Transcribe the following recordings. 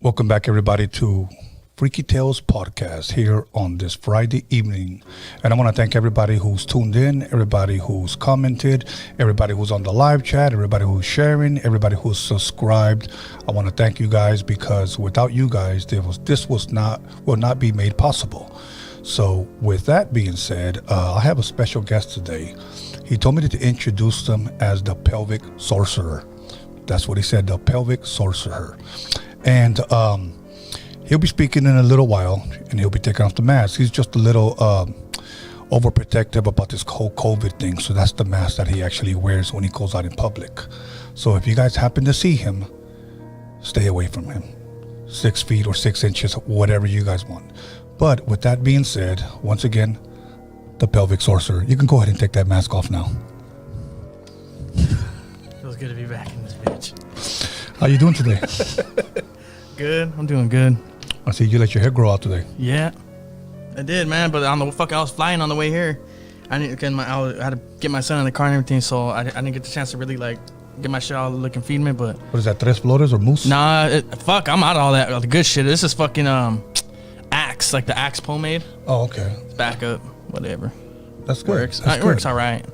Welcome back, everybody, to Freaky Tales podcast here on this Friday evening. And I want to thank everybody who's tuned in, everybody who's commented, everybody who's on the live chat, everybody who's sharing, everybody who's subscribed. I want to thank you guys, because without you guys, this will not be made possible. So with that being said, I have a special guest today. He told me to introduce them as the Pelvic Sorcerer. That's what he said, the Pelvic Sorcerer. And he'll be speaking in a little while, and he'll be taking off the mask. He's just a little overprotective about this whole COVID thing. So that's the mask that he actually wears when he goes out in public. So if you guys happen to see him, stay away from him. 6 feet or 6 inches, whatever you guys want. But with that being said, once again, the Pelvic Sorcerer. You can go ahead and take that mask off now. Feels good to be back in this bitch. How you doing today? Good. I'm doing good. I see you let your hair grow out today. Yeah, I did, man. But I was flying on the way here. I had to get my son in the car and everything, so I didn't get the chance to really like get my shit all looking feed me. But what is that? Tres Flores or Moose? Nah, I'm out of all that the good shit. This is fucking Axe, like the Axe pomade. Oh, okay. It's back up, whatever. That's good. Works. It works all right.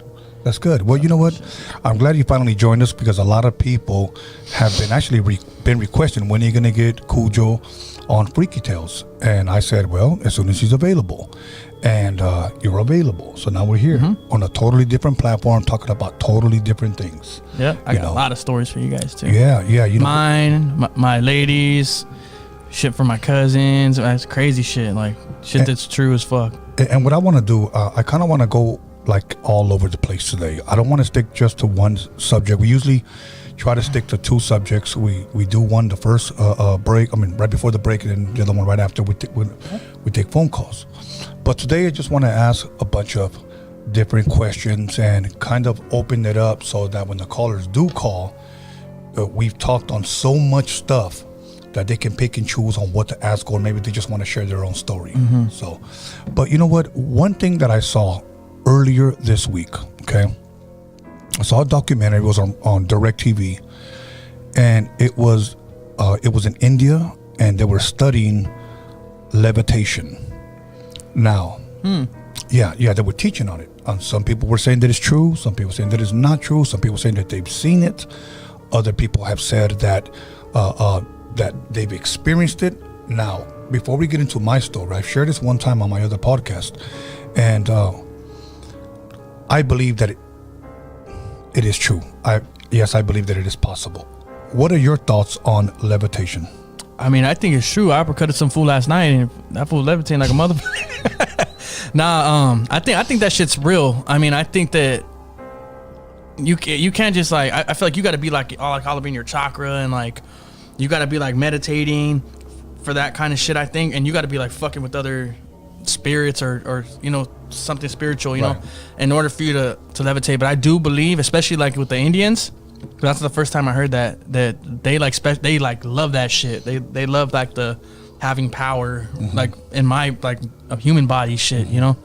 That's good. Well, you know what? I'm glad you finally joined us, because a lot of people have been actually been requesting, when are you going to get Kujo on Freaky Tales? And I said, well, as soon as he's available. And you're available. So now we're here on a totally different platform, talking about totally different things. Yeah, I got a lot of stories for you guys too. Yeah. You know, mine, my ladies, shit for my cousins. That's crazy shit. Like shit that's true as fuck. And what I want to do, I kind of want to go like all over the place today. I don't want to stick just to one subject. We usually try to stick to 2 subjects. We do one the first break, right before the break, and then the other one right after we take phone calls. But today I just want to ask a bunch of different questions and kind of open it up so that when the callers do call, we've talked on so much stuff that they can pick and choose on what to ask, or maybe they just want to share their own story. So, but you know what? One thing that I saw earlier this week, okay, I saw a documentary. It was on DirecTV, and it was in India, and they were studying levitation. Now, yeah, they were teaching on it. Some people were saying that it's true. Some people saying that it's not true. Some people saying that they've seen it. Other people have said that that they've experienced it. Now, before we get into my story, I've shared this one time on my other podcast, and I believe that it is true. I believe that it is possible. What are your thoughts on levitation? I mean, I think it's true. I uppercutted some fool last night, and that fool levitating like a motherfucker. Nah, I think that shit's real. I mean, I think that you can't just like. I feel like you got to be like all up in your chakra, and like you got to be like meditating for that kind of shit. I think, and you got to be like fucking with other spirits or you know, something spiritual, you know, in order for you to levitate. But I do believe, especially like with the Indians, that's the first time I heard that they like love that shit. They love like the having power, like in my like a human body shit, you know.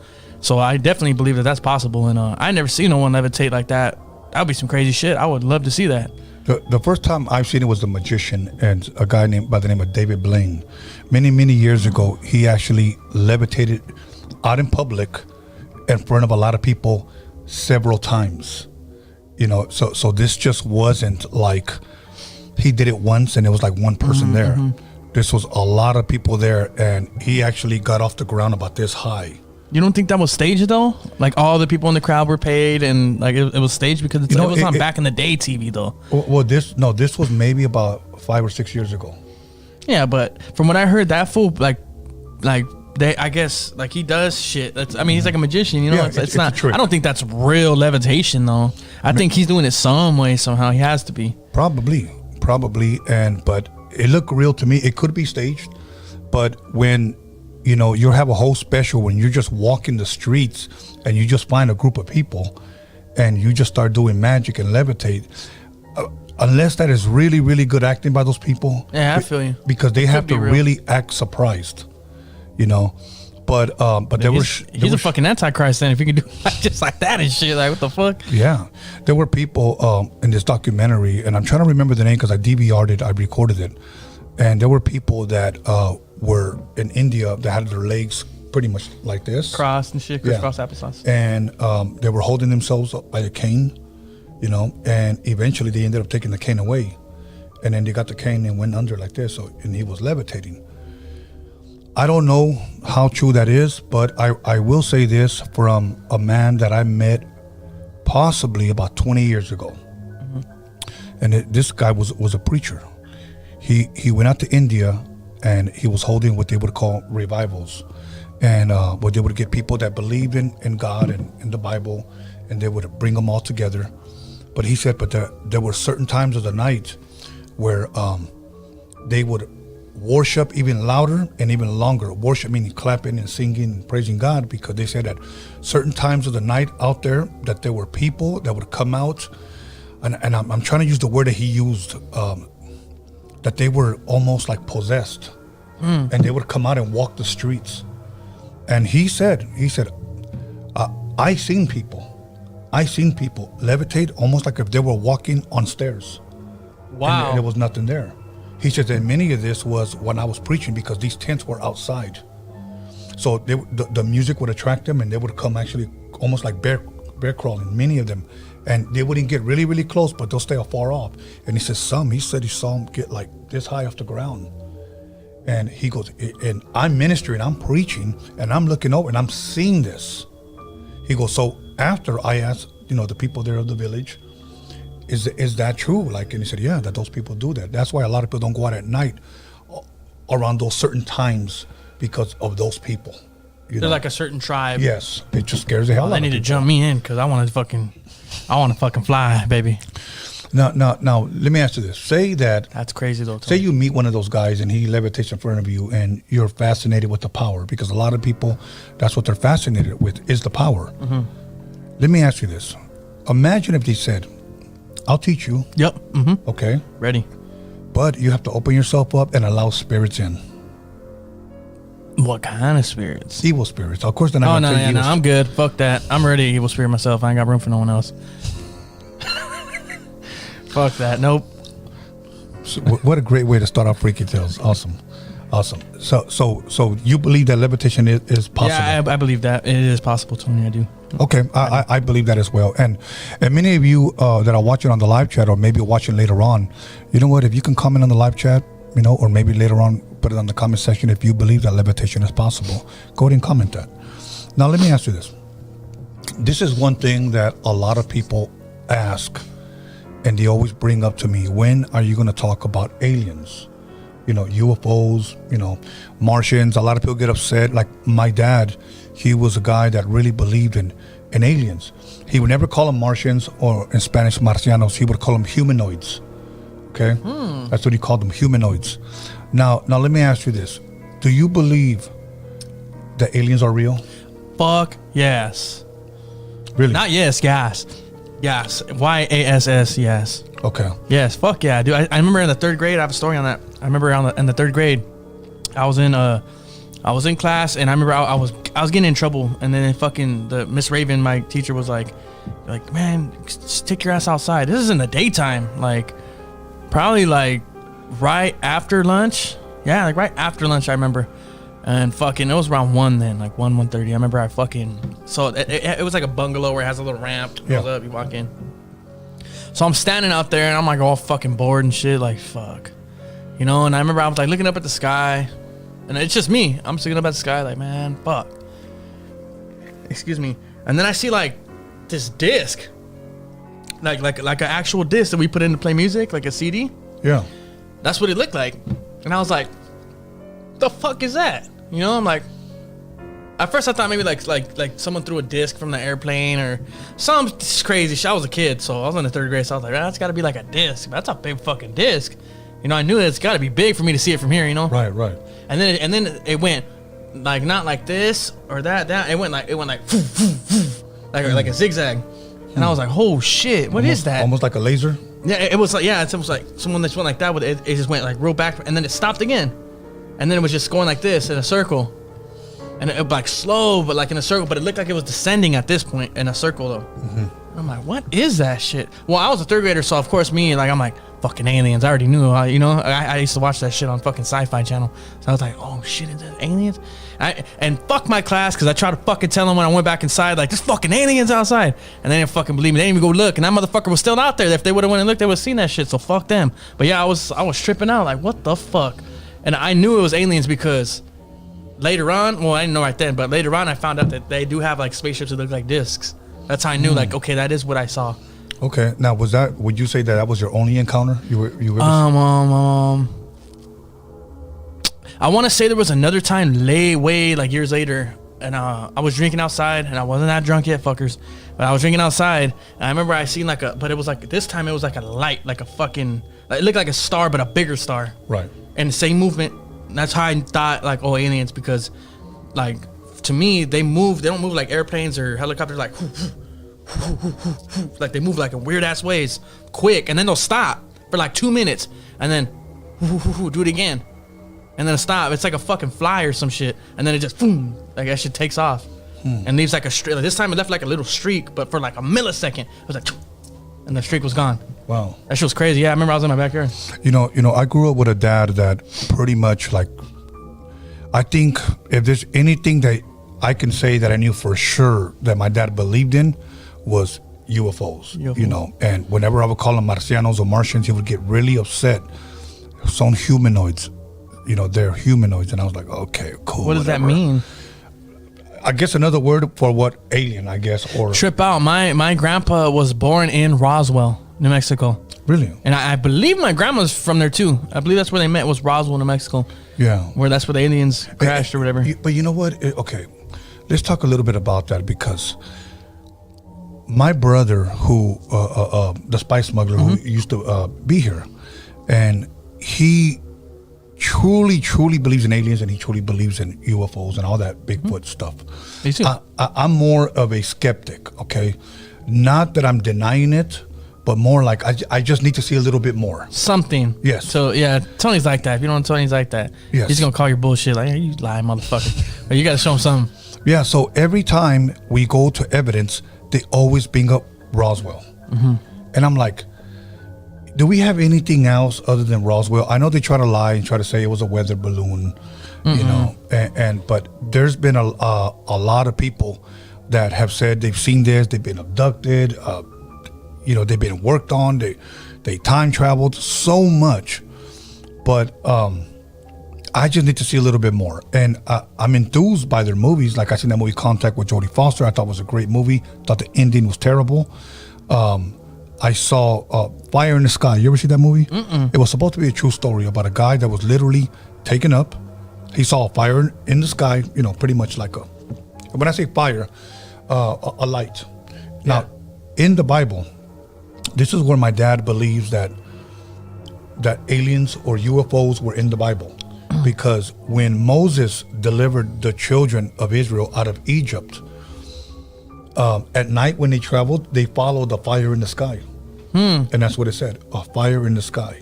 So I definitely believe that that's possible, and I never seen no one levitate like that. That would be some crazy shit. I would love to see that. The first time I've seen it was The Magician, and a guy by the name of David Blaine. many years ago, he actually levitated out in public in front of a lot of people several times. You know, so this just wasn't like he did it once and it was like one person there. This was a lot of people there, and he actually got off the ground about this high. You don't think that was staged though? Like all the people in the crowd were paid, and like it was staged because it was on back in the day TV though. Well, this was maybe about 5 or 6 years ago. Yeah, but from what I heard, that fool I guess like he does shit. He's like a magician, you know. Yeah, it's not. I don't think that's real levitation though. I think he's doing it some way somehow. He has to be. Probably, but it looked real to me. It could be staged, but when you have a whole special when you're just walking the streets and you just find a group of people and you just start doing magic and levitate. Unless that is really, really good acting by those people. Yeah, I feel you. Because they have to really act surprised, But he's a fucking antichrist then if you can do just like that and shit. Like what the fuck? Yeah, there were people in this documentary, and I'm trying to remember the name because I DVR'd it, I recorded it, and there were people that were in India that had their legs pretty much like this, crossed and shit, crisscross applesauce, and they were holding themselves up by a cane. And eventually they ended up taking the cane away, and then they got the cane and went under like this. And he was levitating. I don't know how true that is, but I will say this from a man that I met possibly about 20 years ago. And this guy was a preacher. He went out to India and he was holding what they would call revivals. And where they would get people that believed in God and in the Bible, and they would bring them all together. But he said, there were certain times of the night where they would worship even louder and even longer. Worship meaning clapping and singing and praising God, because they said that certain times of the night out there that there were people that would come out, and I'm trying to use the word that he used, that they were almost like possessed, and they would come out and walk the streets. And he said, I seen people levitate almost like if they were walking on stairs. Wow. And there was nothing there. He said that many of this was when I was preaching, because these tents were outside. So the music would attract them, and they would come actually almost like bear crawling, many of them. And they wouldn't get really, really close, but they'll stay far off. And he said he saw them get like this high off the ground. And he goes, and I'm ministering, I'm preaching, and I'm looking over and I'm seeing this. He goes, so after I asked, the people there of the village, is that true? Like, and he said, yeah, that those people do that. That's why a lot of people don't go out at night around those certain times, because of those people. They're like a certain tribe. Yes, it just scares the hell out of people. They need to jump me in because I want to fucking fly, baby. Now, let me ask you this. Say that... That's crazy, though. Say you meet one of those guys and he levitates in front of you and you're fascinated with the power, because a lot of people, that's what they're fascinated with, is the power. Mm-hmm. Let me ask you this. Imagine if they said, I'll teach you. Yep. Mm-hmm. Okay. Ready. But you have to open yourself up and allow spirits in. What kind of spirits? Evil spirits. Of course, they're not going to say evil. I'm good. Fuck that. I'm already an evil spirit myself. I ain't got room for no one else. Fuck that. Nope. So, what a great way to start off Freaky Tales. Awesome. So you believe that levitation is possible? Yeah, I believe that it is possible, Tony. I do. Okay, I believe that as well. And many of you that are watching on the live chat, or maybe watching later on, you know what? If you can comment on the live chat, or maybe later on put it on the comment section if you believe that levitation is possible. Go ahead and comment that. Now let me ask you this. This is one thing that a lot of people ask, and they always bring up to me, when are you going to talk about aliens? UFOs, Martians. A lot of people get upset. Like my dad, he was a guy that really believed in aliens. He would never call them Martians, or in Spanish, marcianos. He would call them humanoids. Okay? That's what he called them, humanoids. Now let me ask you this. Do you believe that aliens are real? Fuck yes. Really? Not yes, gas. Yes. YASS, yes. Okay. Yes, fuck yeah, dude. I remember in the third grade, I have a story on that. I remember in the third grade, I was in class, and I remember I was getting in trouble, and then fucking the Miss Raven, my teacher, was like, man, just take your ass outside. This is in the daytime, like probably like right after lunch. Yeah, like right after lunch, I remember. And fucking, it was around 1 then, like 1:30. I remember I fucking, so it was like a bungalow where it has a little ramp. Goes up, you walk in. So I'm standing out there and I'm like all fucking bored and shit, like fuck. You know, and I remember I was like looking up at the sky. And it's just me. I'm just looking up at the sky like, man, fuck. Excuse me. And then I see like this disc. Like an actual disc that we put in to play music, like a CD. Yeah. That's what it looked like. And I was like, the fuck is that? You know, I'm like, at first I thought maybe like someone threw a disc from the airplane or some crazy shit. I was a kid, so I was in the 3rd grade, so I was like, that's gotta be like a disc. That's a big fucking disc. You know, I knew it's gotta be big for me to see it from here, you know? Right. And then it went like not like this or that. It went like like a zigzag. And I was like, oh shit, what is that? Almost like a laser? Yeah, it was like, yeah, it was like someone that went like that with it. It just went like real back and then it stopped again. And then it was just going like this in a circle. And it was like slow, but like in a circle, but it looked like it was descending at this point in a circle though. Mm-hmm. I'm like, what is that shit? Well, I was a 3rd grader, so of course me, like, I'm like, fucking aliens. I already knew, you know, I used to watch that shit on fucking Sci-Fi Channel. So I was like, oh shit, is that aliens? And fuck my class, because I tried to fucking tell them when I went back inside, like, there's fucking aliens outside. And they didn't fucking believe me. They didn't even go look. And that motherfucker was still out there. If they would have went and looked, they would have seen that shit. So fuck them. But yeah, I was tripping out, like, what the fuck? And I knew it was aliens because later on, well, I didn't know right then, but later on I found out that they do have like spaceships that look like discs. That's how I knew, like, okay, that is what I saw. Okay. Now, would you say that was your only encounter you ever I want to say there was another time way like years later, and I was drinking outside, and I wasn't that drunk yet, fuckers, but I was drinking outside, and I remember I seen but it was like, this time it was like a light, like a fucking, it looked like a star, but a bigger star. Right. And the same movement. That's how I thought, like, oh, aliens, because, like, to me, they don't move like airplanes or helicopters, like, like they move like in weird ass ways, quick, and then they'll stop for like 2 minutes, and then do it again, and then it'll stop. It's like a fucking fly or some shit, and then it just boom, like that shit takes off and leaves like a streak. Like, this time it left like a little streak, but for like a millisecond, it was like, and the streak was gone. Wow, that shit was crazy. Yeah, I remember I was in my backyard. You know, I grew up with a dad that pretty much, like, I think if there's anything that I can say that I knew for sure that my dad believed in, was UFOs. You know, and whenever I would call them Marcianos or Martians, he would get really upset. Some humanoids, you know, they're humanoids, and I was like, okay, cool. What does that mean? I guess another word for what, alien, I guess, or trip out. My grandpa was born in Roswell, New Mexico. Really? And I believe my grandma's from there too. I believe that's where they met, was Roswell, New Mexico. Yeah. Where that's where the aliens crashed or whatever. But you know what? Okay, let's talk a little bit about that, because my brother, who the spice smuggler, who used to be here, and he truly believes in aliens, and he truly believes in UFOs and all that Bigfoot stuff. Me too. I'm more of a skeptic. Okay, not that I'm denying it, but more like I just need to see a little bit more. Something. Yes. So yeah, Tony's like that. If you don't know Tony's like that, he's gonna call your bullshit like, hey, you lying motherfucker. Or you gotta show him something. Yeah. So every time we go to evidence, they always bring up Roswell, and I'm like, do we have anything else other than Roswell? I know they try to lie and try to say it was a weather balloon, you know, but there's been a lot of people that have said they've seen this, they've been abducted, you know, they've been worked on, they time traveled so much, but I just need to see a little bit more. And I'm enthused by their movies. Like, I seen that movie Contact with Jodie Foster. I thought it was a great movie. Thought the ending was terrible. I saw Fire in the Sky. You ever see that movie? It was supposed to be a true story about a guy that was literally taken up. He saw a fire in the sky, you know, pretty much like when I say fire, a light. Now, in the Bible, this is where my dad believes that aliens or UFOs were in the Bible. Because when Moses delivered the children of Israel out of Egypt, at night when they traveled, they followed the fire in the sky. And that's what it said, a fire in the sky.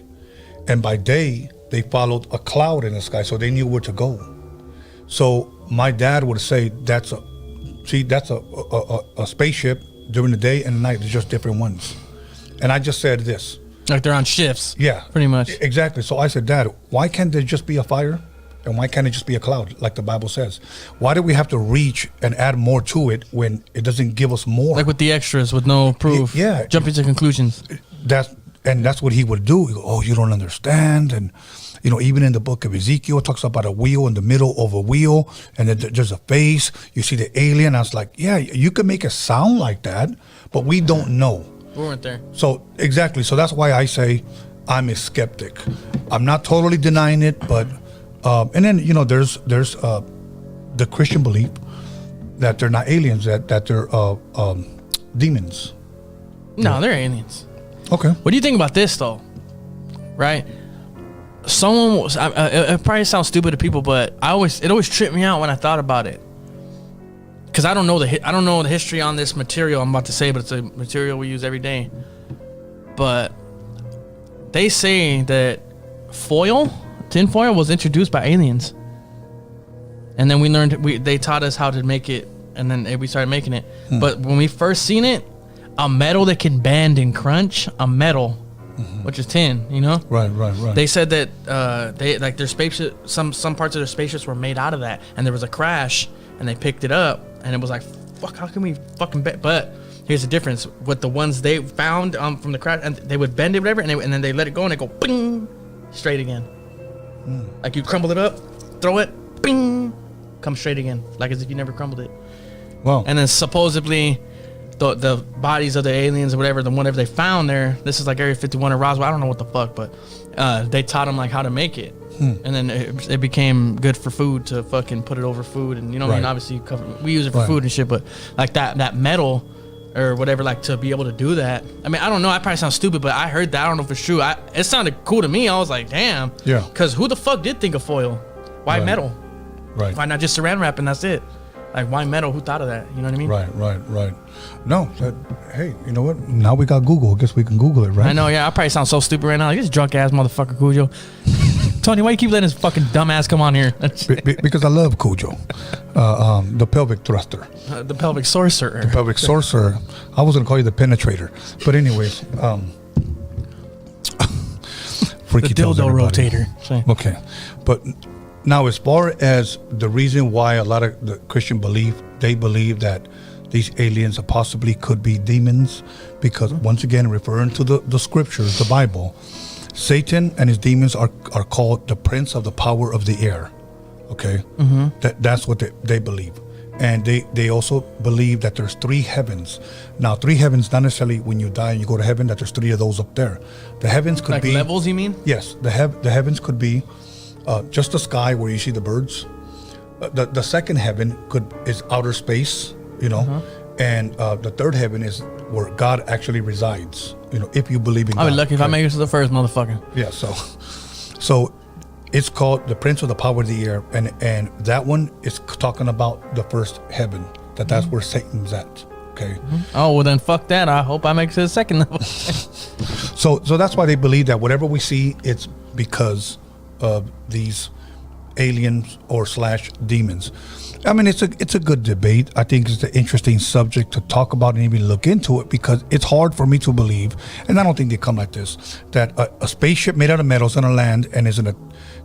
And by day, they followed a cloud in the sky, so they knew where to go. So my dad would say that's a spaceship during the day and the night. They're just different ones. And I just said this, Like they're on shifts. Yeah. Pretty much. Exactly. So I said, Dad, why can't there just be a fire? And why can't it just be a cloud, like the Bible says? Why do we have to reach and add more to it when it doesn't give us more? Like with the extras, with no proof. Yeah. Jumping to conclusions. That's what he would do. He go, oh, you don't understand. And, you know, even in the book of Ezekiel, it talks about a wheel in the middle of a wheel, and then there's a face. You see the alien. I was like, yeah, you could make it sound like that, but we don't know. We weren't there. So, exactly. So that's why I say I'm a skeptic. I'm not totally denying it, but... and then, you know, there's the Christian belief that they're not aliens, that they're demons. No, they're aliens. Okay. What do you think about this, though? Right? Someone was, it probably sounds stupid to people, but it always tripped me out when I thought about it. Because I don't know the history on this material I'm about to say, but it's a material we use every day. But they say that tinfoil was introduced by aliens, and then they taught us how to make it, and then we started making it. But when we first seen it, a metal that can bend and crunch, a metal, which is tin, you know? Right. They said that they like their spaceship, some parts of their spaceships were made out of that, and there was a crash, and they picked it up, and it was like, fuck, how can we fucking bend? But here's the difference with the ones they found from the crash, and they would bend it, whatever, and then they let it go, and they go bing, straight again. Like you crumble it up, throw it, bing, come straight again, like as if you never crumbled it. Wow. And then supposedly, the bodies of the aliens or whatever they found there, this is like Area 51 or Roswell, I don't know what the fuck, but they taught them like how to make it, and then it became good for food to fucking put it over food, and you know what I mean. Obviously, we use it for food and shit, but like that metal or whatever, like to be able to do that. I mean, I don't know. I probably sound stupid, but I heard that. I don't know if it's true. It sounded cool to me. I was like, damn. Yeah. Because who the fuck did think of foil? Why metal? Right. Why not just saran wrap and that's it? Like, why metal? Who thought of that? You know what I mean? Right. No, hey, you know what? Now we got Google. I guess we can Google it, right? I know, yeah. I probably sound so stupid right now. Like this drunk ass motherfucker, Kujo. Tony, why you keep letting this fucking dumb ass come on here? Because I love Kujo. The pelvic thruster. The pelvic sorcerer. The pelvic sorcerer. I was going to call you the penetrator. But anyways. Freaky the dildo rotator. Okay. But now, as far as the reason why a lot of the Christian they believe that these aliens possibly could be demons, because once again, referring to the scriptures, the Bible, Satan and his demons are called the prince of the power of the air. Okay? That's what they believe. And they also believe that there's 3 heavens. Now, 3 heavens, not necessarily when you die and you go to heaven, that there's 3 of those up there. The heavens could be... Like levels, you mean? Yes. The heavens could be just the sky where you see the birds. The second heaven is outer space, you know. And the third heaven is where God actually resides, you know, if you believe in God. I'll be lucky if I make it to the first, motherfucker. Yeah, so it's called the Prince of the Power of the Air, and that one is talking about the first heaven, that's where Satan's at. Okay. Oh, well then fuck that. I hope I make it to the second level. So that's why they believe that whatever we see, it's because of these aliens or / demons. I mean, it's a good debate. I think it's an interesting subject to talk about and even look into it, because it's hard for me to believe, and I don't think they come like this, that a spaceship made out of metals on a land and is gonna,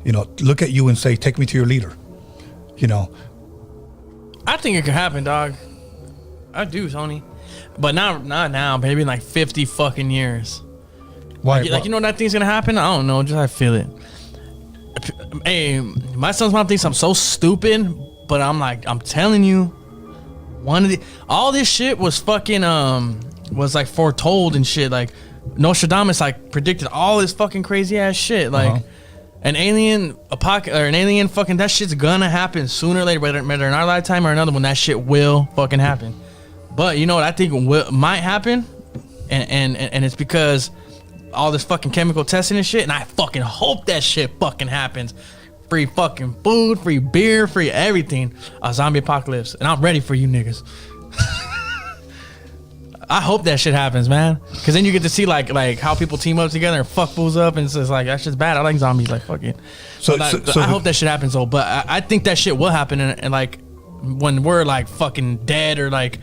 you know, look at you and say, "Take me to your leader," you know. I think it could happen, dog. I do, Tony, but not now. Maybe in like 50 fucking years. Why? Like you know that thing's gonna happen? I don't know. Just I feel it. Hey, my son's mom thinks I'm so stupid, but I'm telling you, all this shit was fucking was like foretold and shit. Like Nostradamus like predicted all this fucking crazy ass shit. Like an alien fucking, that shit's gonna happen sooner or later, whether in our lifetime or another one. That shit will fucking happen. But you know what I think might happen, and it's because all this fucking chemical testing and shit, and I fucking hope that shit fucking happens. Free fucking food, free beer, free everything. A zombie apocalypse, and I'm ready for you niggas. I hope that shit happens, man, because then you get to see like how people team up together and fuck fools up, and it's just like, that shit's bad. I like zombies, like fuck it. So I hope that shit happens though, but I think that shit will happen, and like when we're like fucking dead or like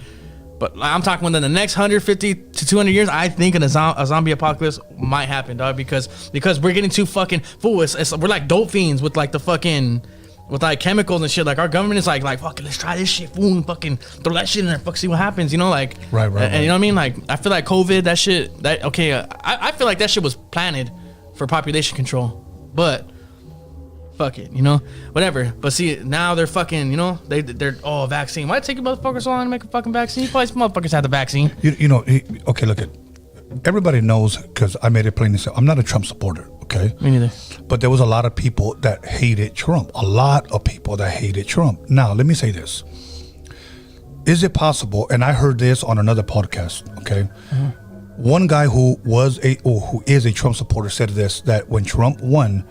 But I'm talking within the next 150 to 200 years, I think a zombie apocalypse might happen, dog. Because we're getting too fucking fool. We're like dope fiends with like the fucking with like chemicals and shit. Like our government is like fucking let's try this shit, fool, and fucking throw that shit in there, fuck, see what happens. You know, like right. And you know what I mean? Like I feel like COVID, that shit. I feel like that shit was planted for population control, but. Fuck it, you know, whatever. But see, now they're fucking, you know, they're vaccine. Why it take you motherfuckers so long to make a fucking vaccine? You probably motherfuckers had the vaccine. You know, okay, look at everybody knows because I made it plain to say I'm not a Trump supporter. Okay, Me neither. but there was a lot of people that hated Trump. A lot of people that hated Trump. Now, let me say this: is it possible? And I heard this on another podcast. Okay, one guy who is a Trump supporter said this: that when Trump won,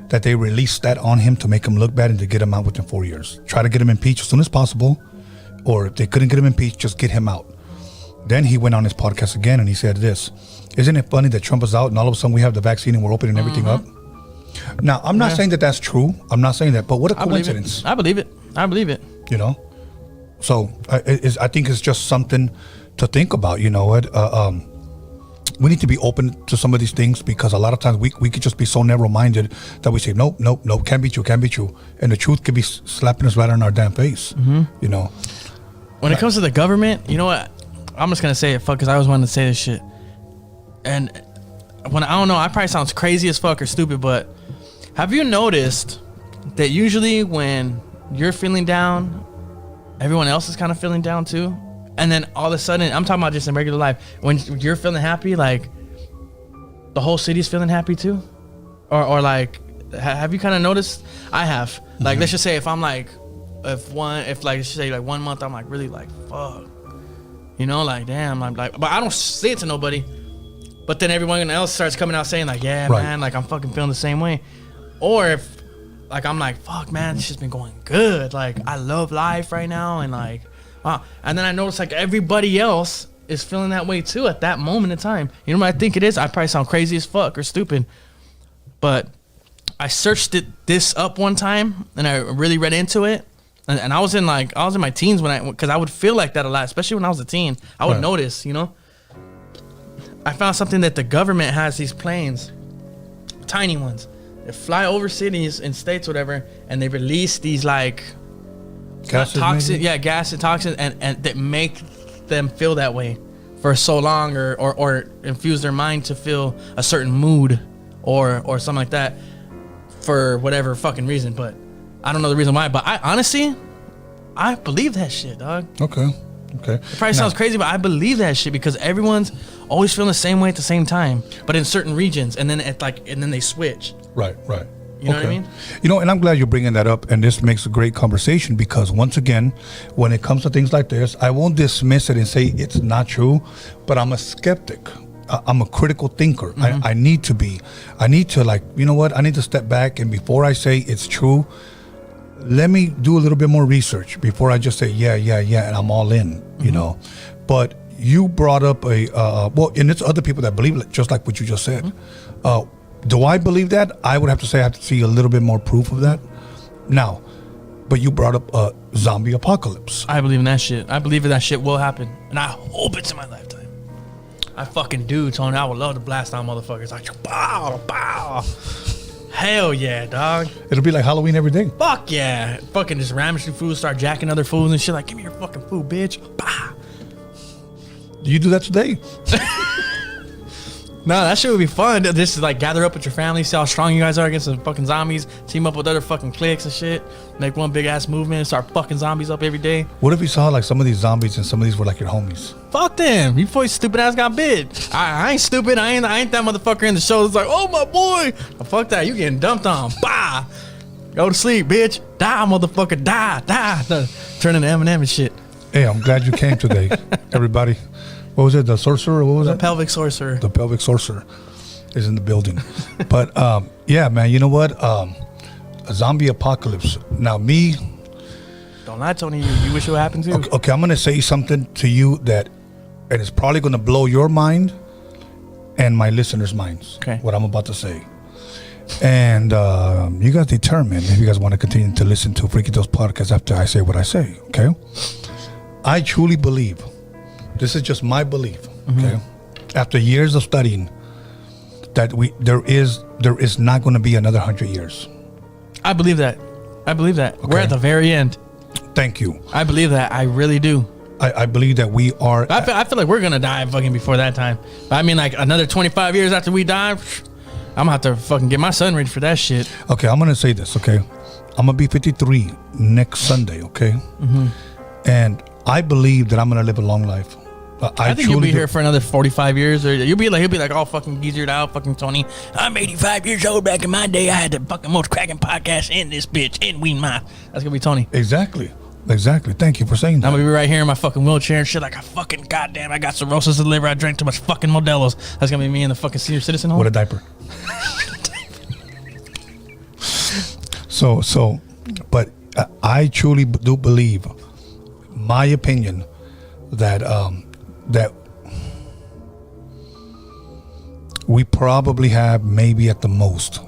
that they released that on him to make him look bad and to get him out within 4 years. Try to get him impeached as soon as possible, or if they couldn't get him impeached, just get him out. Then he went on his podcast again and he said this: isn't it funny that Trump is out and all of a sudden we have the vaccine and we're opening everything up? Now, I'm not saying that that's true. I'm not saying that, but what a coincidence. I believe it. You know? So I think it's just something to think about, you know what? We need to be open to some of these things because a lot of times we could just be so narrow-minded that we say, nope, can't be true. And the truth could be slapping us right on our damn face, you know? When it comes to the government, you know what? I'm just going to say it, fuck, because I always wanted to say this shit. And when I don't know, I probably sounds crazy as fuck or stupid, but have you noticed that usually when you're feeling down, everyone else is kind of feeling down too? And then all of a sudden, I'm talking about just in regular life, when you're feeling happy, like the whole city's feeling happy too? Or like, have you kind of noticed? I have. Like, let's just say if I'm like, if let's say like 1 month, I'm like really like, fuck. You know, like, damn, I'm like, but I don't say it to nobody. But then everyone else starts coming out saying like, yeah, right, man, like I'm fucking feeling the same way. Or if like, I'm like, fuck, man, this shit's been going good. Like, I love life right now. And like, wow. And then I notice like everybody else is feeling that way too at that moment in time. You know what I think it is? I probably sound crazy as fuck or stupid, but I searched this up one time and I really read into it. And I was in my teens because I would feel like that a lot, especially when I was a teen. I would notice, you know. I found something that the government has these planes, tiny ones, that fly over cities and states, whatever, and they release these like toxin, gas and toxins, and that make them feel that way for so long, or infuse their mind to feel a certain mood or something like that for whatever fucking reason. But I don't know the reason why, but I honestly believe that shit, dog. Okay. It probably sounds crazy, but I believe that shit because everyone's always feeling the same way at the same time, but in certain regions, and then they switch. Right. You know what I mean? You know, and I'm glad you're bringing that up, and this makes a great conversation because once again, when it comes to things like this, I won't dismiss it and say it's not true, but I'm a skeptic. I'm a critical thinker. I need to be. I need to, like, you know what? I need to step back, and before I say it's true, let me do a little bit more research before I just say yeah, and I'm all in, you know. But you brought up and it's other people that believe it, just like what you just said. Do I believe that? I would have to say I have to see a little bit more proof of that. Now, but you brought up a zombie apocalypse. I believe in that shit. I believe that shit will happen, and I hope it's in my lifetime. I fucking do, Tony. I would love to blast down motherfuckers like bow. Hell yeah, dog. It'll be like Halloween every day. Fuck yeah. Fucking just ramming through food, start jacking other foods and shit. Like, give me your fucking food, bitch. Bah. Do you do that today? No, that shit would be fun. Just to like gather up with your family, see how strong you guys are against the fucking zombies, team up with other fucking cliques and shit, make one big ass movement and start fucking zombies up every day. What if you saw like some of these zombies and some of these were like your homies? Fuck them. You boy stupid ass got bit. I ain't stupid. I ain't that motherfucker in the show that's like, oh my boy. Fuck that. You getting dumped on. Bah. Go to sleep, bitch. Die, motherfucker. Die. Turn into Eminem and shit. Hey, I'm glad you came today, everybody. What was it? The sorcerer? What was it? The pelvic sorcerer. The pelvic sorcerer is in the building. But yeah, man, you know what? A zombie apocalypse. Now me. Don't lie, Tony. You wish it would happen to you? Okay, I'm going to say something to you that, and it's probably going to blow your mind and my listeners' minds. Okay. What I'm about to say. And you guys determine if you guys want to continue to listen to Freaky Tales podcast after I say what I say, okay? I truly believe This is just my belief. Okay. After years of studying, that there is not going to be another 100 years. I believe that. Okay. We're at the very end. Thank you. I believe that. I really do. I believe that we are. I feel like we're gonna die fucking before that time. But I mean, like another 25 years after we die, I'm gonna have to fucking get my son ready for that shit. Okay, I'm gonna say this. Okay, I'm gonna be 53 next Sunday. Okay, and I believe that I'm gonna live a long life. I think you'll be here for another 45 years, or he'll be like all fucking geezered out, fucking Tony. I'm 85 years old. Back in my day, I had the fucking most cracking podcast in this bitch, in Ween Mouth. That's gonna be Tony. Exactly. Thank you for saying that. I'm gonna be right here in my fucking wheelchair and shit, like I fucking goddamn, I got cirrhosis of the liver. I drank too much fucking Modelo's. That's gonna be me in the fucking senior citizen home with a diaper. So, but I truly do believe, my opinion, that that we probably have maybe at the most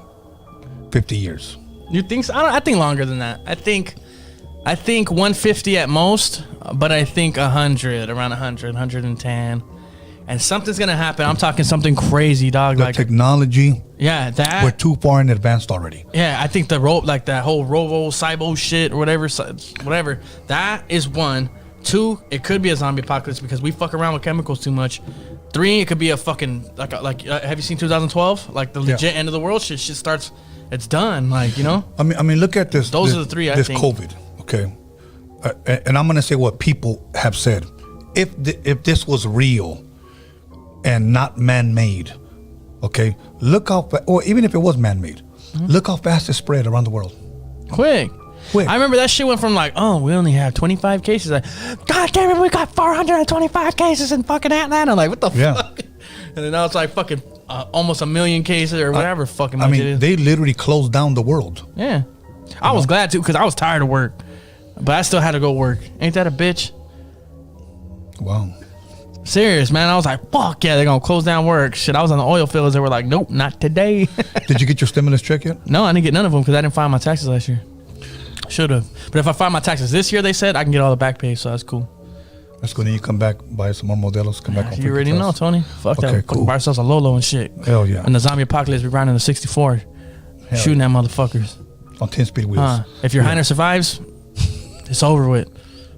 50 years. You think so? I think longer than that. I think 150 at most, but I think 100, around 100, 110. And something's going to happen. I'm talking something crazy, dog. The like technology. Yeah, that. We're too far in advanced already. Yeah, I think like that whole robo-cybo shit or whatever. That is one. 2, it could be a zombie apocalypse because we fuck around with chemicals too much. 3, it could be a fucking, like have you seen 2012? Like the legit end of the world shit starts, it's done. Like, you know? I mean, look at this. Those are the 3, I think. This COVID. Okay, and I'm gonna say what people have said. If this was real and not man-made, okay, look how or even if it was man-made, look how fast it spread around the world. Quick. I remember that shit went from like, oh, we only have 25 cases. Like, God damn it, we got 425 cases in fucking Atlanta. Like, what the fuck? And then now it's like fucking almost 1 million cases or whatever fucking. I mean, they literally closed down the world. Yeah, I was glad to because I was tired of work. But I still had to go work. Ain't that a bitch? Wow. Serious, man. I was like, fuck yeah, they're going to close down work. Shit, I was on the oil fields. They were like, nope, not today. Did you get your stimulus check yet? No, I didn't get none of them because I didn't file my taxes last year. Should have. But if I file my taxes this year, they said, I can get all the back pay, so that's cool. That's good. Then you come back, buy some more Modelos, come back on. You already know, Tony. Fuck okay, that. Cool. Buy ourselves a Lolo and shit. Hell yeah. And the zombie apocalypse, we riding in the 64. Shooting at motherfuckers. On 10-speed wheels. If your Heiner survives, it's over with.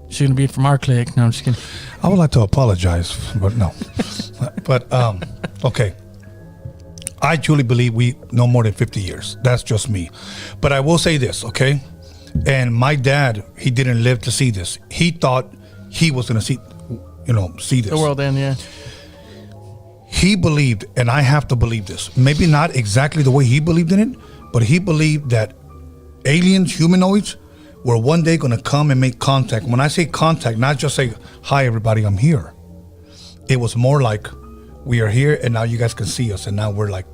Shouldn't be from our clique. No, I'm just kidding. I would like to apologize, but no. But okay. I truly believe we no more than 50 years. That's just me. But I will say this, okay? And my dad, he didn't live to see this. He thought he was going to see this. The world end, yeah. He believed, and I have to believe this. Maybe not exactly the way he believed in it, but he believed that aliens, humanoids, were one day going to come and make contact. When I say contact, not just say, hi, everybody, I'm here. It was more like, we are here, and now you guys can see us, and now we're like,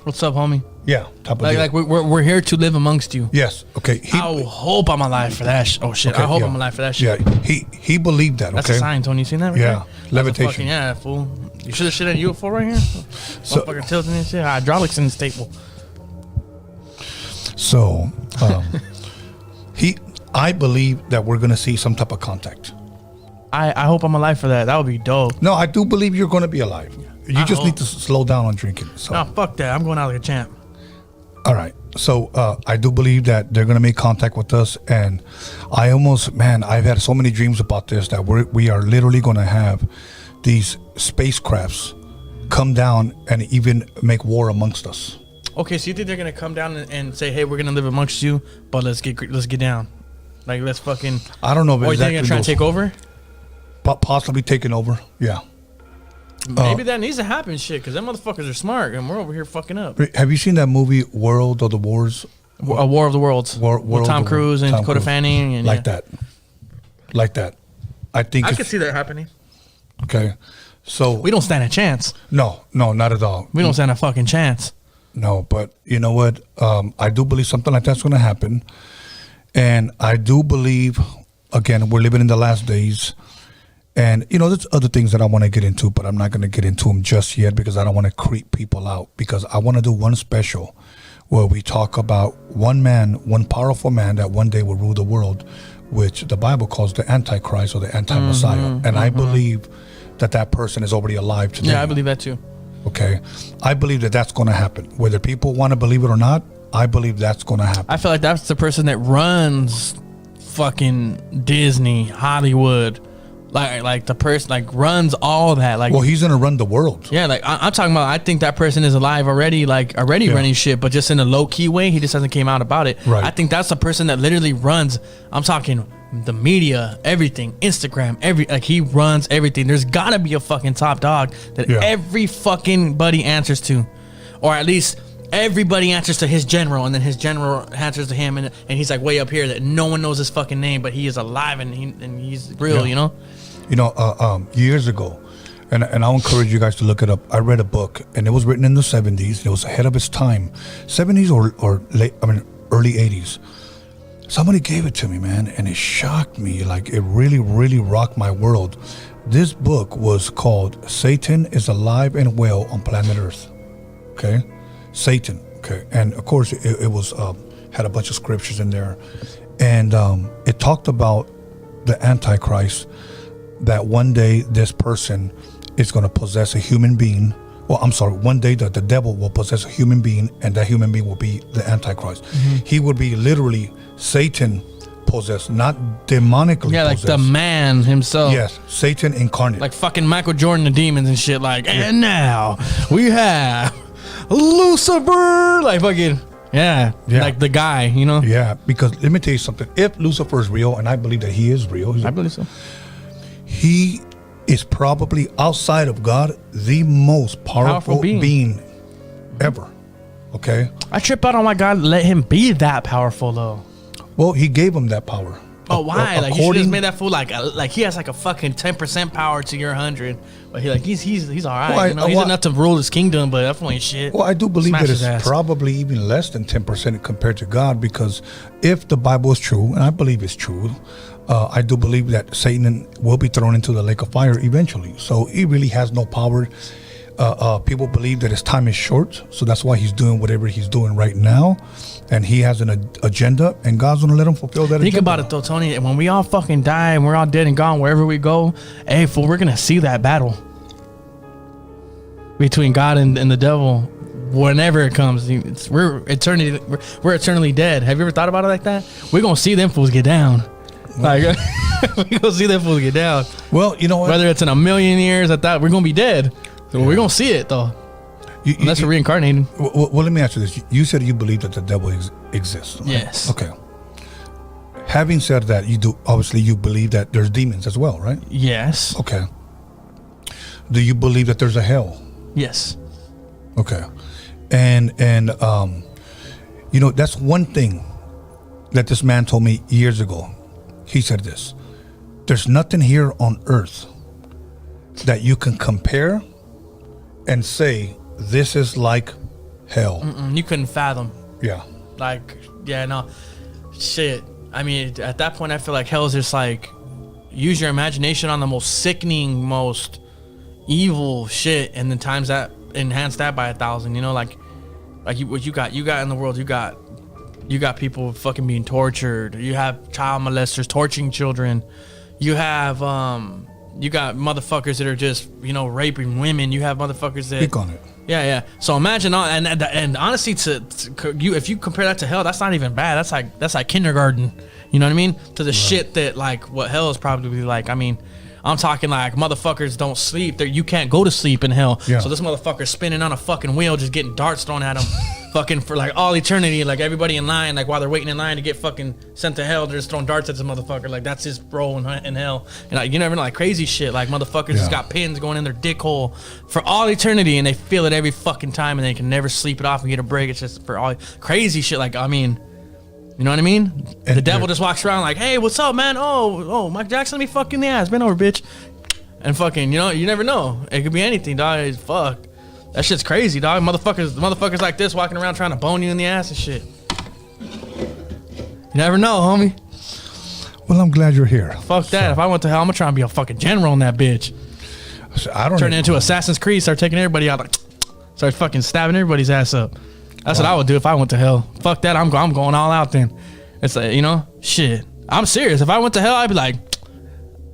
What's up, homie? Yeah. Like we're here to live amongst you. Yes. Okay. I hope I'm alive for that. Oh, shit. Okay, I hope I'm alive for that shit. Yeah. He believed that, That's a sign, Tony. You seen that right Yeah. there? Levitation. Yeah, fool. You should have shit at UFO right here. So, fucking tilting and shit. Hydraulics in the staple. So, I believe that we're going to see some type of contact. I hope I'm alive for that. That would be dope. No, I do believe you're going to be alive. You just need to slow down on drinking. So. No, fuck that. I'm going out like a champ. All right. So, I do believe that they're going to make contact with us. And I've had so many dreams about this that we are literally going to have these spacecrafts come down and even make war amongst us. Okay, so you think they're going to come down and say, hey, we're going to live amongst you, but let's get down. Like, let's fucking... I don't know if exactly... Or you think they're going to try to take over? Possibly taking over, yeah. Maybe that needs to happen, shit, because them motherfuckers are smart, and we're over here fucking up. Have you seen that movie, World of the Wars? A War of the Worlds. With Tom Cruise and Dakota Fanning. And, like that. I could see that happening. Okay. So... We don't stand a chance. No, not at all. We don't stand a fucking chance. No, but you know what? I do believe something like that's going to happen. And I do believe, again, we're living in the last days. And, there's other things that I want to get into, but I'm not going to get into them just yet because I don't want to creep people out. Because I want to do one special where we talk about one powerful man that one day will rule the world. which the Bible calls the Antichrist or the Anti-Messiah. And I believe that person is already alive today. Yeah, I believe that too. Okay. I believe that that's going to happen. Whether people want to believe it or not, I believe that's going to happen. I feel like that's the person that runs fucking Disney, Hollywood. Like the person like runs all that. Like, well, he's going to run the world. Yeah, like I'm talking about. I think that person is alive already, like running shit, but just in a low key way. He just hasn't came out about it. Right. I think that's the person that literally runs. I'm talking the media, everything, Instagram, like he runs everything. There's gotta be a fucking top dog that every fucking buddy answers to, or at least everybody answers to his general, and then his general answers to him, and he's like way up here that no one knows his fucking name, but he is alive and he's real, you know. You know, years ago, and I'll encourage you guys to look it up. I read a book, and it was written in the 70s. It was ahead of its time, 70s or late, early 80s. Somebody gave it to me, man, and it shocked me. Like, it really, really rocked my world. This book was called "Satan is Alive and Well on Planet Earth." Okay, Satan. Okay, and of course, it was had a bunch of scriptures in there, and it talked about the Antichrist. That one day this person is going to possess a human being. Well, I'm sorry. One day the devil will possess a human being, and that human being will be the Antichrist. He would be literally Satan possessed, not demonically like possessed. the man himself. Yes, Satan incarnate. Like fucking Michael Jordan, the demons and shit. Like, and now we have Lucifer. Like fucking like the guy, you know. Yeah, because let me tell you something. If Lucifer is real, and I believe that he is real, I believe so. He is probably outside of God the most powerful being ever. Okay. I trip out on why God let him be that powerful though. Well, he gave him that power. Oh, why? Like, you should have made that fool like he has like a fucking 10% power to your 100. But he's all right. Well, he's enough to rule his kingdom, but that fool ain't shit. Well, I do believe that it's probably even less than 10% compared to God, because if the Bible is true, and I believe it's true, I do believe that Satan will be thrown into the lake of fire eventually. So he really has no power. People believe that his time is short, so that's why he's doing whatever he's doing right now, and he has an agenda, and God's gonna let him fulfill that agenda. Think about it though, Tony. When we all fucking die and we're all dead and gone, wherever we go, hey, fool, we're gonna see that battle between God and the devil. Whenever it comes, we're eternally dead. Have you ever thought about it like that? We're gonna see them fools get down. Like, we're gonna see them fools get down. Well, you know what? Whether it's in a million years, we're gonna be dead. So we're gonna see it though, unless we're reincarnated. Well, let me ask you this: you said you believe that the devil exists. Right? Yes. Okay. Having said that, you believe that there's demons as well, right? Yes. Okay. Do you believe that there's a hell? Yes. Okay. And that's one thing that this man told me years ago. He said this: there's nothing here on earth that you can compare and say this is like hell. You couldn't fathom. Yeah. Like, yeah, no, shit. I mean, at that point, I feel like hell is just like, use your imagination on the most sickening, most evil shit, and then times that, enhance that by 1,000. You know, like what you got in the world. You got people fucking being tortured. You have child molesters torturing children. You have you got motherfuckers that are just, raping women. You have motherfuckers that Speak on it. Yeah. So imagine all, and honestly, if you compare that to hell, that's not even bad. That's like kindergarten. You know what I mean? To the shit that like what hell is probably like. I mean, I'm talking like motherfuckers don't sleep. You can't go to sleep in hell. Yeah. So this motherfucker's spinning on a fucking wheel, just getting darts thrown at him, fucking for like all eternity. Like everybody in line, like while they're waiting in line to get fucking sent to hell, they're just throwing darts at this motherfucker. Like that's his role in hell. And like, you never know, like crazy shit. Like motherfuckers just got pins going in their dick hole for all eternity, and they feel it every fucking time, and they can never sleep it off and get a break. It's just for all crazy shit. Like, I mean, you know what I mean? And the devil just walks around like, hey, what's up, man? Oh, Mike Jackson, let me fuck you in the ass. Bend over, bitch. And fucking, you never know. It could be anything, dog. Fuck. That shit's crazy, dog. Motherfuckers like this walking around trying to bone you in the ass and shit. You never know, homie. Well, I'm glad you're here. Fuck that. If I went to hell, I'm gonna try and be a fucking general in that bitch. I don't turn it into Assassin's Creed, start taking everybody out, like, start fucking stabbing everybody's ass up. That's what I would do if I went to hell. Fuck that. I'm going all out then. It's like, shit. I'm serious. If I went to hell, I'd be like,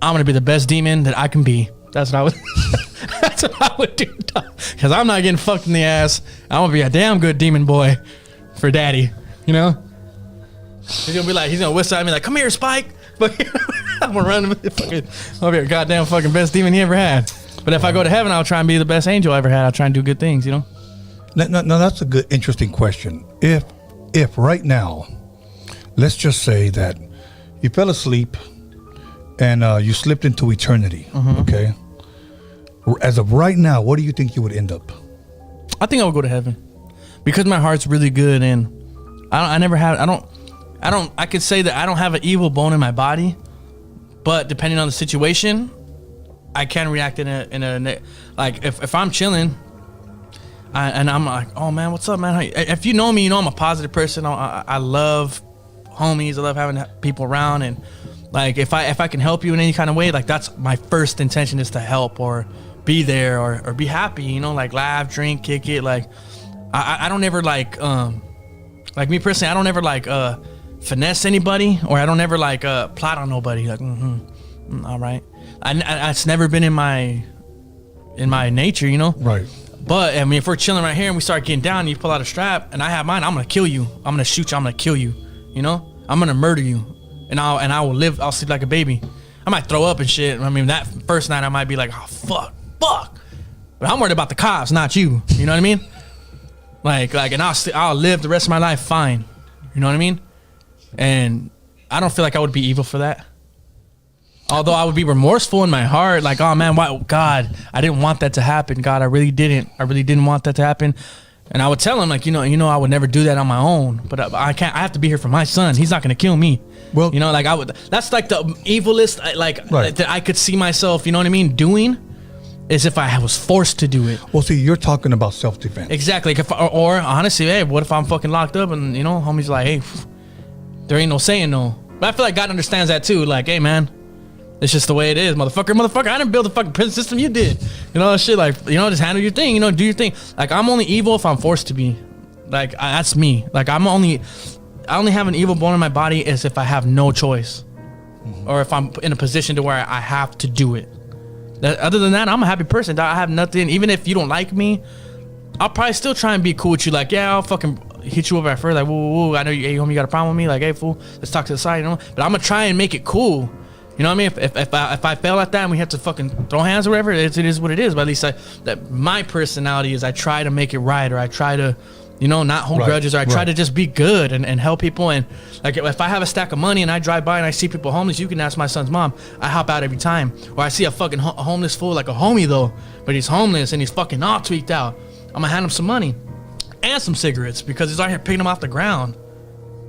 I'm gonna be the best demon that I can be. That's what I would. That's what I would do. Because I'm not getting fucked in the ass. I'm gonna be a damn good demon boy for daddy. You know. He's gonna be like, he's gonna whistle at me like, "Come here, Spike." But I'm gonna run with the fucking. I'll be a goddamn fucking best demon he ever had. But if I go to heaven, I'll try and be the best angel I ever had. I'll try and do good things. You know. No, that's a good, interesting question. If right now, let's just say that you fell asleep and you slipped into eternity, okay? As of right now, what do you think you would end up? I think I would go to heaven because my heart's really good, and I could say that I don't have an evil bone in my body, but depending on the situation, I can react in a like if I'm chilling. And I'm like, oh man, what's up, man? If you know me, you know I'm a positive person. I love homies. I love having people around, and like if I can help you in any kind of way, like that's my first intention is to help or be there or be happy. You know, like laugh, drink, kick it. Like I don't ever like me personally, I don't ever like finesse anybody, or I don't ever like plot on nobody. Like, all right, it's never been in my nature, you know. Right. But I mean, if we're chilling right here and we start getting down, and you pull out a strap, and I have mine, I'm gonna kill you. I'm gonna shoot you. I'm gonna kill you. You know, I'm gonna murder you, and I will live. I'll sleep like a baby. I might throw up and shit. I mean, that first night I might be like, oh fuck. But I'm worried about the cops, not you. You know what I mean? Like, and I'll live the rest of my life fine. You know what I mean? And I don't feel like I would be evil for that. Although I would be remorseful in my heart, like, oh man, why, God, I didn't want that to happen. God, I really didn't want that to happen. And I would tell him, like, you know, I would never do that on my own. But I can't. I have to be here for my son. He's not gonna kill me. Well, you know, like I would. That's like the evilest, like right. That I could see myself. You know what I mean? Doing, is if I was forced to do it. Well, see, you're talking about self-defense. Exactly. Like or honestly, hey, what if I'm fucking locked up and you know, homie's like, hey, there ain't no saying no. But I feel like God understands that too. Like, hey, man. It's just the way it is, motherfucker. I didn't build the fucking prison system, you did. You know, shit, like, you know, just handle your thing, you know, do your thing. Like, I'm only evil if I'm forced to be. Like, that's me. Like, I only have an evil bone in my body is if I have no choice. Or if I'm in a position to where I have to do it. Other than that, I'm a happy person. I have nothing, even if you don't like me, I'll probably still try and be cool with you. Like, yeah, I'll fucking hit you over at first, like, woo, I know you, hey, homie, you got a problem with me? Like, hey, fool, let's talk to the side, you know? But I'm gonna try and make it cool. You know what I mean? If I fail at that and we have to fucking throw hands or whatever, it is what it is. But at least that my personality is I try to make it right, or I try to, you know, not hold grudges, or I try to just be good and help people. And like if I have a stack of money and I drive by and I see people homeless, you can ask my son's mom. I hop out every time. Or I see a fucking homeless fool, like a homie though, but he's homeless and he's fucking all tweaked out. I'm gonna hand him some money and some cigarettes because he's out here picking them off the ground.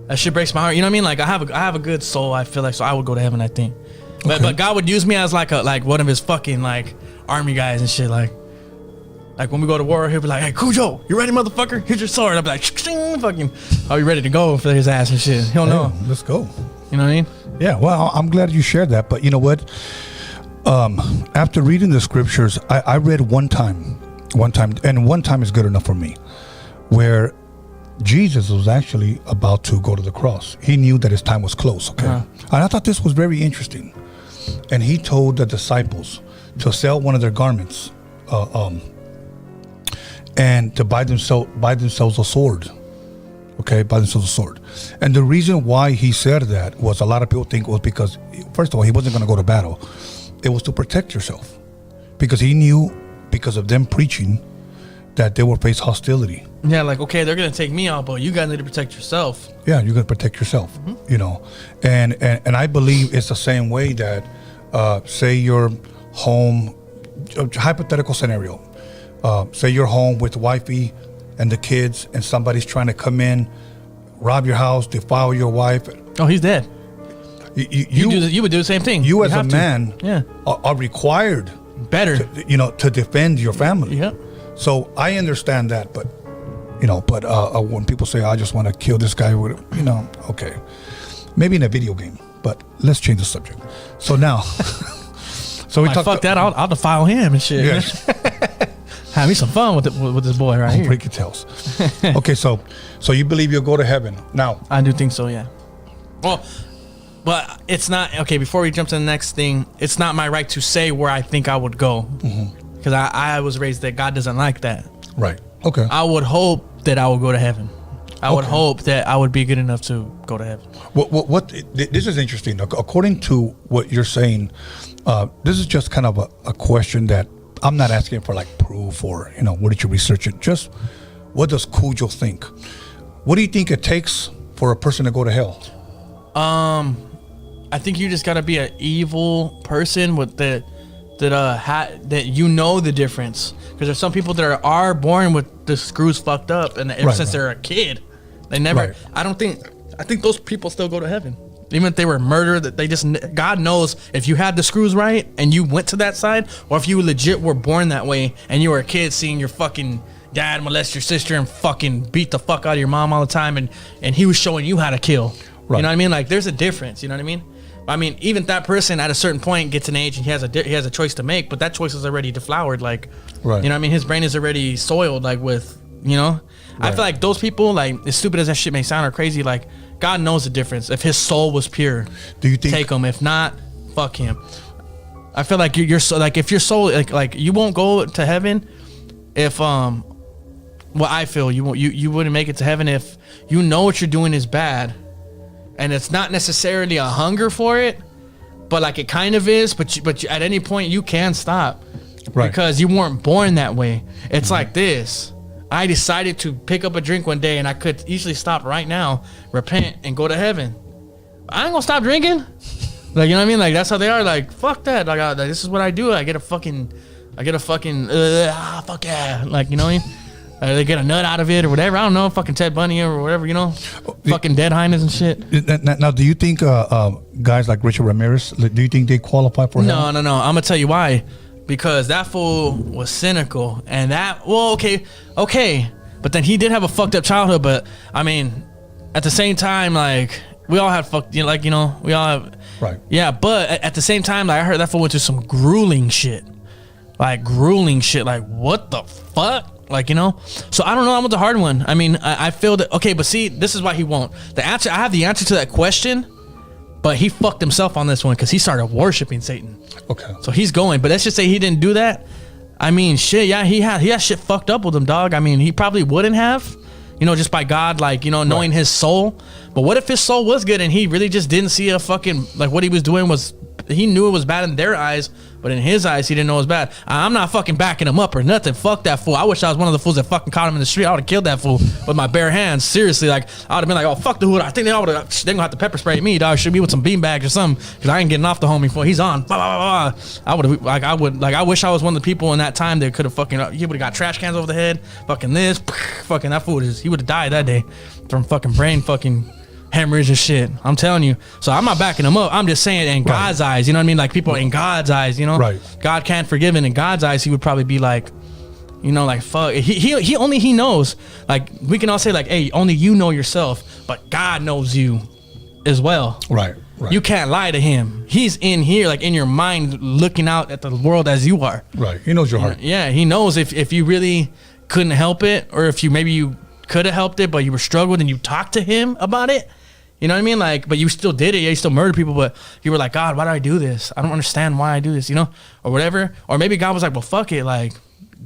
That shit breaks my heart. You know what I mean? Like I have a good soul, I feel like, so I would go to heaven, I think. But God would use me as like one of his fucking like army guys and shit. Like when we go to war, he'll be like, "Hey, Kujo, you ready, motherfucker? Here's your sword." I'll be like, fucking, "Are you ready to go for his ass and shit?" He'll know. Let's go. You know what I mean? Yeah. Well, I'm glad you shared that. But you know what? After reading the scriptures, I read one time, and one time is good enough for me, where Jesus was actually about to go to the cross. He knew that his time was close. Okay, and I thought this was very interesting. And he told the disciples to sell one of their garments, and to buy themselves a sword. Okay, buy themselves a sword. And the reason why he said that was, a lot of people think it was because, first of all, he wasn't going to go to battle. It was to protect yourself, because he knew, because of them preaching, that they will face hostility. Yeah, like, okay, they're gonna take me out, but you guys need to protect yourself. Yeah, you're gonna protect yourself. You know, and I believe it's the same way that, say you're home, hypothetical scenario. Say you're home with wifey and the kids, and somebody's trying to come in, rob your house, defile your wife. Oh, he's dead. You would do the same thing. You as a man, are required better, to defend your family. Yeah. So I understand that, but when people say, I just want to kill this guy, okay, maybe in a video game, but let's change the subject. So now, so we talked. Fuck that! I'll defile him and shit. Yes. Have me some fun with this boy right here. Break your tails. Okay, so you believe you'll go to heaven now? I do think so. Yeah. Well, But it's not okay. Before we jump to the next thing, it's not my right to say where I think I would go, because I was raised that God doesn't like that. Right. Okay. I would hope that I would go to heaven. I would hope that I would be good enough to go to heaven. What this is interesting. According to what you're saying, this is just kind of a question that I'm not asking for like proof or, where did you research it? Just what does Kujo think? What do you think it takes for a person to go to hell? I think you just gotta be an evil person with that the difference. Because there's some people that are born with the screws fucked up, and ever since they're a kid, they never. I think those people still go to heaven, even if they were murdered. That they just, God knows if you had the screws right and you went to that side, or if you legit were born that way and you were a kid seeing your fucking dad molest your sister and fucking beat the fuck out of your mom all the time, and he was showing you how to kill. Right. You know what I mean? Like, there's a difference. You know what I mean? I mean, even that person at a certain point gets an age and he has a choice to make, but that choice is already deflowered. Like, you know what I mean? His brain is already soiled, like with, I feel like those people, like, as stupid as that shit may sound or crazy, like, God knows the difference. If his soul was pure, do you think, take him. If not, fuck him. I feel like you're so, like, if your soul, like you won't go to heaven if, well, I feel you wouldn't make it to heaven if you know what you're doing is bad. And it's not necessarily a hunger for it, but like it kind of is. But at any point you can stop, because you weren't born that way. It's like this. I decided to pick up a drink one day, and I could easily stop right now, repent, and go to heaven. I ain't gonna stop drinking. Like, you know what I mean? Like, that's how they are. Like, fuck that. Like, this is what I do. I get a fucking, fuck yeah. Like, you know what I mean? They get a nut out of it or whatever. I don't know. Fucking Ted Bundy or whatever, fucking dead highness and shit. Now, do you think guys like Richard Ramirez, do you think they qualify for hell? No. I'm going to tell you why. Because that fool was cynical. And okay. But then he did have a fucked up childhood. But, I mean, at the same time, like, we all had we all have. Right. Yeah, but at the same time, like, I heard that fool went through some grueling shit. Like, what the fuck? Like, so I don't know. I'm with the hard one. I mean, I feel that, okay, but see, this is why he won't. I have the answer to that question, but he fucked himself on this one because he started worshiping Satan. Okay. So he's going, but let's just say he didn't do that. I mean, shit, yeah, he had shit fucked up with him, dog. I mean, he probably wouldn't have, just by God, like, knowing his soul. But what if his soul was good and he really just didn't see a fucking, like, what he was doing was, he knew it was bad in their eyes, but in his eyes, he didn't know it was bad. I'm not fucking backing him up or nothing. Fuck that fool. I wish I was one of the fools that fucking caught him in the street. I would have killed that fool with my bare hands. Seriously, like, I would have been like, oh, fuck the hood. I think they're gonna have to pepper spray me, dog. Shoot me with some beanbags or something, because I ain't getting off the homie before he's on. I wish I was one of the people in that time that could have fucking, he would have got trash cans over the head, fucking this, fucking that fool, he would have died that day from fucking brain fucking hemorrhage and shit. I'm telling you. So I'm not backing him up. I'm just saying, in God's eyes, you know what I mean? Like, people in God's eyes, Right. God can't forgive, and in God's eyes, he would probably be like, like, fuck. He only he knows. Like, we can all say, like, hey, only you know yourself, but God knows you as well. Right. You can't lie to him. He's in here, like, in your mind, looking out at the world as you are. Right. He knows your heart. Yeah, he knows if you really couldn't help it, or if you could have helped it, but you were struggling and you talked to him about it. You know what I mean? Like, but you still did it. Yeah, you still murdered people, but you were like, God, why do I do this? I don't understand why I do this, or whatever. Or maybe God was like, well, fuck it. Like,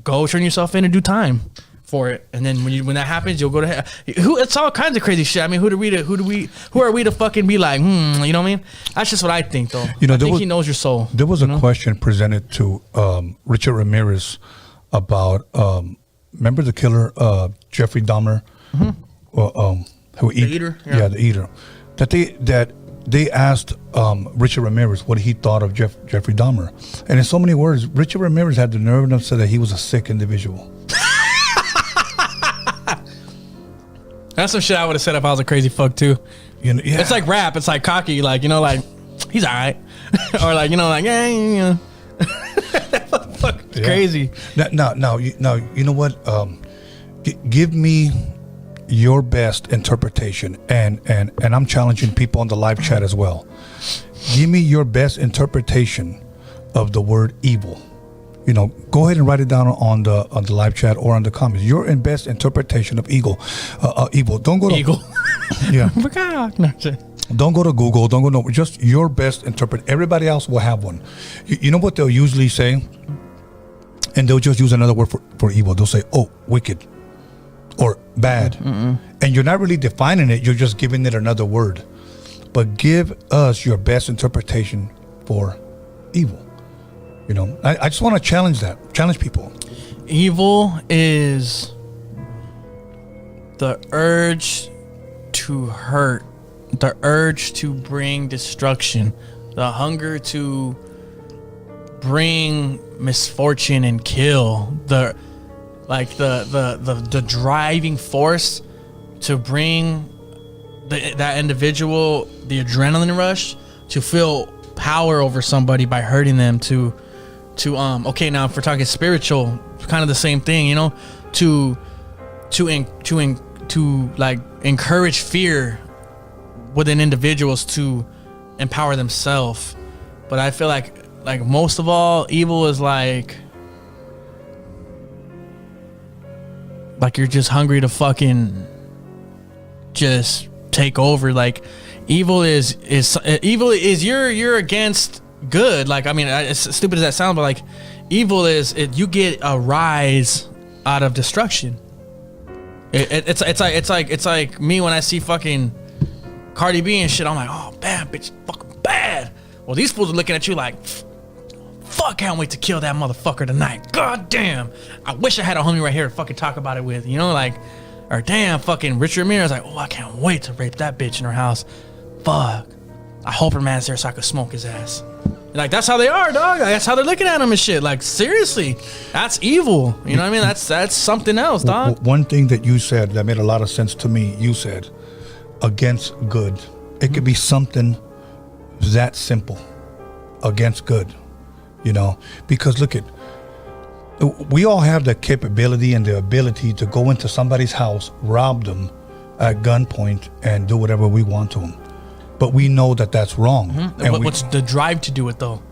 go turn yourself in and do time for it. And then when that happens, you'll go to hell. It's all kinds of crazy shit. I mean, who are we to fucking be like, you know what I mean? That's just what I think, though. I think he knows your soul. There was a question presented to Richard Ramirez about, remember the killer, Jeffrey Dahmer? Mm-hmm. The eater? Yeah, the eater. That they asked Richard Ramirez what he thought of Jeffrey Dahmer. And in so many words, Richard Ramirez had the nerve enough to say that he was a sick individual. That's some shit I would have said if I was a crazy fuck too. Yeah. It's like rap. It's like cocky. Like, like, he's all right. Or like, like, yeah. Fuck, it's crazy. Now, you know what? Give me your best interpretation, and I'm challenging people on the live chat as well. Give me your best interpretation of the word evil. Go ahead and write it down on the live chat or on the comments. Your best interpretation of evil. Don't go to eagle. Yeah. Don't go to Google. Don't go no. Just your best interpret. Everybody else will have one. You know what they'll usually say, and they'll just use another word for evil. They'll say, "Oh, wicked," or "bad," and you're not really defining it. You're just giving it another word. But give us your best interpretation for evil. You know, I just want to challenge people. Evil is the urge to hurt, the urge to bring destruction, the hunger to bring misfortune and kill, the driving force to bring that individual the adrenaline rush to feel power over somebody by hurting them, to okay, now if we're talking spiritual, kind of the same thing, you know, to like encourage fear within individuals to empower themselves. But I feel like most of all, evil is like you're just hungry to fucking just take over. Like evil is you're against good. Like, I mean, as stupid as that sounds, but like evil is you get a rise out of destruction. It's like me when I see fucking Cardi B and shit. I'm like, oh, bad bitch, fucking bad. Well, these fools are looking at you like, fuck, can't wait to kill that motherfucker tonight. God damn, I wish I had a homie right here to fucking talk about it with, you know, like, or damn, fucking Richard Ramirez, like, oh, I can't wait to rape that bitch in her house. Fuck, I hope her man's there so I could smoke his ass. Like, that's how they are, dog. That's how they're looking at him and shit. Like, seriously, that's evil. You know what I mean? That's something else, dog. One thing that you said that made a lot of sense to me, you said, against good. It could be something that simple, against good, you know? Because look at, we all have the capability and the ability to go into somebody's house, rob them at gunpoint, and do whatever we want to them. But we know that that's wrong. And what's the drive to do it, though?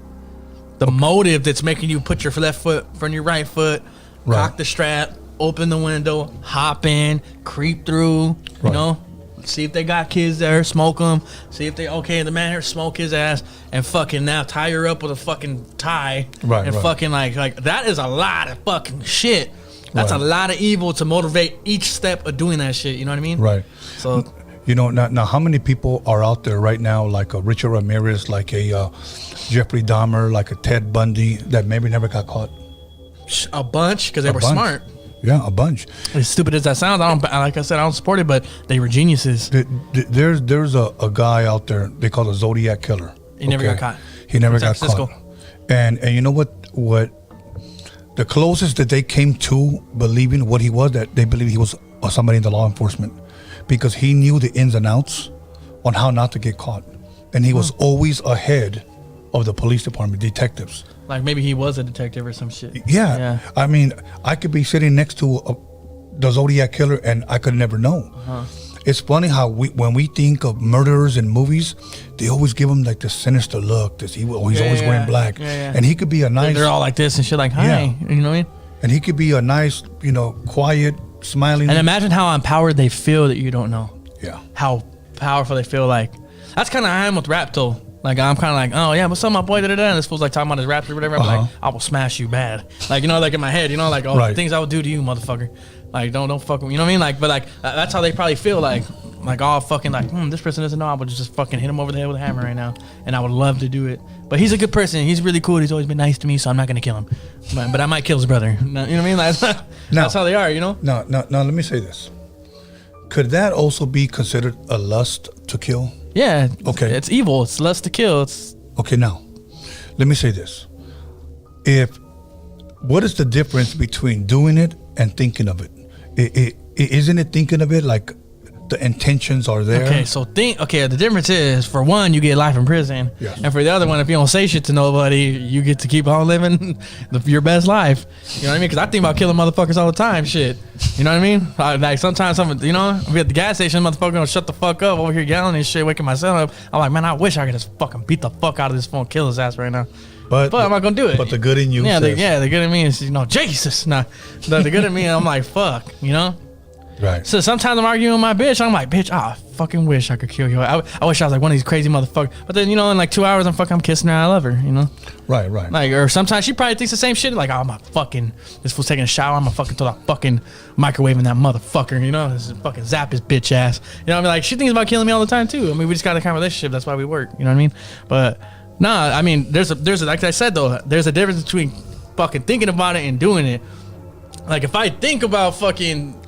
The motive that's making you put your left foot in front of your right foot, cock the strap, open the window, hop in, creep through, you know? See if they got kids there, smoke them. See if the man here, smoke his ass, and fucking now tie her up with a fucking tie. And fucking like that is a lot of fucking shit. That's a lot of evil to motivate each step of doing that shit. You know what I mean? Right. So, you know, now how many people are out there right now, like a Richard Ramirez, like a Jeffrey Dahmer, like a Ted Bundy, that maybe never got caught? A bunch, because they were smart. Yeah, a bunch. As stupid as that sounds, like I said, I don't support it, but they were geniuses. There's a guy out there they call the Zodiac Killer. He never got caught. He never got caught. And you know what the closest that they came to believing what he was, that they believed he was somebody in the law enforcement, because he knew the ins and outs on how not to get caught, and he was always ahead of the police department, detectives. Like maybe he was a detective or some shit. Yeah. I mean, I could be sitting next to the Zodiac Killer and I could never know. It's funny how when we think of murderers in movies, they always give him like this sinister look. He's always wearing black. And he could be a nice... They're all like this and shit, like, hi. You know what I mean? And he could be a nice, you know, quiet, smiling... And imagine how empowered they feel that you don't know. Yeah. How powerful they feel. Like, that's kind of how I am with rap, though. Like, I'm kind of like, oh, yeah, what's up, my boy, da-da-da, and this fool's like talking about his raps or whatever. I'm like, I will smash you bad. Like, you know, like in my head, you know, like, oh, the things I would do to you, motherfucker. Like, don't fuck with me, you know what I mean? Like, but like, that's how they probably feel, like oh, fucking, like, this person doesn't know, I would just fucking hit him over the head with a hammer right now. And I would love to do it. But he's a good person. He's really cool. He's always been nice to me, so I'm not going to kill him. But I might kill his brother. You know what I mean? Like, that's how they are, you know? No, let me say this. Could that also be considered a lust to kill? Yeah. Okay. It's evil. It's lust to kill. Okay, now, let me say this. What is the difference between doing it and thinking of it? Isn't it thinking of it like the intentions are there? Okay, so the difference is, for one, you get life in prison. Yes. And for the other one, if you don't say shit to nobody, you get to keep on living your best life. You know what I mean? Because I think about killing motherfuckers all the time, shit. You know what I mean? Like, sometimes, you know, I'll be at the gas station, motherfucker gonna shut the fuck up over here yelling and shit, waking myself up. I'm like, man, I wish I could just fucking beat the fuck out of this phone, kill his ass right now. But I'm not gonna do it. But the good in you says. The good in me is, you know, Jesus. Nah, the good in me, I'm like, fuck, you know? Right. So sometimes I'm arguing with my bitch. I'm like, bitch, fucking wish I could kill you. I wish I was like one of these crazy motherfuckers. But then, you know, in like 2 hours, I'm kissing her. I love her, you know? Right. Like, or sometimes she probably thinks the same shit. Like, oh, this fool's taking a shower. I'm gonna fucking throw that fucking microwave in that motherfucker, you know? This is fucking zap his bitch ass. You know what I mean? Like, she thinks about killing me all the time, too. I mean, we just got a kind of relationship. That's why we work. You know what I mean? But, nah, I mean, there's a, like I said, though, there's a difference between fucking thinking about it and doing it. Like, if I think about fucking,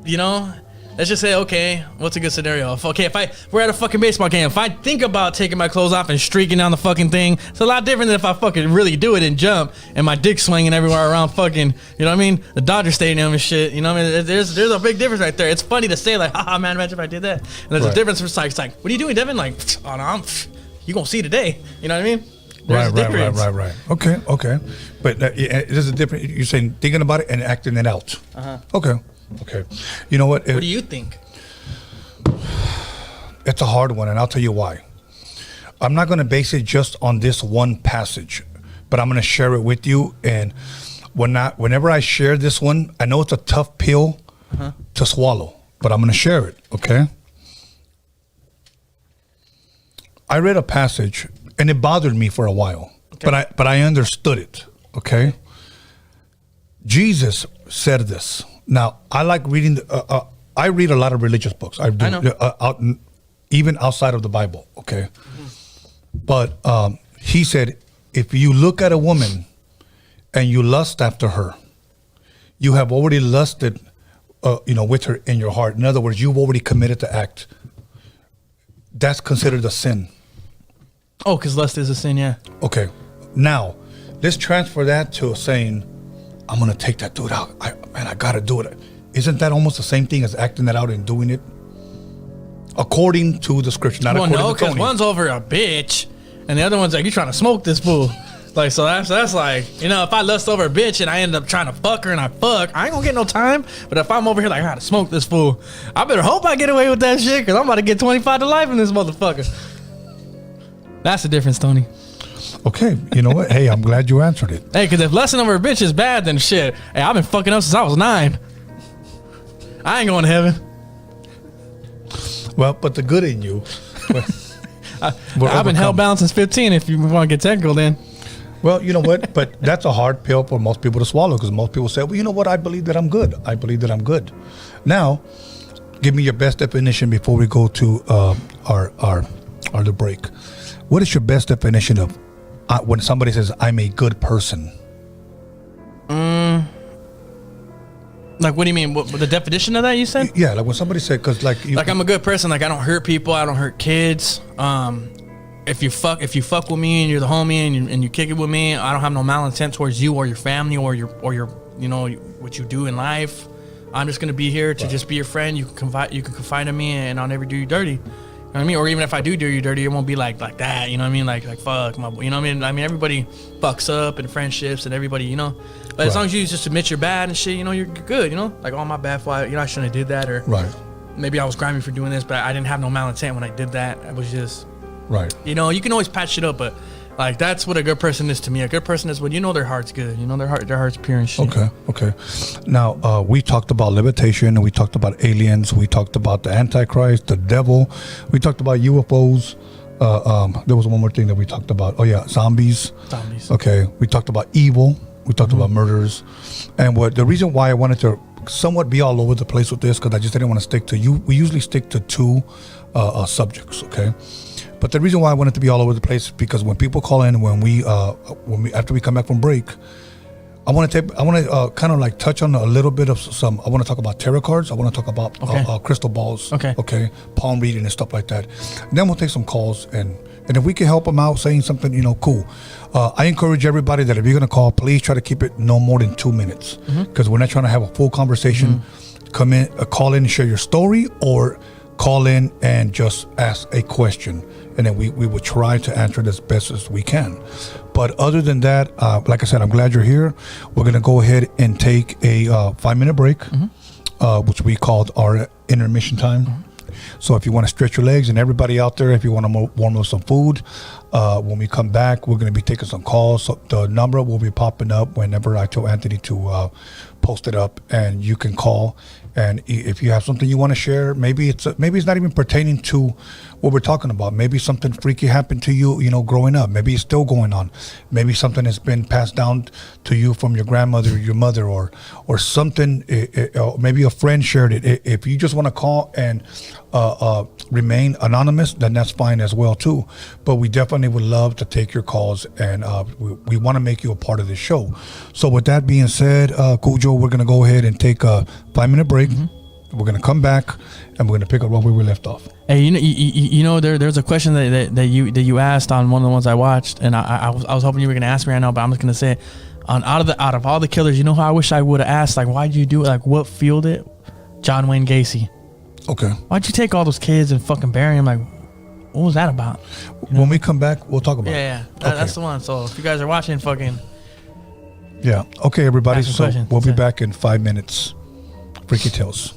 you know, let's just say, okay, what's a good scenario? If we're at a fucking baseball game, if I think about taking my clothes off and streaking down the fucking thing, it's a lot different than if I fucking really do it and jump and my dick swinging everywhere around fucking, you know what I mean? The Dodger Stadium and shit, you know what I mean? There's a big difference right there. It's funny to say, like, haha, man, imagine if I did that. And there's a difference. It's like, what are you doing, Devin? Like, oh, no, you gonna see today. You know what I mean? Right. Okay. But there's a difference. You're saying thinking about it and acting it out. Okay. You know what? What do you think? It's a hard one, and I'll tell you why. I'm not going to base it just on this one passage, but I'm going to share it with you. And whenever I share this one, I know it's a tough pill to swallow, but I'm going to share it. Okay. I read a passage. And it bothered me for a while, but I understood it. Okay. Jesus said this. Now I like reading. I read a lot of religious books. I do, even outside of the Bible. Okay. But he said, if you look at a woman and you lust after her, you have already lusted, with her in your heart. In other words, you've already committed the act. That's considered a sin. Oh, because lust is a sin, yeah. Okay. Now, let's transfer that to saying, I'm going to take that dude out. I got to do it. Isn't that almost the same thing as acting that out and doing it? According to the scripture, not according to Tony. Well, no, because one's over a bitch, and the other one's like, you trying to smoke this fool. Like, so that's like, you know, if I lust over a bitch and I end up trying to fuck her and I ain't going to get no time. But if I'm over here like, I got to smoke this fool, I better hope I get away with that shit, because I'm about to get 25 to life in this motherfucker. That's the difference, Tony. Okay, you know what? Hey, I'm glad you answered it. Hey, because if lusting over a bitch is bad, then shit. Hey, I've been fucking up since I was 9. I ain't going to heaven. Well, but the good in you. I've been hellbound since 15, if you want to get technical then. Well, you know what? But that's a hard pill for most people to swallow, because most people say, well, you know what? I believe that I'm good. Now, give me your best definition before we go to our the break. What is your best definition of when somebody says, I'm a good person? Like, what do you mean? What the definition of that you said? Yeah, like when somebody said, because like I'm a good person. Like, I don't hurt people. I don't hurt kids. If you fuck with me and you're the homie and you kick it with me, I don't have no malintent towards you or your family or your you know what you do in life. I'm just gonna be here to just be your friend. You can confide in me, and I'll never do you dirty. You know what I mean? Or even if I do you dirty, it won't be like that. You know what I mean? Like fuck my, you know what I mean? I mean, everybody fucks up in friendships and everybody, you know. But as long as you just admit you're bad and shit, you know, you're good. You know, like, oh, my bad, I shouldn't have did that, or maybe I was grimy for doing this, but I didn't have no malintent when I did that. I was just You know, you can always patch it up, but like, that's what a good person is to me. A good person is when you know their heart's good. You know, their heart's pure and shit. Okay. Now, we talked about levitation, and we talked about aliens. We talked about the Antichrist, the devil. We talked about UFOs. There was one more thing that we talked about. Oh, yeah, zombies. Okay. We talked about evil. We talked about murders. And the reason why I wanted to somewhat be all over the place with this, because I just didn't want to stick to you. We usually stick to 2 subjects, okay? But the reason why I wanted to be all over the place is because when people call in, when we after we come back from break, I want to kind of like touch on a little bit of some. I want to talk about tarot cards. I want to talk about crystal balls. Okay. Palm reading and stuff like that. And then we'll take some calls, and if we can help them out, saying something, you know, cool. I encourage everybody that if you're gonna call, please try to keep it no more than 2 minutes, because we're not trying to have a full conversation. Come in, call in and share your story, or call in and just ask a question, and then we will try to answer it as best as we can. But other than that, like I said, I'm glad you're here. We're going to go ahead and take a 5-minute break, which we called our intermission time. So if you want to stretch your legs, and everybody out there, if you want to warm up some food, When we come back, we're going to be taking some calls. So the number will be popping up whenever I tell Anthony to post it up, and you can call. And if you have something you want to share, maybe it's not even pertaining to what we're talking about. Maybe something freaky happened to you, growing up. Maybe it's still going on. Maybe something has been passed down to you from your grandmother, your mother, or something. Maybe a friend shared it. If you just want to call and remain anonymous, then that's fine as well too. But we definitely would love to take your calls, and we want to make you a part of this show. So with that being said, Kujo, we're gonna go ahead and take a 5-minute break. We're gonna come back and we're gonna pick up where we were left off. Hey, there's a question that you asked on one of the ones I watched, and I was hoping you were gonna ask me right now, but I'm just gonna say it. Out of all the killers, who I wish I would have asked, like, why'd you do it? Like, what fueled it? John Wayne Gacy. Okay. Why'd you take all those kids and fucking bury them? Like, what was that about? When we come back, we'll talk about it. Yeah. That's the one. So if you guys are watching, fucking. Yeah. Okay, everybody. So questions. we'll be back in 5 minutes. Freaky Tales.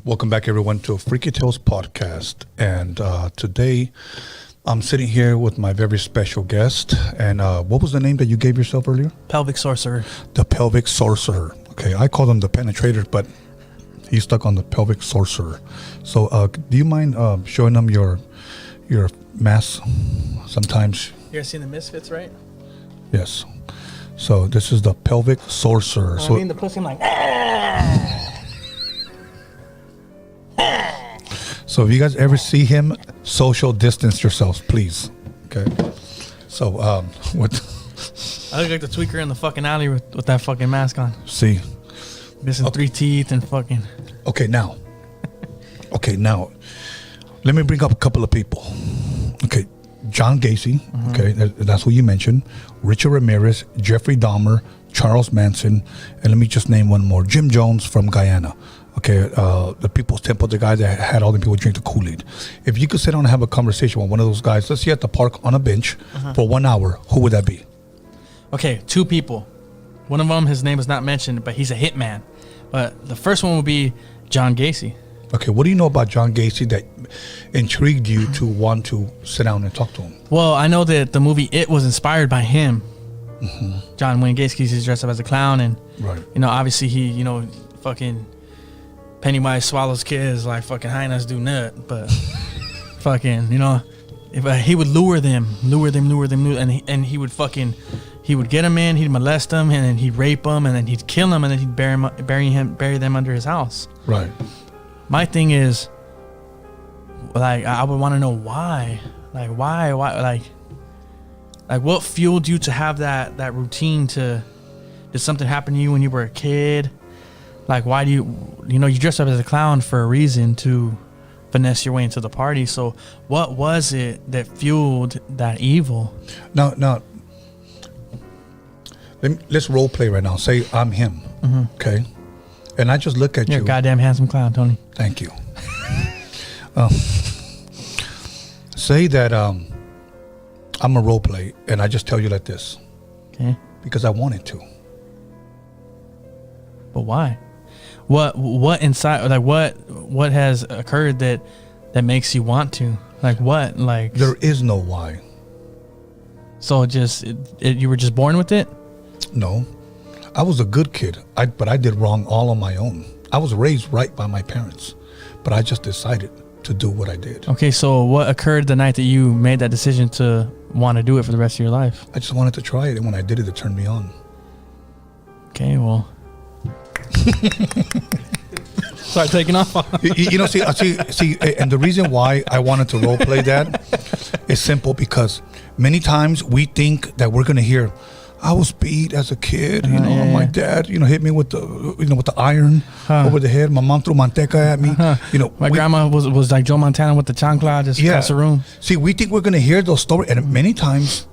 Welcome back, everyone, to a Freaky Tales podcast. And today, I'm sitting here with my very special guest. And what was the name that you gave yourself earlier? Pelvic Sorcerer. The Pelvic Sorcerer. Okay, I called him the Penetrator, but he's stuck on the Pelvic Sorcerer. So, do you mind showing them your mask? Sometimes. You guys seen the Misfits, right? Yes. So this is the Pelvic Sorcerer. I mean, the pussy, I'm like. So if you guys ever see him, social distance yourselves, please. Okay. So what? I look like the tweaker in the fucking alley with that fucking mask on. See. Missing 3 teeth and fucking. Okay, now. Let me bring up a couple of people. Okay, John Gacy. Mm-hmm. Okay, that's who you mentioned. Richard Ramirez, Jeffrey Dahmer, Charles Manson, and let me just name one more. Jim Jones from Guyana. Okay, the People's Temple, the guy that had all the people drink the Kool-Aid. If you could sit down and have a conversation with one of those guys, let's say at the park on a bench for 1 hour, who would that be? Okay, 2 people. One of them, his name is not mentioned, but he's a hitman. But the first one would be John Gacy. Okay, what do you know about John Gacy that intrigued you to want to sit down and talk to him? Well, I know that the movie It was inspired by him. Mm-hmm. John Wayne Gacy, he's dressed up as a clown, and right. Obviously he, fucking Pennywise swallows kids like fucking hyenas do nut, but fucking, if he would lure them, and he would get them in, he'd molest them, and then he'd rape them, and then he'd kill them, and then he'd bury them under his house. Right. My thing is, like, I would want to know why. Like, why, like, what fueled you to have that routine did something happen to you when you were a kid? Like, why do you dressed up as a clown for a reason to finesse your way into the party. So what was it that fueled that evil? Now, let's role play right now. Say I'm him, okay? And I just look at You're you. a goddamn handsome clown, Tony. Thank you. Say that I'm a role play, and I just tell you like this. Okay. Because I wanted to. But why? What inside? Like what has occurred that makes you want to? Like what? Like there is no why. So you were just born with it? No, I was a good kid. But I did wrong all on my own. I was raised right by my parents, but I just decided to do what I did. Okay, so what occurred the night that you made that decision to want to do it for the rest of your life? I just wanted to try it, and when I did it, it turned me on. Okay, well, Start taking off. You know, see, and the reason why I wanted to role play that is simple, because many times we think that we're gonna hear, I was beat as a kid, you know, my dad, you know, hit me with the, you know, with the iron over the head. My mom threw manteca at me. You know, my grandma was like Joe Montana with the chancla just across the room. See, we think we're gonna hear those stories, and many times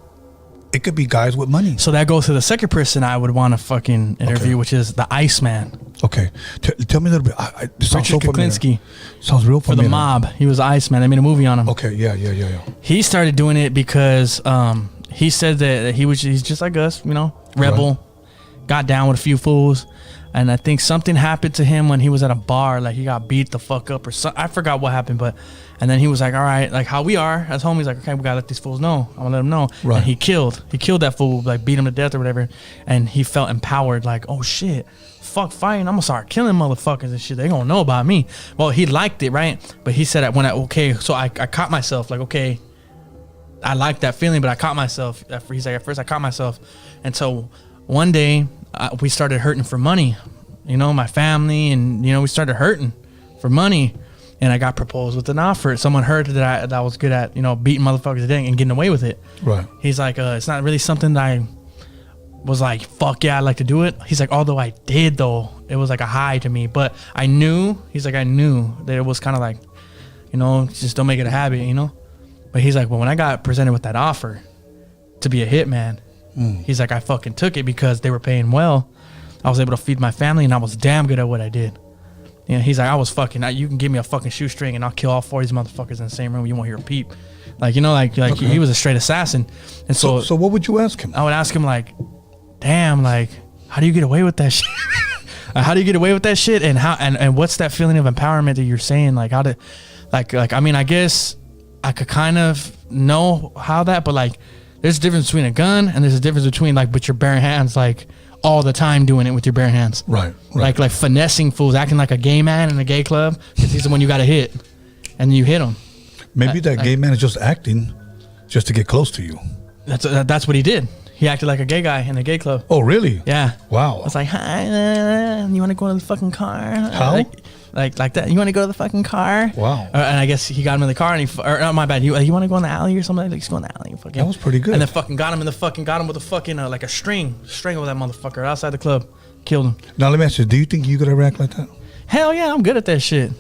it could be guys with money. So that goes to the second person I would want to fucking interview, which is the Iceman. Okay, tell me a little bit. Richard Kuklinski. Sounds real familiar. For the Mob, he was the Iceman. They made a movie on him. Okay, yeah. He started doing it because he said that he's just like us, you know, rebel, got down with a few fools, and I think something happened to him when he was at a bar, like he got beat the fuck up or something. I forgot what happened, and then he was like, all right, like how we are as homies, like, okay, we gotta let these fools know. I'm gonna let them know. Right. And he killed that fool, like beat him to death or whatever, and he felt empowered, like, oh shit, fuck fighting, I'm gonna start killing motherfuckers and shit. They gonna know about me. Well, he liked it, right? But he said that so I caught myself, like, okay, I like that feeling, but I caught myself. He's like, at first I caught myself. And so one day we started hurting for money, you know, my family, and, you know, we started hurting for money, and I got proposed with an offer. Someone heard that I was good at, you know, beating motherfuckers to death and getting away with it. Right. He's like, it's not really something that I was like, fuck yeah, I'd like to do it. He's like, although I did though, it was like a high to me, but I knew that it was kind of like, you know, just don't make it a habit, you know? But he's like, well, when I got presented with that offer to be a hitman, he's like, I fucking took it because they were paying well. I was able to feed my family, and I was damn good at what I did. You know, he's like, I was fucking, you can give me a fucking shoestring and I'll kill all 4 of these motherfuckers in the same room. You won't hear a peep. Like, you know, like okay. He was a straight assassin. And so what would you ask him? I would ask him, like, damn, like, how do you get away with that shit? How do you get away with that shit? And how, and what's that feeling of empowerment that you're saying? Like, how to, like, I mean, I guess I could kind of know how that, but like, there's a difference between a gun and there's a difference between, like, with your bare hands, like all the time doing it with your bare hands. Right. Like finessing fools, acting like a gay man in a gay club, because he's the one you got to hit, and you hit him. Maybe that gay man is just acting just to get close to you. That's what he did. He acted like a gay guy in a gay club. Oh, really? Yeah. Wow. I was like, hi, you want to go to the fucking car? How? Like that. You want to go to the fucking car? Wow. And I guess he got him in the car, and my bad. You want to go in the alley or something? Like, let's go in the alley. Fucking. That was pretty good. And then fucking got him with a fucking like a strangle that motherfucker outside the club, killed him. Now let me ask you: do you think you could ever act like that? Hell yeah, I'm good at that shit.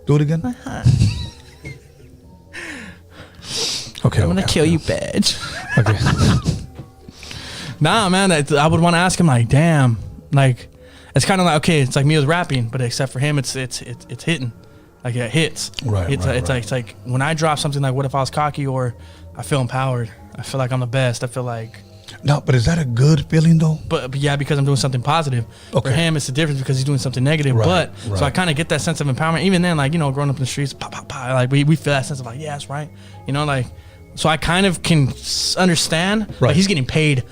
Do it again. Okay. I'm gonna kill you, bitch. Okay. Nah, man, I would want to ask him, like, damn, like, it's kind of like, okay, it's like me with rapping, but except for him, it's hitting, like, it hits. Right. It's like when I drop something like, what if I was cocky, or I feel empowered, I feel like I'm the best, I feel like. No, but is that a good feeling though? But yeah, because I'm doing something positive. Okay. For him, it's the difference because he's doing something negative. Right, so I kind of get that sense of empowerment. Even then, like, you know, growing up in the streets, pop, pop, pop, like we feel that sense of like, yeah, that's right. You know, like, so I kind of can understand. Right. Like, he's getting paid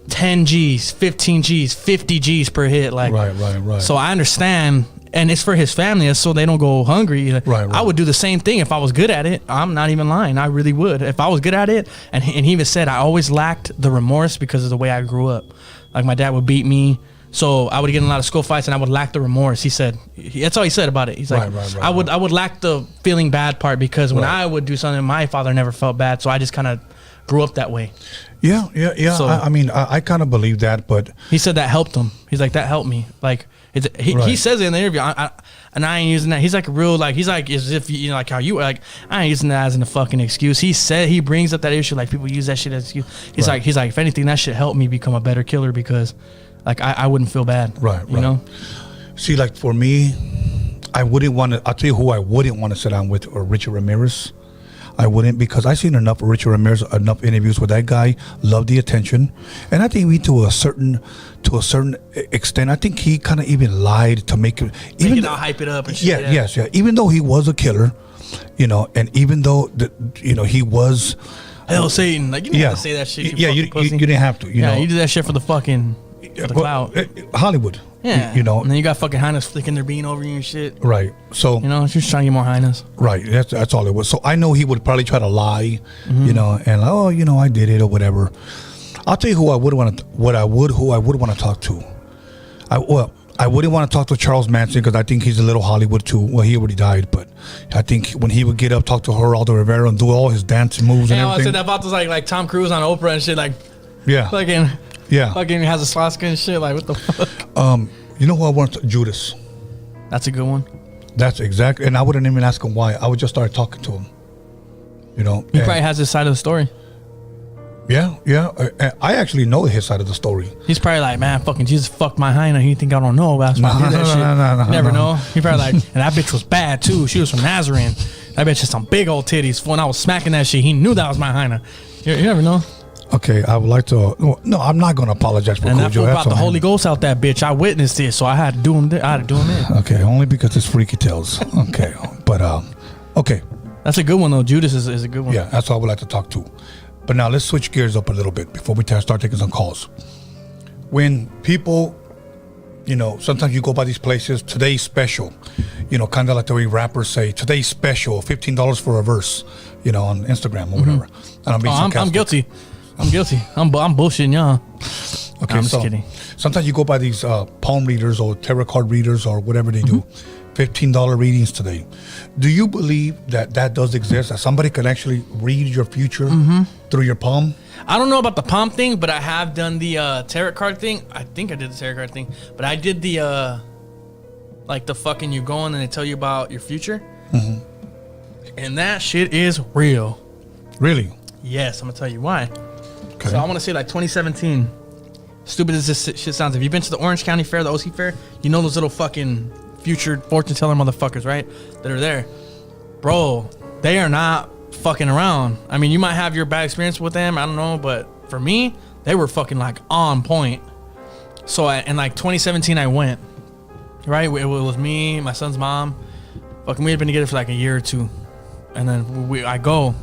10 G's, 15 G's, 50 G's per hit. Like, right. So I understand, and it's for his family, so they don't go hungry. Right. I would do the same thing if I was good at it. I'm not even lying. I really would. If I was good at it, and he even said I always lacked the remorse because of the way I grew up. Like, my dad would beat me, so I would get in a lot of school fights, and I would lack the remorse. He said, that's all he said about it. He's like, I would lack the feeling bad part, because when I would do something, my father never felt bad, so I just kind of grew up that way. Yeah. So, I mean, I kind of believe that, but he said that helped him. He's like, that helped me. Like, he says it in the interview, and I ain't using that. He's like real, like, he's like, as if, you know, like how you were, like, I ain't using that as a fucking excuse. He said, he brings up that issue, like, people use that shit as excuse. He's like, if anything, that shit helped me become a better killer, because, like, I wouldn't feel bad. Right. You know? See, like, for me, I wouldn't want to, I'll tell you who I wouldn't want to sit down with, or Richard Ramirez. I wouldn't, because I've seen enough of Richard Ramirez, enough interviews with that guy, loved the attention. And I think to a certain extent, I think he kind of even lied to make it, even hype it up and shit. Yeah. Even though he was a killer, you know, and even though he was hell Satan, like, you didn't have to say that shit. You didn't have to. You know, you did that shit for the fucking clout. Hollywood. Yeah, you know, and then you got fucking highness flicking their bean over you and shit. Right. So, you know, just trying to get more highness. Right. That's all it was. So I know he would probably try to lie, you know, and like, oh, you know, I did it or whatever. I'll tell you who I would want to talk to. I I wouldn't want to talk to Charles Manson because I think he's a little Hollywood too. Well, he already died, but I think when he would get up, talk to Geraldo Rivera, and do all his dance moves and I everything. said that about like Tom Cruise on Oprah and shit. Like, yeah, fucking has a swastika and shit. Like, what the fuck? You know who I want? Judas. That's a good one. That's exactly, and I wouldn't even ask him why. I would just start talking to him. You know, he probably has his side of the story. Yeah. I actually know his side of the story. He's probably like, man, fucking Jesus fucked my hyena. He think I don't know about that shit. No, you never know. He probably like, and that bitch was bad too. She was from Nazarene. That bitch had some big old titties. When I was smacking that shit, he knew that was my hyena. You never know. Okay, I would like to. No, I'm not going to apologize for Kujo. And that fool brought the Holy Ghost out that bitch. I witnessed it, so I had to do him. In. Okay, only because it's freaky tales. Okay, but okay. That's a good one though. Judas is a good one. Yeah, that's what I would like to talk to. But now let's switch gears up a little bit before we start taking some calls. When people, you know, sometimes you go by these places, today's special, you know, kind of like the way rappers say, today's special, $15 for a verse, you know, on Instagram or whatever. And I'm being sarcastic. I'm guilty. I'm bullshitting y'all. Okay, I'm just kidding. Sometimes you go by these palm readers or tarot card readers or whatever they do. $15 readings today. Do you believe that does exist? That somebody can actually read your future through your palm? I don't know about the palm thing, but I have done the tarot card thing. I think I did the tarot card thing, but I did the like the fucking you go in and they tell you about your future, and that shit is real. Really? Yes, I'm gonna tell you why. Okay. So I want to say like 2017. Stupid as this shit sounds. If you've been to the Orange County Fair, the OC Fair, you know those little fucking future fortune teller motherfuckers, right? That are there. Bro, they are not fucking around. I mean, you might have your bad experience with them, I don't know, but for me, they were fucking like on point. So in like 2017 I went, right? It was me, my son's mom. Fucking we had been together for like a year or two. And then I go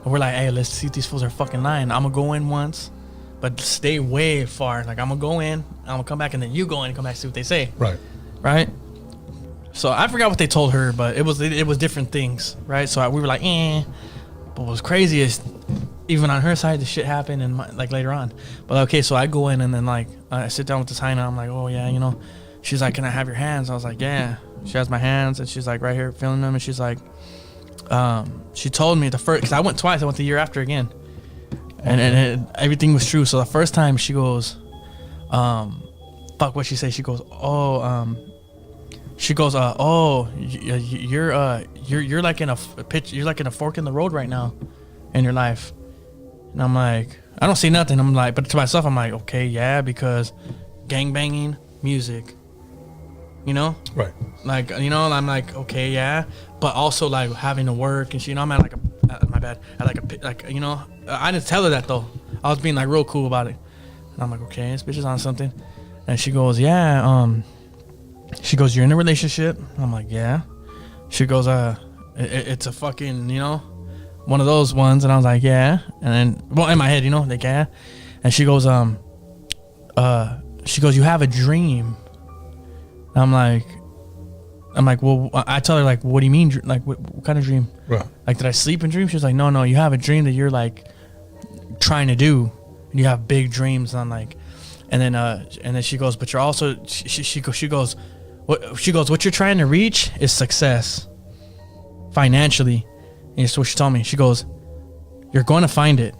and we're like, hey, let's see if these fools are fucking lying. I'm gonna go in once, but stay way far. Like I'm gonna go in, I'm gonna come back, and then you go in and come back and see what they say. Right? So I forgot what they told her, but it was different things, right? So we were like, eh. But what was crazy is even on her side, the shit happened and like later on. But okay, so I go in and then like I sit down with this hyena. I'm like, oh yeah, you know. She's like, can I have your hands? I was like, yeah. She has my hands and she's like right here feeling them, and she's like, she told me the first, because I went twice. I went the year after again, and everything was true. So the first time she goes, fuck, what she say? She goes, you're like in a pitch. You're like in a fork in the road right now, in your life. And I'm like, I don't see nothing. I'm like, but to myself, I'm like, okay, yeah, because gangbanging, music, you know, Right. like, you know, I'm like, okay, yeah, but also like having to work and shit. You know, I'm at like my bad, at like you know, I didn't tell her that though. I was being like real cool about it. And I'm like, okay, this bitch is on something. And she goes, yeah, she goes, you're in a relationship? I'm like, yeah. She goes, it's a fucking, you know, one of those ones. And I was like, yeah. And then, well, in my head, you know, like, yeah. And she goes, you have a dream. And I'm like, well, I tell her, like, what do you mean? Like, what kind of dream? Right. Like, did I sleep in dreams? She was like, no, you have a dream that you're like trying to do. And you have big dreams. And I'm like, and then she goes, but you're also, she goes, what you're trying to reach is success financially. And that's what she told me. She goes, you're going to find it.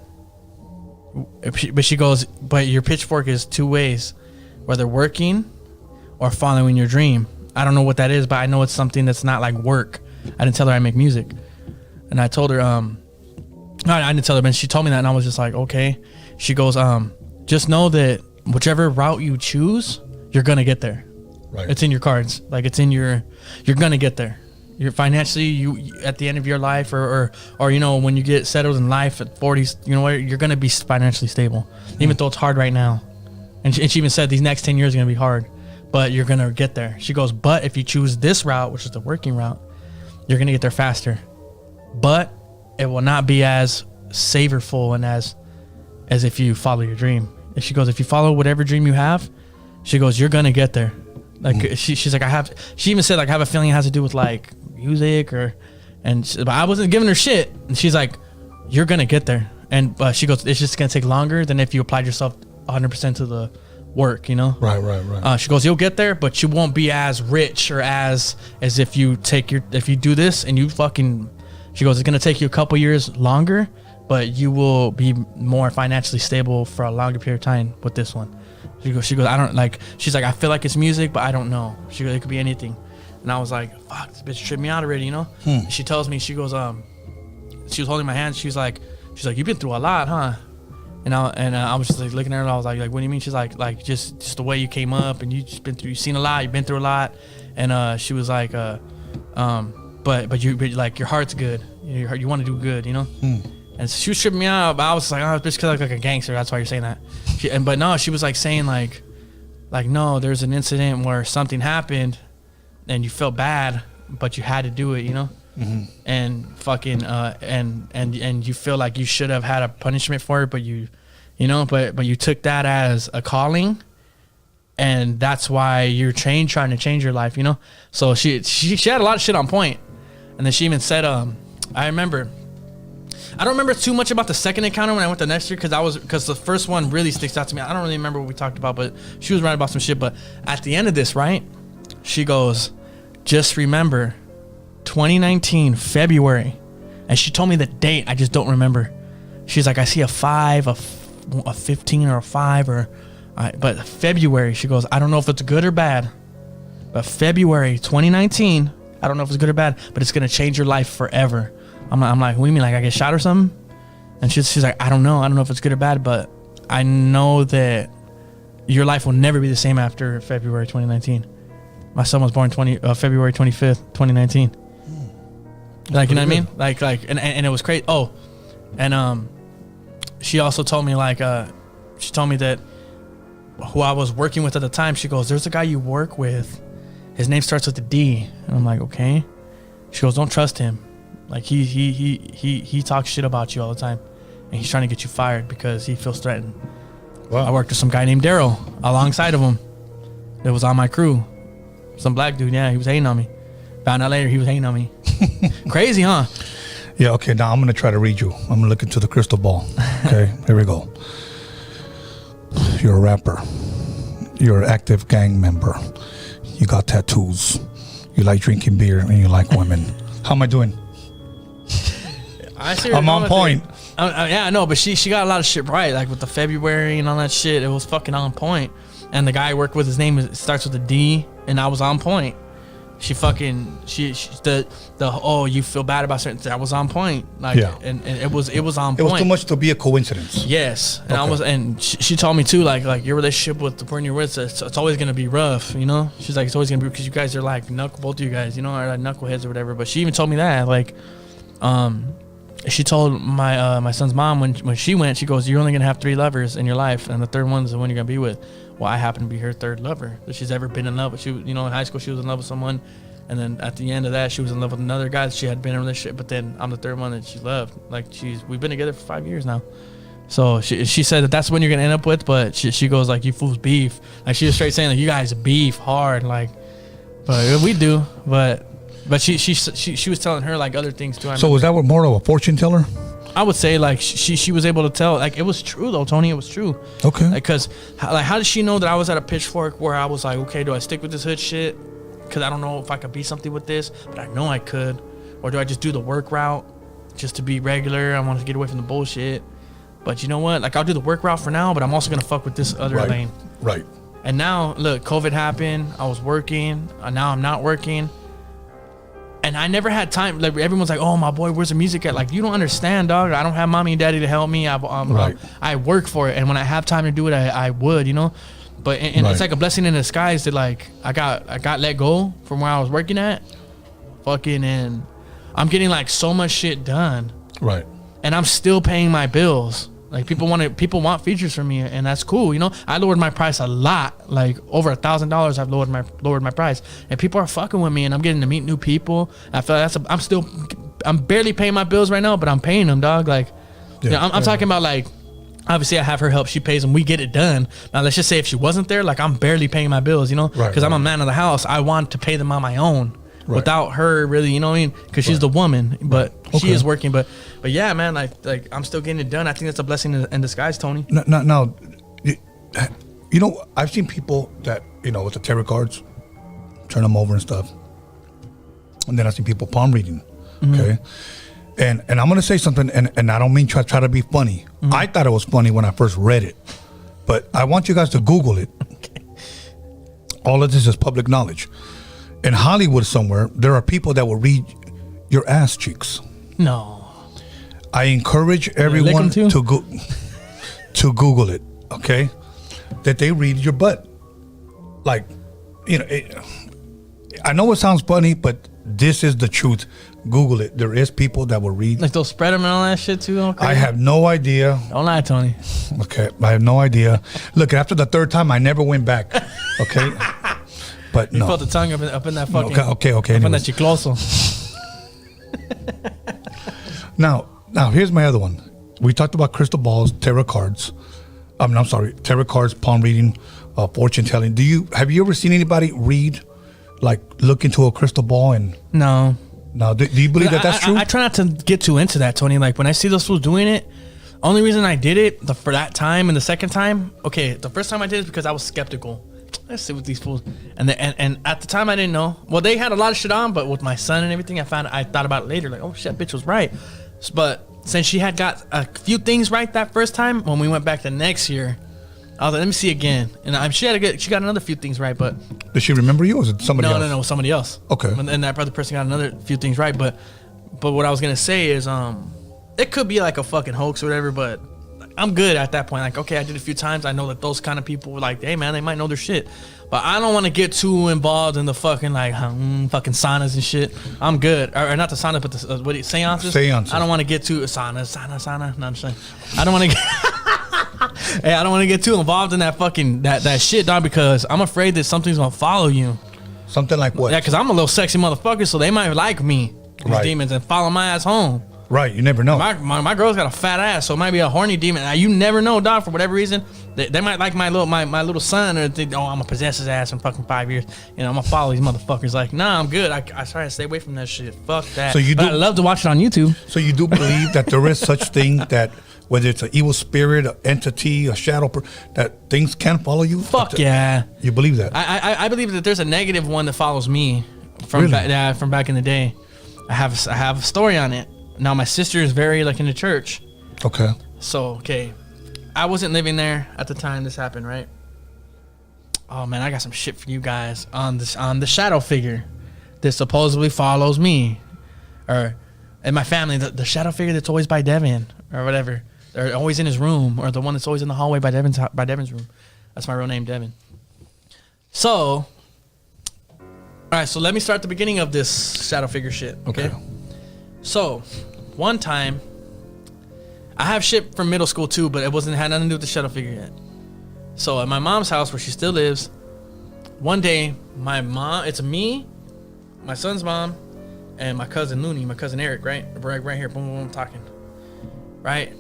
But she goes, but your pitchfork is two ways, whether working or following your dream. I don't know what that is, but I know it's something that's not like work. I didn't tell her I make music. And I told her, no, I didn't tell her, but she told me that, and I was just like, okay. She goes, just know that whichever route you choose, you're going to get there. Right. It's in your cards. Like, it's in you're going to get there. You're financially, you at the end of your life, or you know, when you get settled in life at 40s, you know what, you're going to be financially stable, even though it's hard right now. And she even said these next 10 years are going to be hard, but you're going to get there. She goes, but if you choose this route, which is the working route, you're going to get there faster, but it will not be as savorful and as if you follow your dream. And she goes, if you follow whatever dream you have, she goes, you're going to get there. Like, she's like, she even said, like, I have a feeling it has to do with like music but I wasn't giving her shit. And she's like, you're going to get there. And she goes, it's just going to take longer than if you applied yourself 100% to the work, you know? Right. She goes, you'll get there, but you won't be as rich or as if you do this and you fucking, she goes, it's going to take you a couple years longer, but you will be more financially stable for a longer period of time with this one. She goes, I don't like, she's like, I feel like it's music, but I don't know. She goes, it could be anything. And I was like, fuck, this bitch tripped me out already, you know? She tells me, she goes, she was holding my hand. She's like, you've been through a lot, huh? And I was just like looking at her, and I was like, what do you mean? She's like, just the way you came up, and you've seen a lot, you've been through a lot. And she was like, but your heart's good. You want to do good, you know? And she was tripping me out, but I was like, oh, bitch, cause I look like a gangster. That's why you're saying that. But no, she was like saying like no, there's an incident where something happened, and you felt bad, but you had to do it, you know? And fucking and you feel like you should have had a punishment for it, but you took that as a calling, and that's why you're trying to change your life, you know? So she had a lot of shit on point. And then she even said, I don't remember too much about the second encounter when I went the next year, because the first one really sticks out to me. I don't really remember what we talked about, but she was right about some shit. But at the end of this, right, she goes, just remember 2019 February, and she told me the date. I just don't remember. She's like, I see a 5, a 15, or a 5, but February. She goes, I don't know if it's good or bad, but February 2019, I don't know if it's good or bad, but it's gonna change your life forever. I'm like, what do you mean, like I get shot or something? And she's like, I don't know if it's good or bad, but I know that your life will never be the same after February 2019. My son was born February 25th, 2019. Like, you know what I mean? Like, and it was crazy. Oh, and she also told me she told me that who I was working with at the time. She goes, there's a guy you work with. His name starts with a D. And I'm like, okay. She goes, don't trust him. Like he talks shit about you all the time, and he's trying to get you fired because he feels threatened. Wow. I worked with some guy named Daryl alongside of him that was on my crew. Some black dude, yeah, he was hating on me. Found out later he was hating on me. Crazy, huh? Yeah, okay, now I'm going to try to read you. I'm going to look into the crystal ball. Okay, here we go. You're a rapper. You're an active gang member. You got tattoos. You like drinking beer, and you like women. How am I doing? I'm on point. Yeah, I know, but she got a lot of shit right, like with the February and all that shit. It was fucking on point. And the guy I worked with, his name starts with a D, and I was on point. You feel bad about certain. That was on point. Like, yeah. And it was on point. It was too much to be a coincidence. Yes, and okay. She told me too, like your relationship with the person you're with, it's always gonna be rough, you know. She's like, it's always gonna be, because you guys are like both of you guys, you know, are like knuckleheads or whatever. But she even told me that, like, she told my son's mom when she went, she goes, you're only gonna have 3 lovers in your life, and the third one's the one you're gonna be with. Well, I happen to be her third lover that she's ever been in love with. She, you know, in high school she was in love with someone, and then at the end of that she was in love with another guy that she had been in a relationship. But then I'm the third one that she loved. Like, we've been together for 5 years now. So she said that's when you're gonna end up with. But she goes, like, you fools beef. Like, she was straight saying, like, you guys beef hard. Like, but we do. But she was telling her like other things too. So was that more of a fortune teller? I would say, like, she was able to tell, like, it was true though, Tony. It was true. Okay. Like, cause like, how did she know that I was at a pitchfork where I was like, okay, do I stick with this hood shit? Cause I don't know if I could be something with this, but I know I could. Or do I just do the work route just to be regular? I want to get away from the bullshit. But you know what? Like, I'll do the work route for now, but I'm also gonna fuck with this other lane. Right. And now, look, COVID happened. I was working. Now I'm not working. And I never had time. Like, everyone's like, "Oh, my boy, where's the music at?" Like, you don't understand, dog. I don't have mommy and daddy to help me. I work for it, and when I have time to do it, I would, you know. But it's like a blessing in disguise that, like, I got let go from where I was working at, fucking, and I'm getting like so much shit done. Right. And I'm still paying my bills. Like, people want features from me, and that's cool, you know. I lowered my price a lot, like over $1,000. I've lowered my price, and people are fucking with me, and I'm getting to meet new people. I feel I'm barely paying my bills right now, but I'm paying them, dog. Like, yeah, you know, I'm talking about, like, obviously I have her help, she pays them, we get it done. Now let's just say if she wasn't there, like, I'm barely paying my bills, you know, because I'm a man of the house. I want to pay them on my own. Right. Without her, really, you know what I mean? Because she's the woman, but she is working. But yeah, man, like I'm still getting it done. I think that's a blessing in disguise, Tony. Now, You know, I've seen people that, with the tarot cards, turn them over and stuff. And then I've seen people palm reading. Okay. And I'm going to say something, and I don't mean try to be funny. I thought it was funny when I first read it, but I want you guys to Google it. Okay. All of this is public knowledge. In Hollywood somewhere, there are people that will read your ass cheeks. No. I encourage everyone to Google it, okay? That they read your butt. Like, I know it sounds funny, but this is the truth. Google it. There is people that will read. Like they'll spread them and all that shit too? Okay. I have no idea. Don't lie, Tony. Okay, I have no idea. Look, after the third time, I never went back, okay? But you no. put the tongue up in that fucking... Okay. Up in that chicloso. Now, here's my other one. We talked about crystal balls, tarot cards. I'm sorry, tarot cards, palm reading, fortune telling. Have you ever seen anybody read, like, look into a crystal ball and... No. No, do you believe that's true? I try not to get too into that, Tony. Like, when I see those fools doing it, only reason I did it for that time and the second time, okay, the first time I did it because I was skeptical. Let's see what these fools... And at the time, I didn't know. Well, they had a lot of shit on, but with my son and everything, I thought about it later. Like, oh, shit, bitch was right. But since she had got a few things right that first time, when we went back the next year, I was like, let me see again. And she got another few things right, but... Did she remember you, or was it somebody else? No, somebody else. Okay. And that other person got another few things right, but what I was going to say is, it could be like a fucking hoax or whatever, but I'm good at that point. Like, okay, I did it a few times. I know that those kind of people were like, hey, man, they might know their shit. But I don't want to get too involved in the fucking, like, fucking saunas and shit. I'm good. Or not the sauna, but the seances? Seances. I don't want to get too... Sauna. No, I'm saying. I don't want to get... Hey, I don't want to get too involved in that fucking... That shit, dog, because I'm afraid that something's going to follow you. Something like what? Yeah, because I'm a little sexy motherfucker, so they might like me, these demons, and follow my ass home. Right, you never know. My girl's got a fat ass, so it might be a horny demon. Now, you never know, dog. For whatever reason, they might like my little son, or think, oh, I'm gonna possess his ass in fucking 5 years. I'm gonna follow these motherfuckers. Like, nah, I'm good. I try to stay away from that shit. Fuck that. But I love to watch it on YouTube. So you do believe that there is such thing that whether it's an evil spirit, an entity, a shadow, that things can follow you? Fuck yeah. You believe that? I believe that there's a negative one that follows me from from back in the day. I have a story on it. Now, my sister is very, like, in the church. Okay. So, okay. I wasn't living there at the time this happened, right? Oh, man, I got some shit for you guys on the shadow figure that supposedly follows me. Or, in my family, the shadow figure that's always by Devin or whatever. Or always in his room. Or the one that's always in the hallway by Devin's room. That's my real name, Devin. So, all right, so let me start the beginning of this shadow figure shit, okay? So, one time, I have shit from middle school too, but it had nothing to do with the shadow figure yet. So at my mom's house, where she still lives, one day, it's me, my son's mom, and my cousin Looney, my cousin Eric, right here, boom, boom, talking, right?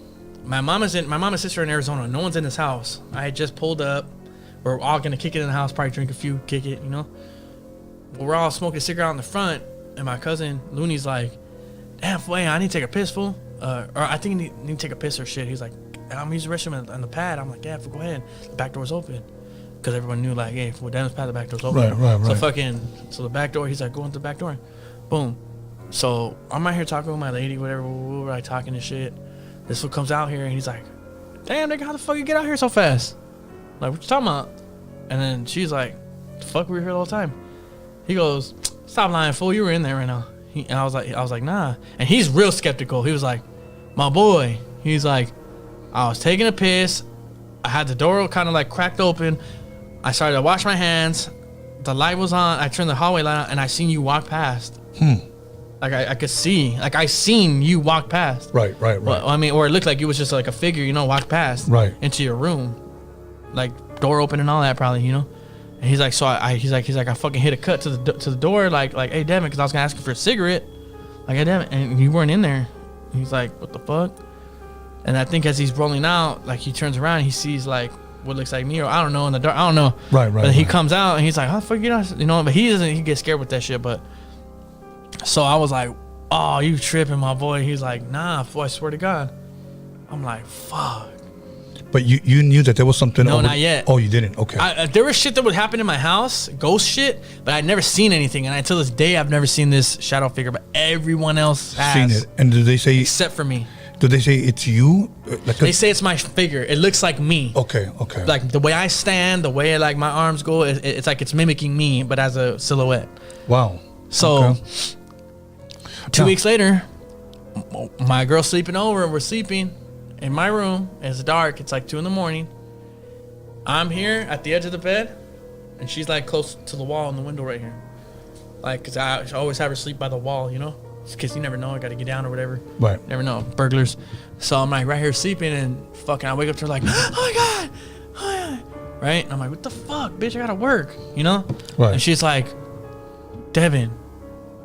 My mom and sister are in Arizona. No one's in this house. I had just pulled up. We're all gonna kick it in the house, probably drink a few, kick it, Well, we're all smoking a cigarette out in the front, and my cousin Looney's like, damn, wait, I need to take a piss, fool. Or I think I need to take a piss or shit. He's like, I'm using the restroom on the pad. I'm like, yeah, fool, go ahead. The back door's open. Because everyone knew, like, hey, fool, down this pad, the back door's open. Right. So the back door, he's like, go into the back door. Boom. So I'm out here talking with my lady, whatever, we're like talking and shit. This fool comes out here and he's like, damn, nigga, how the fuck you get out here so fast? Like, what you talking about? And then she's like, the fuck, we were here the whole time. He goes, stop lying, fool, you were in there right now. And I was like, nah. And he's real skeptical. He was like, my boy. He's like, I was taking a piss. I had the door kind of like cracked open. I started to wash my hands. The light was on. I turned the hallway light on, and I seen you walk past. Like I could see. Like I seen you walk past. Right. Well, I mean, or it looked like it was just like a figure, walk past. Right. Into your room, like door open and all that, probably, And he's like, so he's like, I fucking hit a cut to the door, like, hey, Devin, because I was gonna ask you for a cigarette, like, hey, Devin, and you weren't in there. And he's like, what the fuck? And I think as he's rolling out, like, he turns around, and he sees like what looks like me, or I don't know, in the dark, I don't know. Right. But he comes out and he's like, how the fuck you not, But he doesn't. He gets scared with that shit. But so I was like, oh, you tripping, my boy? He's like, nah, boy, I swear to God. I'm like, fuck. But you knew that there was something. No, not yet. Oh, you didn't. Okay. There was shit that would happen in my house, ghost shit, but I'd never seen anything. And until this day, I've never seen this shadow figure, but everyone else has. Seen it. And did they say? Except for me. Did they say it's you? They say it's my figure. It looks like me. Okay. Like the way I stand, the way like my arms go, it's like it's mimicking me, but as a silhouette. Wow. So, okay. 2 weeks later, my girl's sleeping over, and we're sleeping in my room. It's dark. It's like 2 a.m. I'm here at the edge of the bed, and she's like close to the wall in the window right here. Like, cause I always have her sleep by the wall, you know, cause you never know, I gotta get down or whatever. Right. Never know, burglars. So I'm like right here sleeping, and fucking I wake up to her like, oh my god, right? And I'm like, what the fuck, bitch? I gotta work, you know? Right. And she's like, Devin,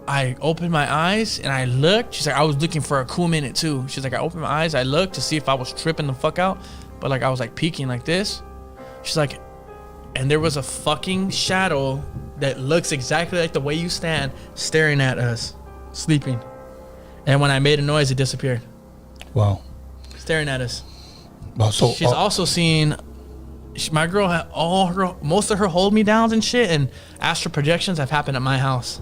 I opened my eyes and I looked. She's like, I was looking for a cool minute too. She's like, I opened my eyes, I looked to see if I was tripping the fuck out, but like I was like peeking like this. She's like, and there was a fucking shadow that looks exactly like the way you stand, staring at us, sleeping. And when I made a noise, it disappeared. Wow. Staring at us. Wow. So she's also seen. My girl had most of her hold me downs and shit, and astral projections have happened at my house.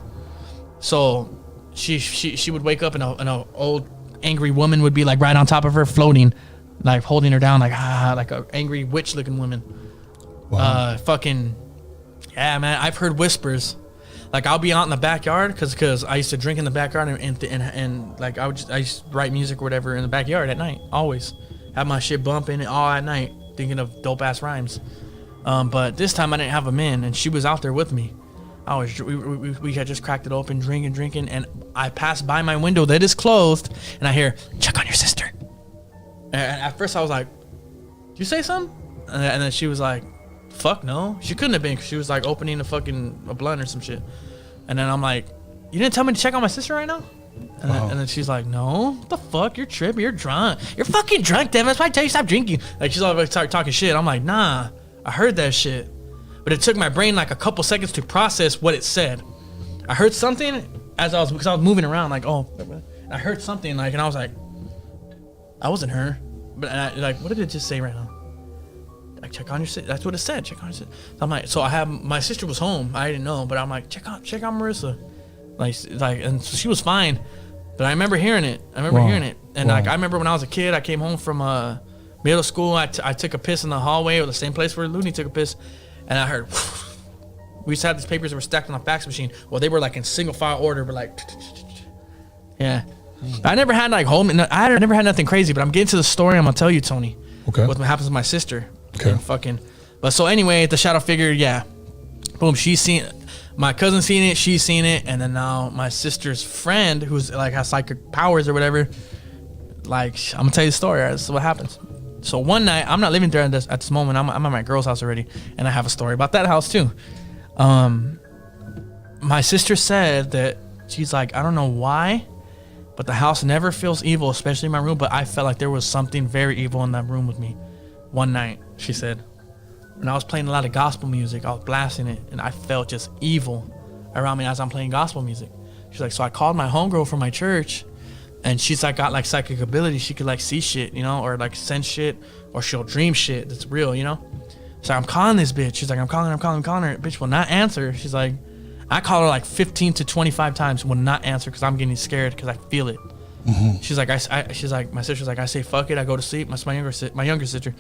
So she would wake up and a old angry woman would be like right on top of her, floating, like holding her down, like an angry witch looking woman. Wow. Fucking yeah, man. I've heard whispers. Like I'll be out in the backyard because I used to drink in the backyard and like I used to write music or whatever in the backyard at night. Always have my shit bumping all at night, thinking of dope ass rhymes. But this time I didn't have them in, and she was out there with me. We had just cracked it open, drinking, and I passed by my window that is closed, and I hear, check on your sister. And at first I was like, did you say something? And then she was like, fuck no. She couldn't have been, because she was like opening a blunt or some shit. And then I'm like, you didn't tell me to check on my sister right now? And then she's like, no, what the fuck? You're tripping. You're drunk. You're fucking drunk, Devin. That's why I tell you stop drinking. Like, she's always talking shit. I'm like, nah, I heard that shit. But it took my brain like a couple seconds to process what it said. I heard something because I was moving around, like, oh, I heard something, like, and I was like, that wasn't her. But like, what did it just say right now? Like, check on your sister. That's what it said. Check on your sister. So I'm like, my sister was home. I didn't know, but I'm like, check on Marissa. Like, and so she was fine, but I remember hearing it. And like, I remember when I was a kid, I came home from middle school. I took a piss in the hallway, or the same place where Looney took a piss, and I heard. We used to have these papers that were stacked on a fax machine. Well, they were like in single file order, but like, yeah. I never had like home. I never had nothing crazy, but I'm getting to the story I'm gonna tell you, Tony. Okay. What happens to my sister? Okay. And fucking. But so anyway, the shadow figure, yeah. Boom. She's seen. My cousin seen it. She's seen it, and then now my sister's friend, who's like has psychic powers or whatever. Like, I'm gonna tell you the story. Right? This is what happens. So one night, I'm not living there at this moment. I'm at my girl's house already, and I have a story about that house too. My sister said that she's like, I don't know why, but the house never feels evil, especially in my room. But I felt like there was something very evil in that room with me. One night, she said, when I was playing a lot of gospel music, I was blasting it, and I felt just evil around me as I'm playing gospel music. She's like, so I called my homegirl from my church, and she's like got like psychic ability. She could like see shit, you know, or like sense shit, or she'll dream shit that's real, you know. So I'm calling this bitch. She's like, I'm calling her. Bitch will not answer. She's like, I call her like 15 to 25 times, will not answer because I'm getting scared because I feel it. Mm-hmm. She's like, she's like, my sister's like, I say fuck it, I go to sleep. My younger sister,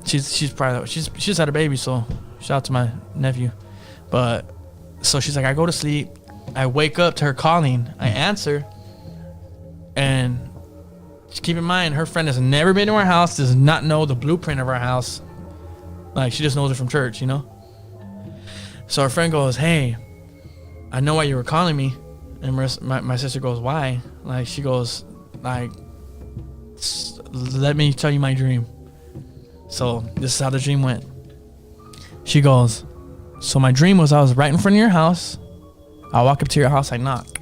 she's probably she's had a baby, so shout out to my nephew. But so she's like, I go to sleep, I wake up to her calling, I answer, and keep in mind her friend has never been to our house, does not know the blueprint of our house. Like, she just knows it from church, you know? So her friend goes, hey, I know why you were calling me. And my sister goes, why? Like, she goes, like, let me tell you my dream. So this is how the dream went. She goes, so my dream was I was right in front of your house. I walk up to your house, I knock.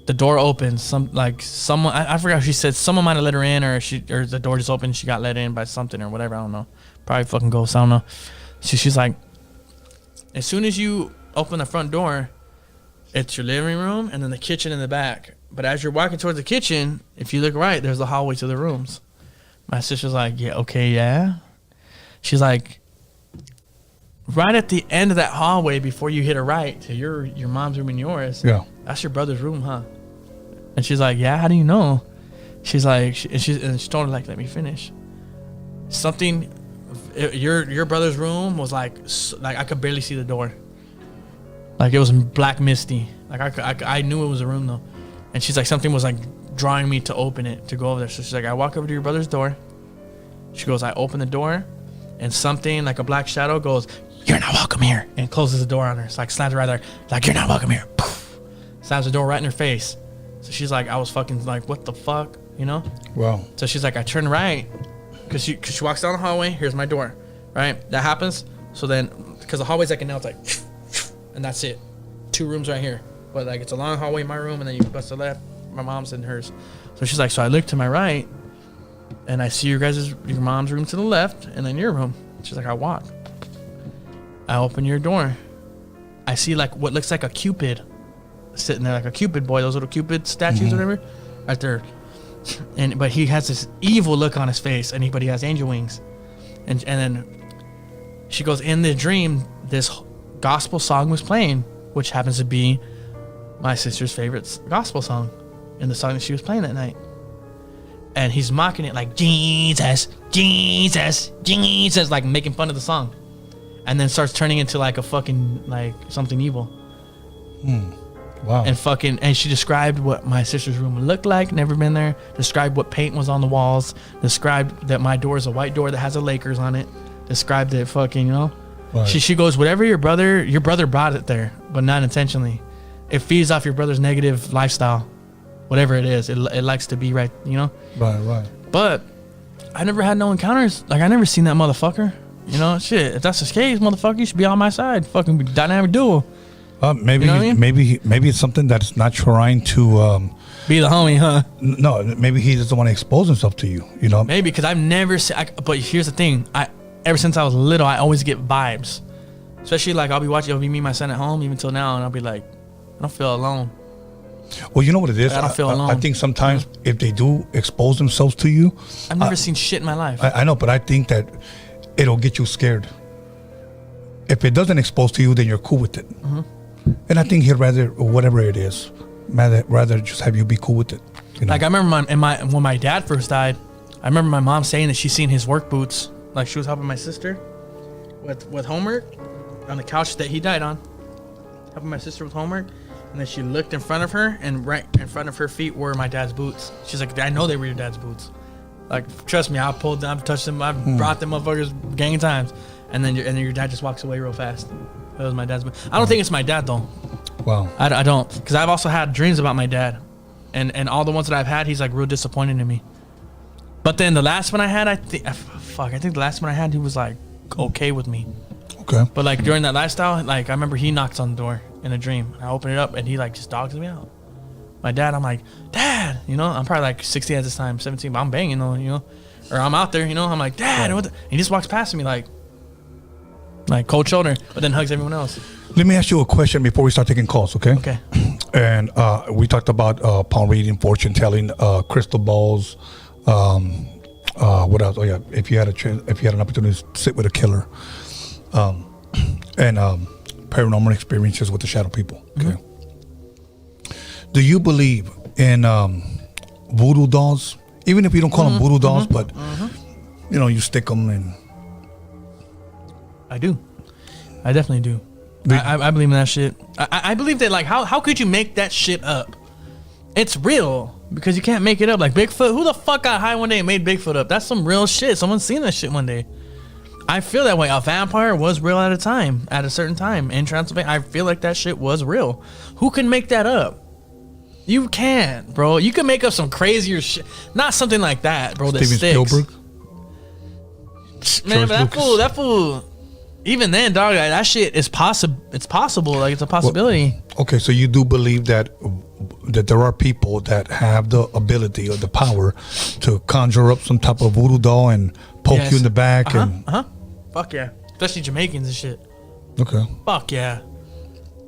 The door opens. Someone, I forgot. She said someone might have let her in, or the door just opened. She got let in by something or whatever. I don't know. Probably fucking ghosts. I don't know. She's like, as soon as you open the front door, it's your living room and then the kitchen in the back. But as you're walking towards the kitchen, if you look right, there's the hallway to the rooms. My sister's like, yeah, okay, yeah. She's like, right at the end of that hallway before you hit a right to your mom's room and yours. Yeah. That's your brother's room, huh? And she's like, yeah, how do you know? She's like, and she told her, like, let me finish. Something, your brother's room was like I could barely see the door. Like, it was black misty. Like, I knew it was a room, though. And she's like, something was like drawing me to open it, to go over there. So she's like, I walk over to your brother's door. She goes, I open the door, and something like a black shadow goes, you're not welcome here, and closes the door on her. It's like, slams her right there, like, you're not welcome here. Poof. Slams the door right in her face. So she's like, I was fucking like, what the fuck, you know? Wow. So she's like, I turn right, cause she walks down the hallway. Here's my door, right? That happens. So then, cause the hallway's like, and now it's like, and that's it. 2 rooms right here, but like, it's a long hallway in my room, and then you bust the left, my mom's and hers. So she's like, so I look to my right, and I see your mom's room to the left, and then your room. She's like, I walk. I open your door. I see like what looks like a Cupid sitting there, like a Cupid boy, those little Cupid statues or whatever, right there. But he has this evil look on his face, but he has angel wings. And then she goes, in the dream, this gospel song was playing, which happens to be my sister's favorite gospel song, and the song that she was playing that night. And he's mocking it like, Jesus, Jesus, Jesus, like making fun of the song. And then starts turning into like a fucking, like something evil. Wow. And she described what my sister's room looked like, never been there. Described what paint was on the walls. Described that my door is a white door that has a Lakers on it. Described it fucking, you know. Right. She goes, whatever your brother brought it there, but not intentionally. It feeds off your brother's negative lifestyle. Whatever it is, it likes to be right, you know? Right. But I never had no encounters. Like, I never seen that motherfucker. You know, shit. If that's the case, motherfucker, you should be on my side. Fucking dynamic duo. Maybe, you know what I mean? maybe it's something that's not trying to be the homie, huh? No, maybe he doesn't want to expose himself to you. You know, maybe because I've never seen. But here's the thing: ever since I was little, I always get vibes. Especially like I'll be me and my son at home, even till now, and I'll be like, I don't feel alone. Well, you know what it is. I don't feel alone. I think sometimes if they do expose themselves to you, I've never seen shit in my life. I know, but I think that it'll get you scared. If it doesn't expose to you, then you're cool with it. And I think he'd rather, whatever it is, rather just have you be cool with it. You know? Like I remember when my dad first died, I remember my mom saying that she seen his work boots. Like she was helping my sister with homework on the couch that he died on, helping my sister with homework. And then she looked in front of her, and right in front of her feet were my dad's boots. She's like, I know they were your dad's boots. Like, trust me, I've touched them, I've brought them motherfuckers gang of times. And then your dad just walks away real fast. That was my dad's boots. I don't think it's my dad though. Wow. I don't, because I've also had dreams about my dad, and all the ones that I've had, he's like real disappointed in me. But then the last one I had, I think the last one I had, he was like okay with me. Okay. But like during that lifestyle, like I remember he knocks on the door in a dream. I open it up and he like just dogs me out. My dad, I'm like, Dad, you know, I'm probably like 16 at this time, 17, but I'm banging though, you know, or I'm out there, you know, I'm like, Dad, what the? He just walks past me like cold shoulder, but then hugs everyone else. Let me ask you a question before we start taking calls, okay? Okay. And we talked about palm reading, fortune telling, crystal balls. What else? Oh yeah, if you had an opportunity to sit with a killer, and paranormal experiences with the shadow people. Okay. Do you believe in voodoo dolls? Even if you don't call them voodoo dolls, but you know, you stick them in. I do. I definitely do. I believe in that shit. I believe that, like, how could you make that shit up? It's real because you can't make it up. Like Bigfoot, who the fuck got high one day and made Bigfoot up? That's some real shit. Someone's seen that shit one day. I feel that way. A vampire was real at a certain time in Transylvania. I feel like that shit was real. Who can make that up? You can't, bro. You can make up some crazier shit. Not something like that, bro. That sticks. Spielberg? Man, but that fool. Even then, dog, that shit is possible. It's possible. Like, it's a possibility. Well, okay, so you do believe that there are people that have the ability or the power to conjure up some type of voodoo doll and poke you in the back Fuck yeah. Especially Jamaicans and shit. Okay. Fuck yeah.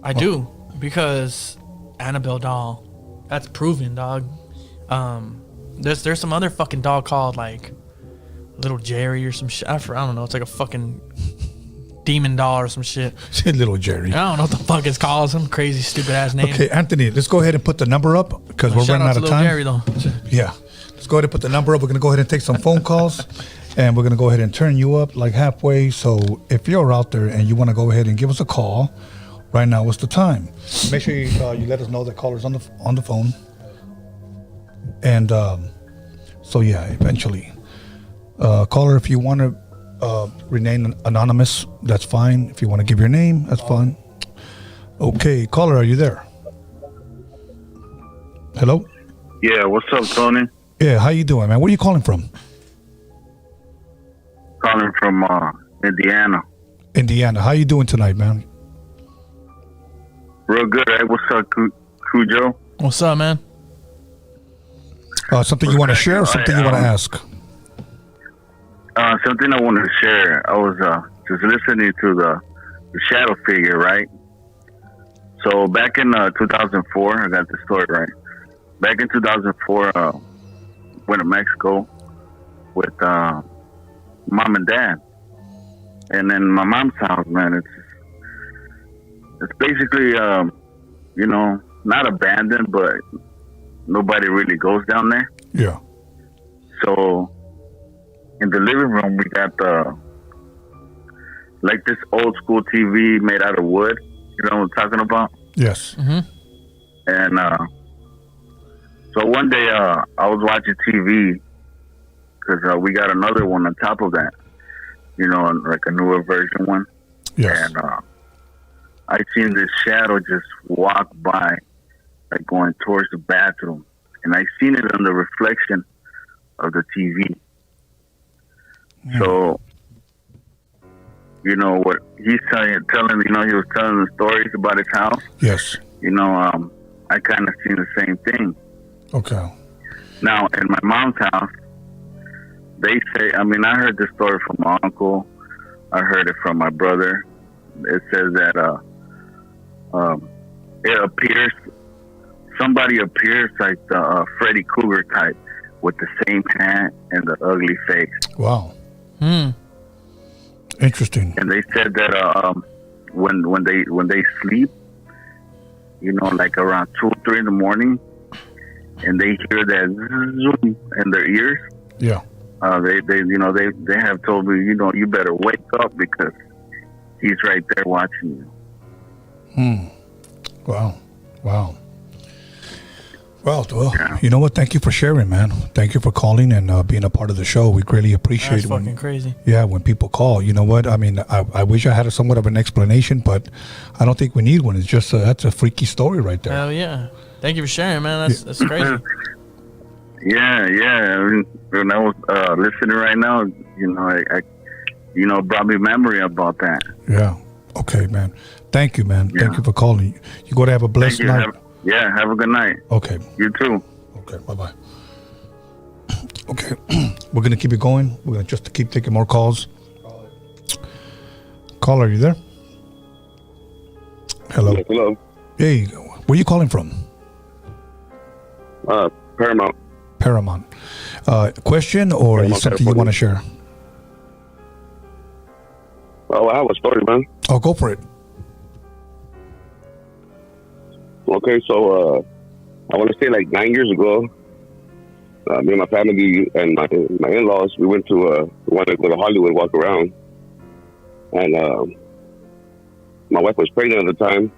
I do. Because Annabelle doll. That's proven, dog. There's some other fucking doll called, like, Little Jerry or some shit. I don't know. It's like a fucking demon doll or some shit. Little Jerry. I don't know what the fuck it's called. Some crazy stupid ass name. Okay, Anthony, let's go ahead and put the number up because we're running out of time. Jerry, though. Yeah. Let's go ahead and put the number up. We're going to go ahead and take some phone calls and we're going to go ahead and turn you up like halfway. So if you're out there and you want to go ahead and give us a call, right now is the time. Make sure you let us know the caller's on the phone. And so, yeah, eventually. Caller, if you want to remain anonymous, that's fine. If you want to give your name, that's fine. Okay, caller, are you there? Hello? Yeah, what's up, Tony? Yeah, how you doing, man? Where are you calling from? Calling from Indiana. Indiana. How you doing tonight, man? Real good, eh? What's up, Kujo? What's up, man? Something you want to share or something you want to ask? Something I wanted to share. I was just listening to the shadow figure, right? So back in 2004, I got the story right. Back in 2004, went to Mexico with mom and dad, and then my mom's house, man. It's basically not abandoned, but nobody really goes down there. Yeah. So in the living room, we got like this old school TV made out of wood. You know what I'm talking about? Yes. Mm-hmm. And so one day I was watching TV because we got another one on top of that, like a newer version one. Yes. And I seen this shadow just walk by, like going towards the bathroom, and I seen it on the reflection of the TV. So, what he's telling, he was telling the stories about his house. Yes. I kind of seen the same thing. Okay. Now, in my mom's house, they say, I heard this story from my uncle. I heard it from my brother. It says that it appears, somebody appears like the Freddy Krueger type with the same hand and the ugly face. Wow. Interesting. And they said that when they sleep, like around 2 or 3 in the morning, and they hear that zoom in their ears. Yeah. They have told me, you better wake up because he's right there watching you. Wow. Well, you know what? Thank you for sharing, man. Thank you for calling and being a part of the show. We greatly appreciate it. That's fucking crazy. Yeah, when people call, you know what? I wish I had somewhat of an explanation, but I don't think we need one. It's just that's a freaky story right there. Hell yeah. Thank you for sharing, man. That's crazy. Yeah. When I was listening right now, I brought me memory about that. Yeah. Okay, man. Thank you, man. Yeah. Thank you for calling. You go to have a blessed night. Have a good night. Okay. You too. Okay, bye-bye. Okay, we're going to keep it going. We're going to just keep taking more calls. Caller, are you there? Hello. Yes, hello. Hey, where are you calling from? Paramount. Paramount. Question or Paramount, something you want to share? Well, I have a story, man. Oh, go for it. Okay, so I want to say like 9 years ago, me and my family and my in-laws, we went to wanted to go to Hollywood, walk around, and my wife was pregnant at the time,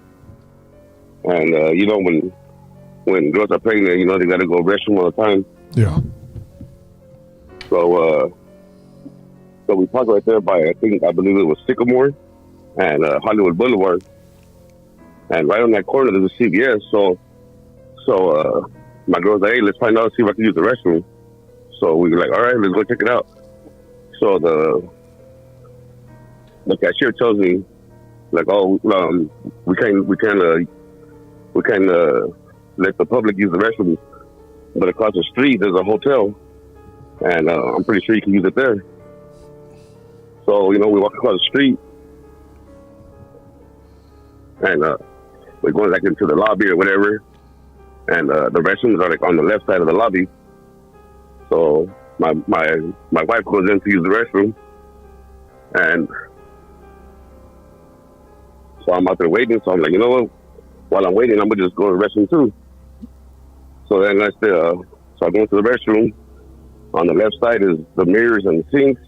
and when girls are pregnant, they got to go restroom all the time. Yeah. So we parked right there by I believe it was Sycamore and Hollywood Boulevard. And right on that corner, there's a CVS. So my girl's like, hey, let's find out, see if I can use the restroom. So we were like, all right, let's go check it out. So the cashier tells me, like, oh, we can't let the public use the restroom. But across the street, there's a hotel, and I'm pretty sure you can use it there. So we walk across the street, and we're going like into the lobby or whatever, and the restrooms are like on the left side of the lobby. So my wife goes in to use the restroom, and so I'm out there waiting. So I'm like, you know what? While I'm waiting, I'm gonna just go to the restroom too. So then I so I go into the restroom. On the left side is the mirrors and the sinks.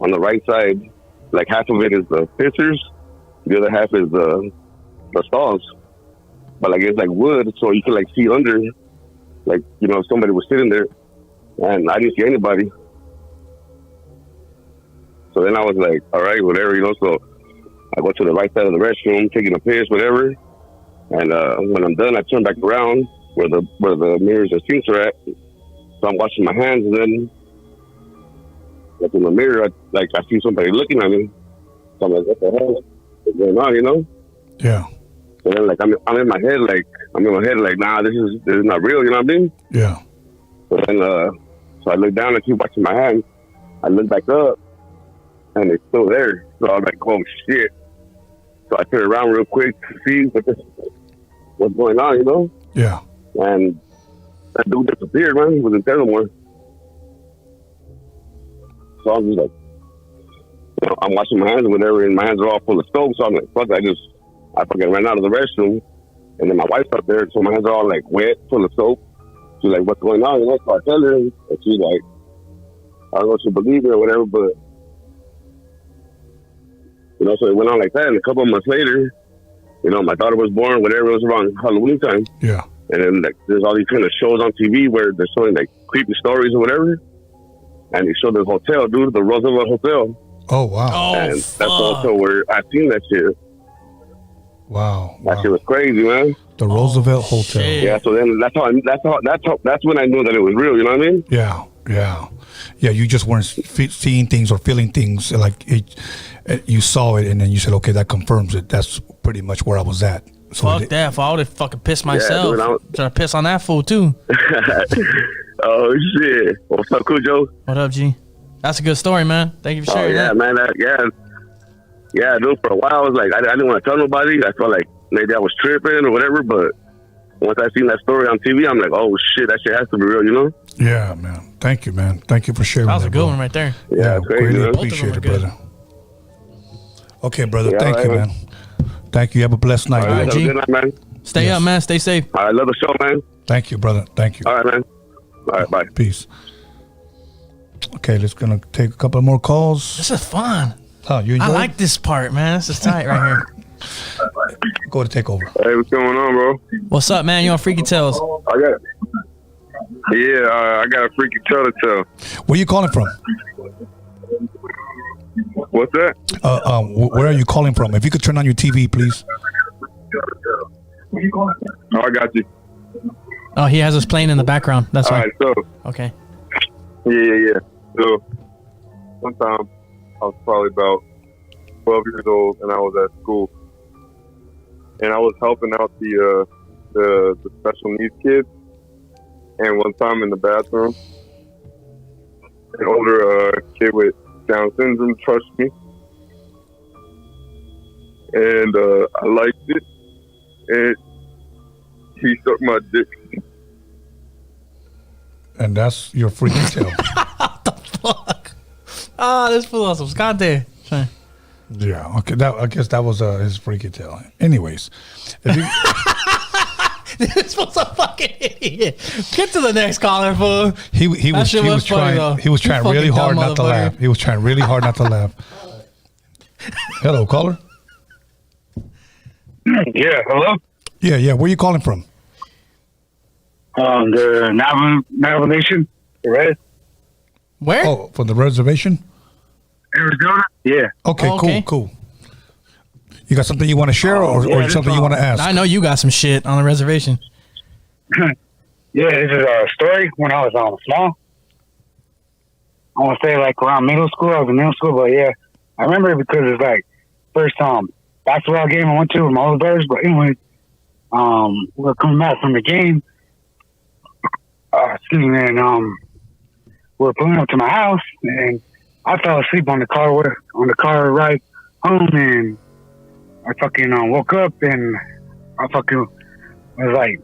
On the right side, like half of it is the pictures, the other half is the stalls. But like it's like wood, so you can like see under, like, you know, somebody was sitting there, and I didn't see anybody. So then I was like, all right, whatever, you know. So I go to the right side of the restroom, taking a piss, whatever. And when I'm done, I turn back around where the mirrors and sinks are at. So I'm washing my hands, and then like in the mirror, I see somebody looking at me. So I'm like, what the hell is going on, you know? Yeah. So then, like, I'm in my head, like, nah, this is not real, you know what I mean? Yeah. So then, so I look down and keep watching my hands. I look back up, and it's still there. So I'm like, oh shit. So I turn around real quick to see what's going on, you know? Yeah. And that dude disappeared, man. He wasn't there no more. So I'm just like, you know, I'm washing my hands or whatever, and my hands are all full of soap. So I'm like, fuck, I fucking ran out of the restroom, and then my wife's up there, so my hands are all like wet, full of soap. She's like, what's going on? You know, so I tell her, and she's like, I don't know if she believes it or whatever, but, you know, so it went on like that. And a couple of months later, you know, my daughter was born, whatever, it was around Halloween time. Yeah. And then like there's all these kind of shows on TV where they're showing like creepy stories or whatever. And they showed the hotel, dude, the Roosevelt Hotel. Oh, wow. Oh, And that's also where I seen that shit. Wow. That shit was crazy, man. The Roosevelt Hotel. shit. Yeah, so then that's when I knew that it was real, you know what I mean? Yeah. Yeah. Yeah, you just weren't seeing things or feeling things like you saw it, and then you said, okay, that confirms it. That's pretty much where I was at. So Fuck that. I would have fucking pissed myself. dude, Trying to piss on that fool too. Oh, shit. What's up, Kujo? What up, G? That's a good story, man. Thank you for Oh, sharing yeah, that. man. Yeah, dude, for a while, I was like, I didn't want to tell nobody. I felt like maybe I was tripping or whatever, but once I seen that story on TV, I'm like, oh, shit, that shit has to be real, you know? Yeah, man. Thank you, man. Thank you for sharing That was a good bro. one right there. Yeah, it's crazy, Greatly man. appreciate it, Both of them brother. Okay, brother. Yeah, thank all you, right, man. Thank you. Have a blessed night, All man. right, have G. a good night, man. Stay Yes. up, man. Stay safe. I love the show, man. Thank you, brother. Thank you. All right, man. All right, bye. Peace. Okay, let's gonna take a couple more calls. This is fun. Oh, you enjoy I it? like this part, man. This is tight right here. Go to take over. Hey, what's going on, bro? What's up, man? You on Freaky Tales? I got a freaky tale to tell. Where you calling from? What's that? Where are you calling from? If you could turn on your TV, please. Oh, I got you. Oh, he has us playing in the background. That's All why. right, so Okay. yeah. So one time I was probably about 12 years old, and I was at school, and I was helping out the special needs kids. And one time in the bathroom, an older kid with Down syndrome touched me, and I liked it, and he sucked my dick. And that's your freaky tale. Fuck. Ah, this fool on some Scotty. Yeah. Okay. I guess that was his freaky tale. Anyways, if you, This was a fucking idiot. Get to the next caller, fool. he That was shit was funny, though. trying You really fucking hard dumb not to motherfucker. laugh. He was trying really hard not to laugh. Hello, caller. Yeah, hello? Yeah. Where you calling from? The Levitation, Red, Where? Oh, from the reservation. Arizona? Yeah. Okay, Oh, okay. cool. You got something you want to share, or yeah, something you want to ask? I know you got some shit on the reservation. Yeah, this is a story when I was small. I want to say like around middle school. I was in middle school, but yeah, I remember it because it's like first basketball game I went to with my older brothers. But anyway, we were coming back from the game. Excuse me, and we were pulling up to my house, and I fell asleep on the car ride home, and I fucking woke up, and I fucking was like,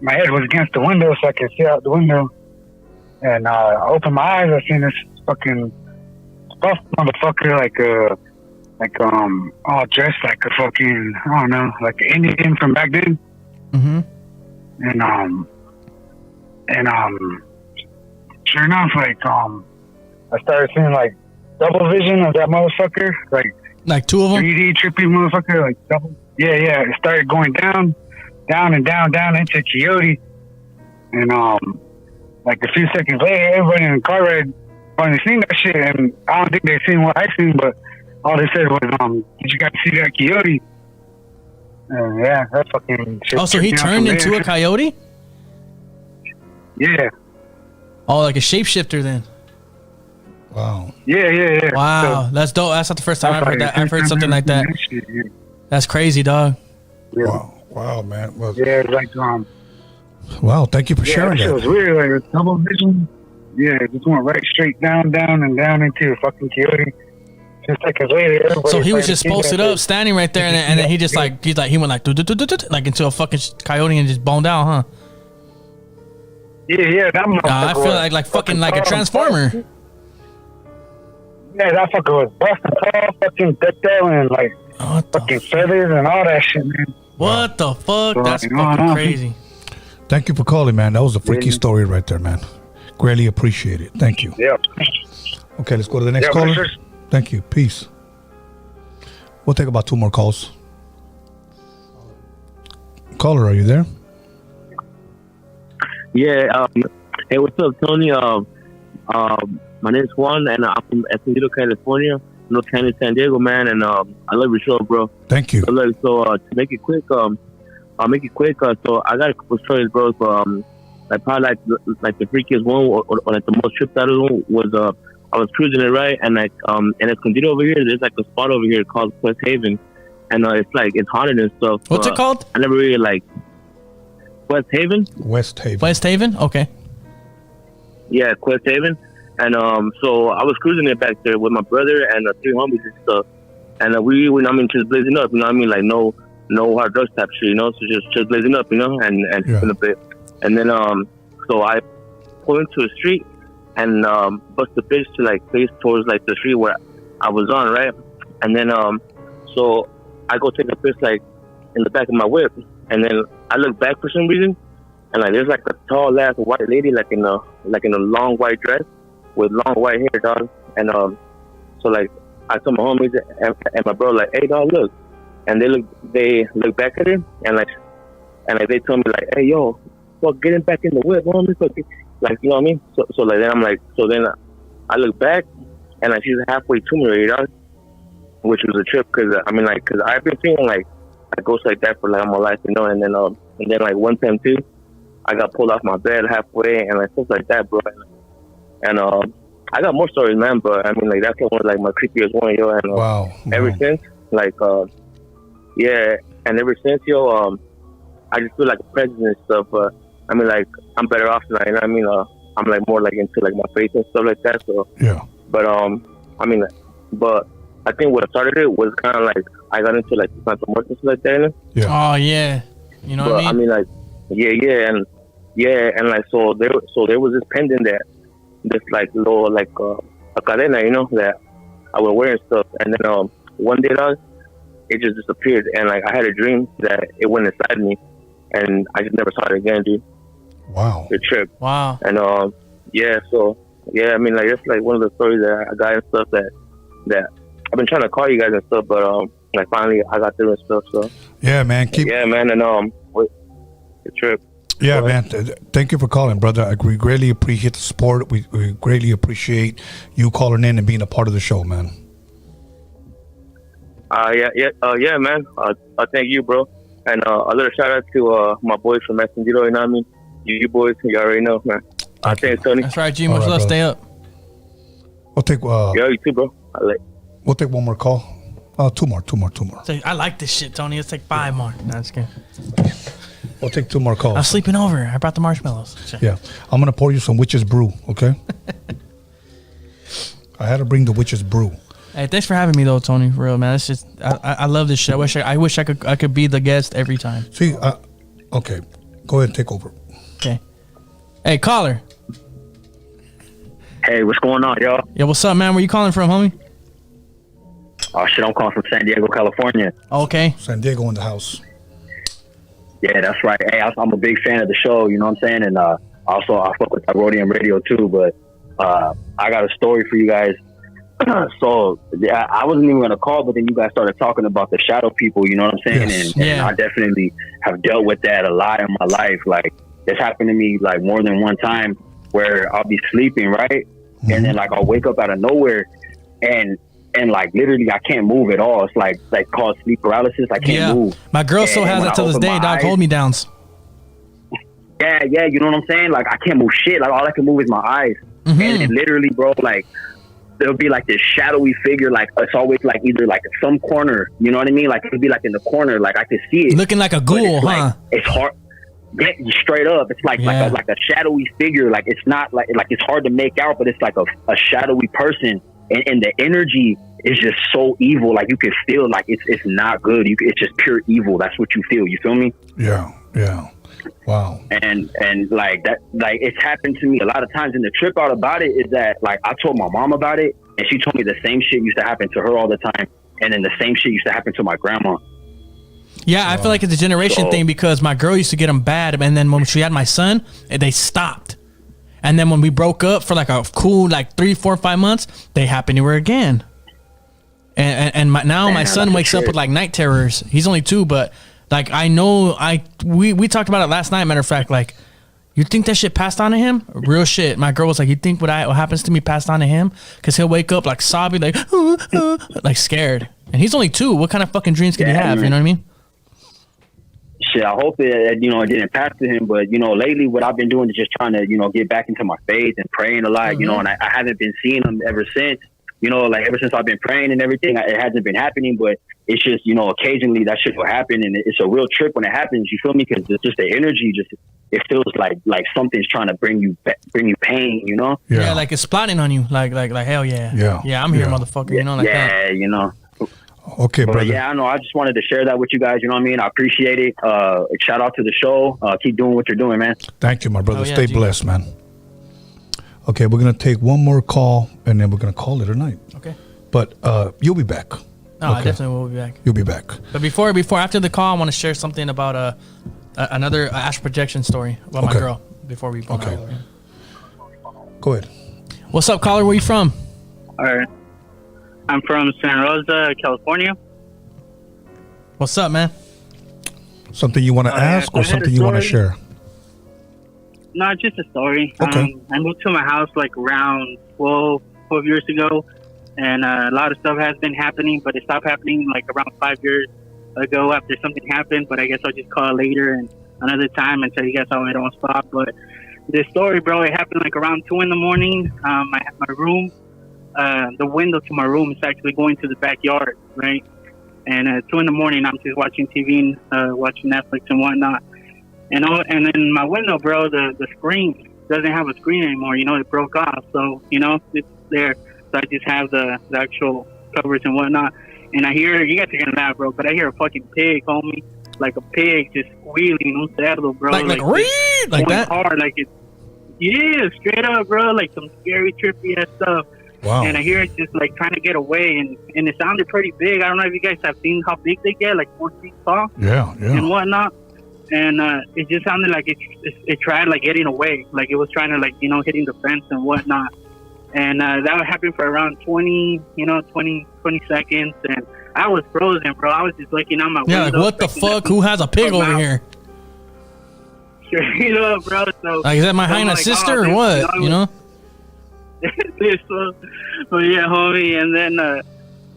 my head was against the window so I could see out the window. And I opened my eyes. I seen this fucking buff motherfucker, all dressed like a fucking, I don't know, like an Indian from back then. Mm-hmm. And sure enough, I started seeing like double vision of that motherfucker, like two of them. 3D trippy motherfucker, like double. Yeah. It started going down into Coyote, and like a few seconds later, everybody in the car ride finally seen that shit, and I don't think they seen what I seen, but all they said was, "Did you guys see that Coyote?" And yeah, that fucking shit. Oh, so he turned into a coyote? Yeah. Oh, like a shapeshifter then. Wow. Yeah. Wow, So, that's dope. That's not the first time I've heard that. I've heard I've something like that. Shit, yeah. That's crazy, dog. Yeah. Wow, man. Well, Yeah, it's like wow, thank you for sharing that shit that. was weird, like a double vision. Yeah, it just went right straight down into a fucking Coyote. Just seconds later, everybody So he was started just seeing posted that up, standing right there, and then he just like he went like like into a fucking coyote and just boned out, huh? shit. Yeah, that motherfucker. I feel like fucking like a transformer. Yeah, that fucker was busted tall, fucking decked out, and like What the, fucking feathers and all that shit, man. what the fuck? That's Right, fucking no. crazy. Thank you for calling, man. That was a freaky story right there, man. Greatly appreciate it. Thank you. Yeah. Okay, let's go to the next Yeah, caller. sure. Thank you. Peace. We'll take about 2 more calls. Caller, are you there? Yeah. Hey, what's up, Tony? My name's Juan, and I'm from Escondido, California, North County, San Diego, man. And I love your show, bro. Thank you. So, look, to make it quick, I'll make it quick. So I got a couple stories, bro. Like probably like the freakiest one, or like the most tripped out of one was I was cruising it right, and like in Escondido over here, there's like a spot over here called West Haven, and it's haunted and stuff. What's it called? I never really like West Haven. West Haven. West Haven? Okay. Yeah, West Haven. And so I was cruising it back there with my brother and 3 homies and stuff. And we just blazing up, you know what I mean? Like no hard drugs type shit, you know? So just blazing up, you know, and Yeah. a bit. And then so I pull into a street and bust the bitch to like face towards like the street where I was on, right? And then so I go take a piss like in the back of my whip, and then I look back for some reason, and like there's like a tall ass white lady like in a long white dress with long white hair, dog. And so like I told my homies and my bro like, hey dog, look. And they look back at her and they told me like, hey yo, fuck, getting back in the whip, homie, fuck, like, you know what I mean? So like then I'm like, so then I look back and like she's halfway to me, right, dog, which was a trip because cause I've been feeling like a ghost like that for like my life, you know. And then like one time too, I got pulled off my bed halfway and like stuff like that, bro. And I got more stories, man, but I mean like that's one of like my creepiest one, yo. And Wow. ever since, like yeah, and ever since, yo, I just feel like a presence and stuff. I mean, like I'm better off tonight, you know what I mean? I'm like more like into like my faith and stuff like that. So Yeah. but I mean, but I think what started it was kind of like I got into like phantom work and stuff like that. You know? Yeah. Oh yeah. You know But what I mean? like and like so there was this pendant that this like little like a cadena, you know, that I would wear and stuff. And then one day, dog, it just disappeared, and like I had a dream that it went inside me, and I just never saw it again, dude. Wow. The trip. Wow. And so I mean like it's like one of the stories that I got and stuff that I've been trying to call you guys and stuff, but like finally I got through and stuff. So Yeah, man. Keep. yeah, man, and the trip. Yeah, man. Thank you for calling, brother. We greatly appreciate the support. We greatly appreciate you calling in and being a part of the show, man. Yeah, man. Thank you, bro. And a little shout out to my boys from Escondido, you know what I mean? You boys, you already know, man. Thanks, Tony. That's right, G. All Much right, love. brother. Stay up. We'll take Yo, you too, bro. we'll take one more call. Two more. I like this shit, Tony. Let's take 5 more. No, just kidding. We'll take 2 more calls. I'm sleeping over. I brought the marshmallows. Yeah, I'm gonna pour you some witch's brew. Okay. I had to bring the witch's brew. Hey, thanks for having me though, Tony. For real, man. It's just I love this shit. I wish I could be the guest every time. See, okay, go ahead and take over. Okay. Hey, caller. Hey, what's going on, y'all? Yeah, what's up, man? Where you calling from, homie? Oh, shit, I'm calling from San Diego, California. Okay. San Diego in the house. Yeah, that's right. Hey, I'm a big fan of the show, you know what I'm saying? And also, I fuck with Rhodium Radio, too. But I got a story for you guys. So, yeah, I wasn't even going to call, but then you guys started talking about the shadow people, you know what I'm saying? Yes. And I definitely have dealt with that a lot in my life. Like, it's happened to me, like, more than one time where I'll be sleeping, right? And then like I'll wake up out of nowhere and like literally I can't move at all. It's like called sleep paralysis. I can't move. My girl still has that to this day, dog. Hold me downs. Yeah, you know what I'm saying? Like I can't move shit. Like all I can move is my eyes. And literally, bro, like there'll be like this shadowy figure, like it's always like either like some corner, you know what I mean? Like it'll be like in the corner, like I could see it. Looking like a ghoul, huh? Like, it's hard. Yeah, straight up. It's like a shadowy figure. Like it's not like it's hard to make out, but it's like a shadowy person, and the energy is just so evil. Like you can feel like it's not good. It's just pure evil. That's what you feel. You feel me? Yeah. Wow. And like that, like it's happened to me a lot of times. And the trip out about it is that like I told my mom about it, and she told me the same shit used to happen to her all the time, and then the same shit used to happen to my grandma. Yeah, I feel like it's a generation thing because my girl used to get them bad, and then when she had my son, they stopped. And then when we broke up for like a cool like 3, 4, 5 months, they happened to her again. And my son wakes up with like night terrors. He's only 2, but like I know we talked about it last night. Matter of fact, like you think that shit passed on to him? Real shit. My girl was like, you think what happens to me passed on to him? Because he'll wake up like sobbing, like like scared. And he's only 2. What kind of fucking dreams could he have? You know what I mean? Shit, I hope it didn't pass to him, but lately what I've been doing is just trying to get back into my faith and praying a lot, and I haven't been seeing him ever since. Like ever since I've been praying and everything, it hasn't been happening, but it's just occasionally that shit will happen, and it's a real trip when it happens. You feel me? Because it's just the energy, it feels like something's trying to bring you pain, Yeah, like it's plotting on you, like hell yeah, I'm here, motherfucker, that. Yeah. Okay, brother. Yeah, I know. I just wanted to share that with you guys. You know what I mean? I appreciate it. Shout out to the show. Keep doing what you're doing, man. Thank you, my brother. Stay blessed, man. Okay, we're going to take one more call, and then we're going to call it a night. Okay. But you'll be back. No, I definitely will be back. You'll be back. But before after the call, I want to share something about another astral projection story about my girl before we go. Okay. Go ahead. What's up, caller? Where you from? All right. I'm from Santa Rosa, California. What's up, man? Something you want to ask or something you want to share? No, just a story. Okay. I moved to my house like around 12 years ago, and a lot of stuff has been happening, but it stopped happening like around 5 years ago after something happened. But I guess I'll just call it later and another time and tell you guys how it all stopped. But this story, bro, it happened like around 2 in the morning. My room. The window to my room is actually going to the backyard, right? And at 2 in the morning, I'm just watching TV, watching Netflix and whatnot. And then my window, bro, the screen doesn't have a screen anymore. It broke off. So, it's there. So I just have the actual covers and whatnot. And I hear, you guys are going to laugh, bro, but I hear a fucking pig, homie. Like a pig just squealing, un cerdo, bro. Like that? Hard, like it. Yeah, straight up, bro. Like some scary, trippy ass stuff. Wow. And I hear it just like trying to get away, and it sounded pretty big. I don't know if you guys have seen how big they get, like 4 feet tall. Yeah. And whatnot. And it just sounded like it tried like getting away, like it was trying to like hitting the fence and whatnot. And that would happen for around 20 seconds, and I was frozen, bro. I was just looking out my window. Yeah, like what the fuck? Who has a pig over here? Straight up, bro. So like, is that my hyena sister or what? But yeah, homie, and then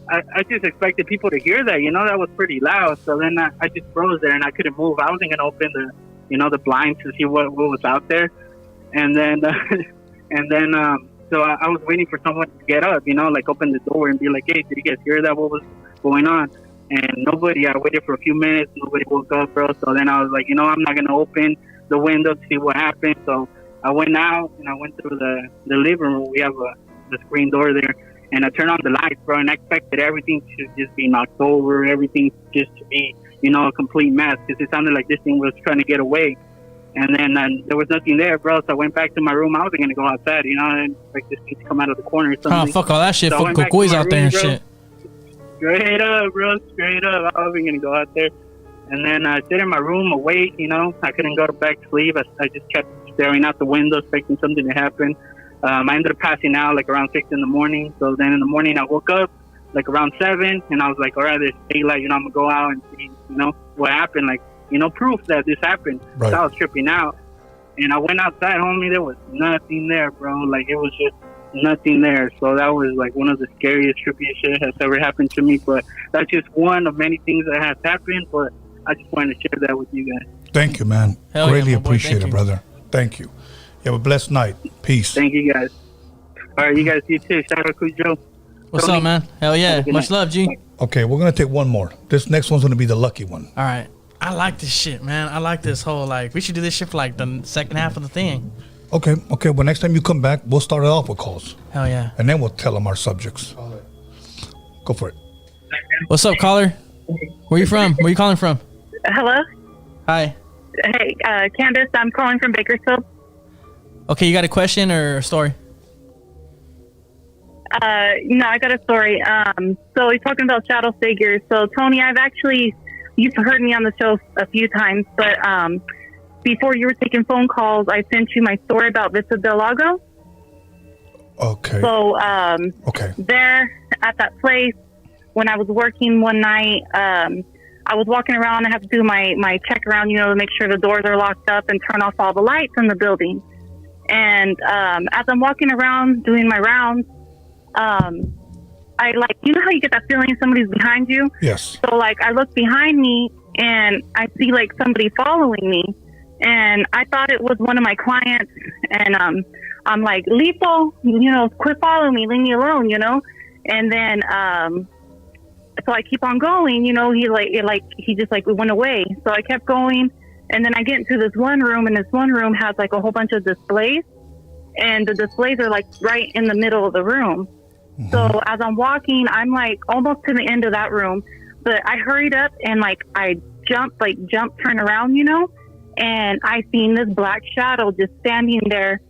I just expected people to hear that. That was pretty loud. So then I just froze there and I couldn't move. I wasn't gonna open the blinds to see what was out there. And then so I was waiting for someone to get up, like open the door and be like, hey, did you guys hear that? What was going on? And nobody. I waited for a few minutes. Nobody woke up, bro. So then I was like, I'm not gonna open the window to see what happened. So I went out and I went through the living room. We have the screen door there, and I turned on the lights, bro. And I expected everything to just be knocked over, everything just to be, a complete mess, because it sounded like this thing was trying to get away. And then there was nothing there, bro. So I went back to my room. I wasn't gonna go outside, you know, and expect this thing to come out of the corner or something. Oh, fuck all that shit. So I Fuck went back to Cocoy's my out there room, and bro. shit. Straight up, bro. Straight up. I wasn't gonna go out there. And then I stayed in my room awake, you know. I couldn't go back to sleep. I just kept staring out the window, expecting something to happen. I ended up passing out like around 6 in the morning. So then in the morning I woke up like around 7, and I was like, all right, there's daylight, you know, I'm gonna go out and see, you know, what happened. Like, you know, proof that this happened. Right. So I was tripping out. And I went outside, homie, there was nothing there, bro. Like, it was just nothing there. So that was like one of the scariest, trippiest shit has ever happened to me. But that's just one of many things that has happened. But I just wanted to share that with you guys. Thank you, man. Hell yeah, Greatly my boy. appreciate Thank it, you. brother. Thank you. You have a blessed night. Peace. Thank you, guys. All right, you guys, you too. Shout out Kujo. What's Tony. up, man? Hell yeah. Have a good Much night. love, G. Okay, we're gonna take one more. This next one's gonna be the lucky one. All right. I like this shit, man. I like this whole, like, we should do this shit for, like, the second half of the thing. Okay. Well, next time you come back, we'll start it off with calls, Hell yeah. and then we'll tell them our subjects. Go for it. What's up, caller? Where you from? Where you calling from? Hello. Hi. Hey, Candace. I'm calling from Bakersfield. Okay, you got a question or a story? No, I got a story. So he's talking about shadow figures. So Tony, you've heard me on the show a few times, but before you were taking phone calls, I sent you my story about Vista del Lago. Okay. So Okay. there at that place, when I was working one night, I was walking around. I have to do my check around, you know, to make sure the doors are locked up and turn off all the lights in the building. And as I'm walking around doing my rounds, I like, you know how you get that feeling somebody's behind you? Yes. So like I look behind me and I see like somebody following me, and I thought it was one of my clients, and I'm like, Lipo, you know, quit following me, leave me alone, you know. And then so I keep on going, you know. He just went away. So I kept going, and then I get into this one room, and this one room has like a whole bunch of displays, and the displays are like right in the middle of the room. Mm-hmm. So as I'm walking, I'm like almost to the end of that room, but I hurried up and like I jumped, turn around, you know, and I seen this black shadow just standing there,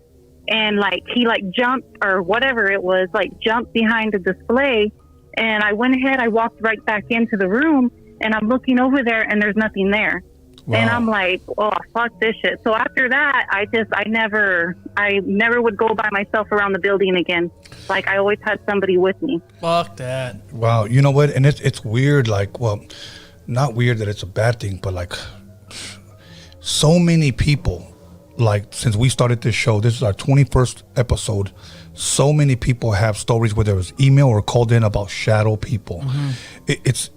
and like he like jumped or whatever it was, like jumped behind the display, and I went ahead, I walked right back into the room, and I'm looking over there, and there's nothing there. Wow. And I'm like, oh, fuck this shit. So after that, I never would go by myself around the building again. Like I always had somebody with me. Fuck that. Wow. You know what? And it's weird. Like, well, not weird that it's a bad thing, but like so many people, like since we started this show, this is our 21st episode. So many people have stories, whether it was email or called in, about shadow people. Mm-hmm.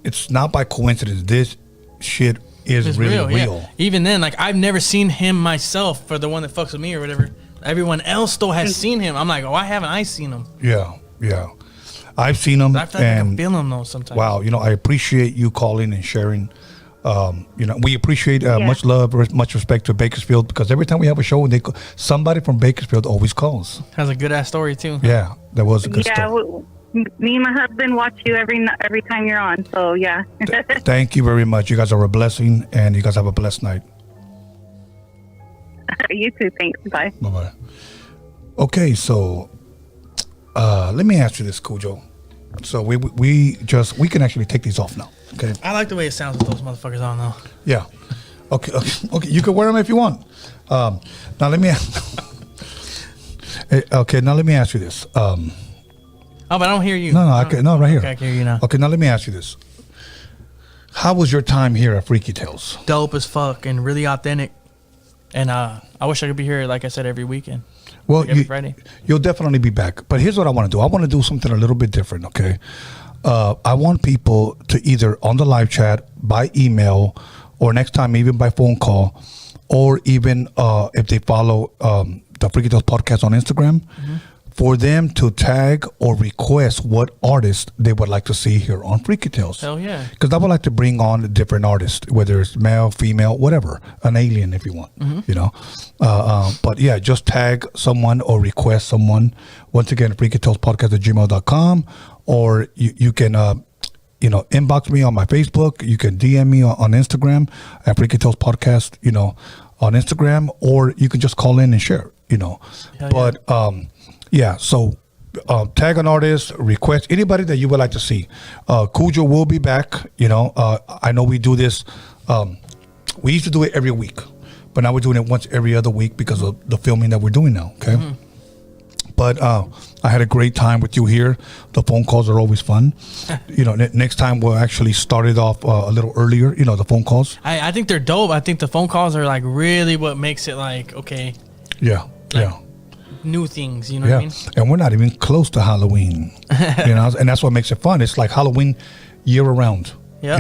It's not by coincidence. This shit is really real. Yeah. Even then, like I've never seen him myself, for the one that fucks with me or whatever. Everyone else though has seen him. I'm like, why haven't I seen him? Yeah. I've seen him. I feel like I can feel him though sometimes. Wow, you know, I appreciate you calling and sharing. You know, we appreciate much love, much respect to Bakersfield, because every time we have a show, somebody from Bakersfield always calls. Has a good ass story too. Yeah, that was a good story. Me and my husband watch you every time you're on. So yeah. Thank you very much. You guys are a blessing, and you guys have a blessed night. You too. Thanks. Bye. Bye. Okay, so let me ask you this, Kujo. So we can actually take these off now. Okay. I like the way it sounds with those motherfuckers on though. Yeah. Okay. You can wear them if you want. Now let me. Okay. Now let me ask you this. Oh, but I don't hear you. No, right here. Okay, I can hear you now. Okay, now let me ask you this. How was your time here at Freaky Tales? Dope as fuck and really authentic. And I wish I could be here, like I said, every weekend. Well, like every Friday. You'll definitely be back. But here's what I want to do. I want to do something a little bit different, okay? I want people to either on the live chat, by email, or next time even by phone call, or even if they follow the Freaky Tales podcast on Instagram, for them to tag or request what artist they would like to see here on Freaky Tales. Hell yeah. Because I would like to bring on different artists, whether it's male, female, whatever, an alien if you want, you know. But yeah, just tag someone or request someone. Once again, freakytalespodcast@gmail.com, or you can, inbox me on my Facebook. You can DM me on Instagram at Freaky Tales Podcast, you know. on Instagram, or you can just call in and share. But so tag an artist, request anybody that you would like to see. Kujo will be back. I know we do this. We used to do it every week, but now we're doing it once every other week because of the filming that we're doing now. Okay. Mm-hmm. But I had a great time with you here. The phone calls are always fun. Next time we'll actually start it off a little earlier. The phone calls. I think they're dope. I think the phone calls are like really what makes it like okay. Yeah. New things. What I mean? And we're not even close to Halloween. And that's what makes it fun. It's like Halloween year around. Yeah.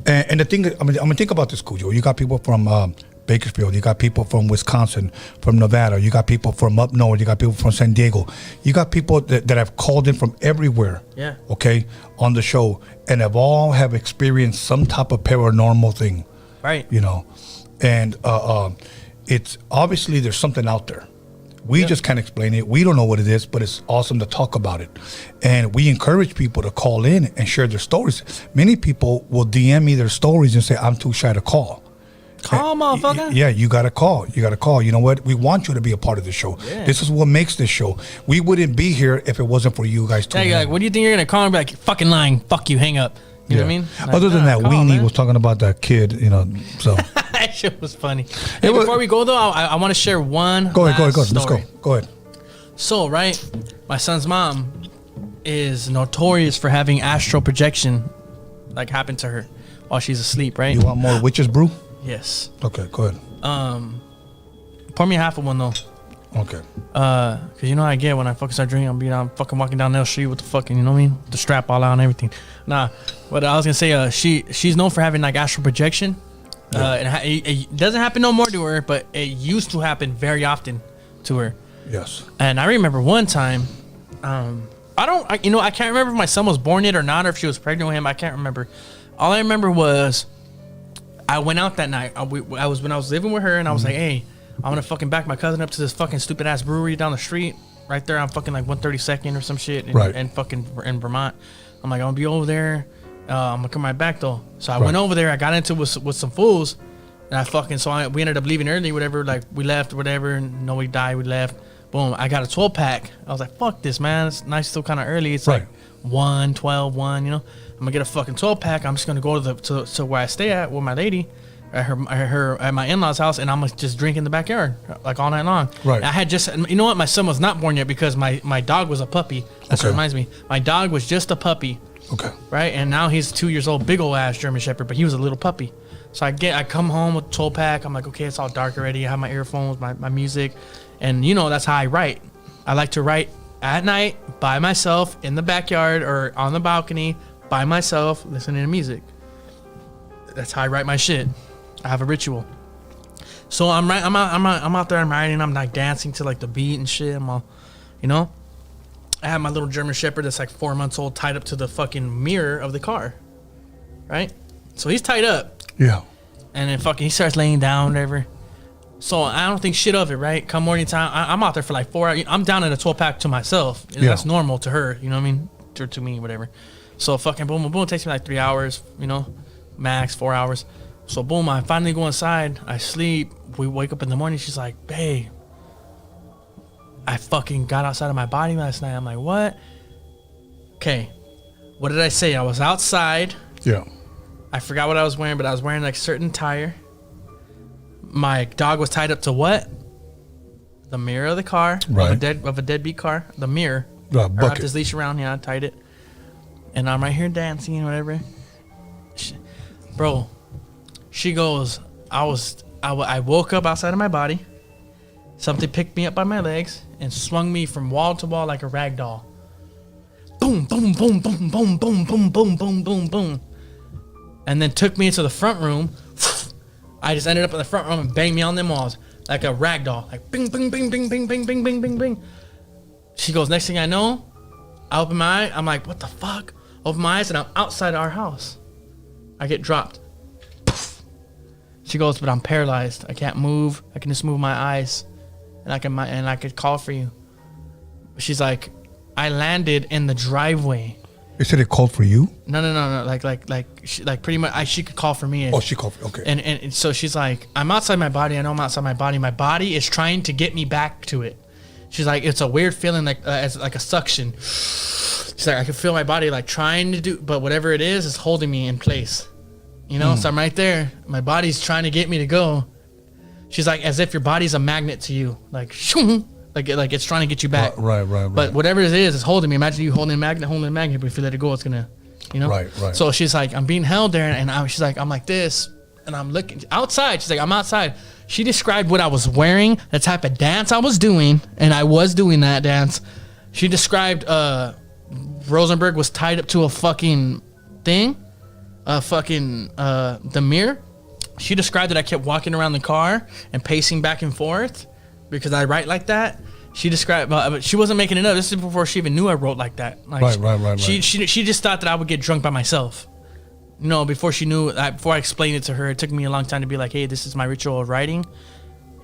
And the thing, I mean, think about this, Kujo. You got people from Bakersfield, you got people from Wisconsin, from Nevada, you got people from up north, you got people from San Diego, you got people that have called in from everywhere, okay, on the show, and have experienced some type of paranormal thing, right? And it's obviously there's something out there. We just can't explain it. We don't know what it is, but it's awesome to talk about it. And we encourage people to call in and share their stories. Many people will DM me their stories and say, I'm too shy to call. Call, motherfucker. Yeah, you got to call. You know what? We want you to be a part of the show. Yeah. This is what makes this show. We wouldn't be here if it wasn't for you guys. Like, what do you think you're going to call and be like, fucking lying, fuck you, hang up. You know what I mean? Like, other than that, Weenie was talking about that kid, so. That shit was funny. Hey, before we go, though, I want to share one Go ahead. story. Let's go. Go ahead. So, right, my son's mom is notorious for having astral projection, like, happen to her while she's asleep, right? You want more witches brew? Yes. Okay, go ahead. Pour me half of one, though. Okay. Cause how I get when I fucking start drinking, I'm fucking walking down the street with the fucking, you know what I mean, the strap all out and everything. Nah, but I was gonna say, she's known for having like astral projection. It doesn't happen no more to her, but it used to happen very often to her. Yes. And I remember one time, I can't remember if my son was born yet or not, or if she was pregnant with him. I can't remember. All I remember was I went out that night. I was living with her, and I was like, hey, I'm gonna fucking back my cousin up to this fucking stupid ass brewery down the street, right there on fucking like 132nd or some shit, in fucking in Vermont. I'm like, I'm gonna be over there. I'm gonna come right back though. So I went over there. I got into it with some fools, and we ended up leaving early, whatever. Like we left, whatever. And nobody died. We left. Boom. I got a 12 pack. I was like, fuck this, man. It's nice, still kind of early. It's like 1, 12, 1. I'm gonna get a fucking 12 pack. I'm just gonna go to where I stay at with my lady. At my in-laws' house, and I'm just drink in the backyard like all night long. Right. I had what? My son was not born yet because my dog was a puppy. That's what reminds me. My dog was just a puppy. Okay. Right, and now he's 2 years old, big old ass German Shepherd, but he was a little puppy. So I come home with a 12 pack. I'm like, okay, it's all dark already. I have my earphones, my music, and that's how I write. I like to write at night by myself in the backyard or on the balcony by myself, listening to music. That's how I write my shit. I have a ritual. So I'm out there, I'm writing, I'm like dancing to like the beat and shit. I'm all, I have my little German Shepherd that's like 4 months old tied up to the fucking mirror of the car. Right? So he's tied up. Yeah. And then fucking he starts laying down, whatever. So I don't think shit of it, right? Come morning time, I'm out there for like 4 hours. I'm down in a 12 pack to myself. Yeah. That's normal to her, you know what I mean? To me, whatever. So fucking boom, boom, boom. It takes me like 3 hours, max 4 hours. So boom, I finally go inside. I sleep. We wake up in the morning. She's like, babe, I fucking got outside of my body last night. I'm like, what? Okay. What did I say? I was outside. Yeah. I forgot what I was wearing, but I was wearing like certain attire. My dog was tied up to what? The mirror of the car. Right. Of a deadbeat car. The mirror. Bucket. I wrapped his leash around. Yeah, I tied it. And I'm right here dancing and whatever. Bro. She goes, I woke up outside of my body. Something picked me up by my legs and swung me from wall to wall like a rag doll. Boom, boom, boom, boom, boom, boom, boom, boom, boom, boom, boom. And then took me into the front room. I just ended up in the front room and banged me on them walls like a rag doll. Like bing, bing, bing, bing, bing, bing, bing, bing, bing, bing. She goes, next thing I know, I open my eye. I'm like, what the fuck? Open my eyes and I'm outside our house. I get dropped. She goes, but I'm paralyzed. I can't move. I can just move my eyes, and I could call for you. She's like, I landed in the driveway. You said it called for you? No. Like pretty much, she could call for me. Oh, she called for okay. And so she's like, I'm outside my body. I know I'm outside my body. My body is trying to get me back to it. She's like, it's a weird feeling, like as like a suction. She's like, I can feel my body like trying to do, but whatever it is holding me in place. You know, so I'm right there. My body's trying to get me to go. She's like, as if your body's a magnet to you, like it's trying to get you back. Right. But whatever it is holding me. Imagine you holding a magnet. But if you let it go, it's gonna, you know. Right. So she's like, I'm being held there, and she's like, I'm like this, and I'm looking outside. She's like, I'm outside. She described what I was wearing, the type of dance I was doing, and I was doing that dance. She described Rosenberg was tied up to a fucking thing, the mirror. She described that I kept walking around the car and pacing back and forth because I write like that. She described, but she wasn't making it up. This is before she even knew I wrote like that. Like right. She just thought that I would get drunk by myself. No, before she knew, before I explained it to her, it took me a long time to be like, hey, this is my ritual of writing.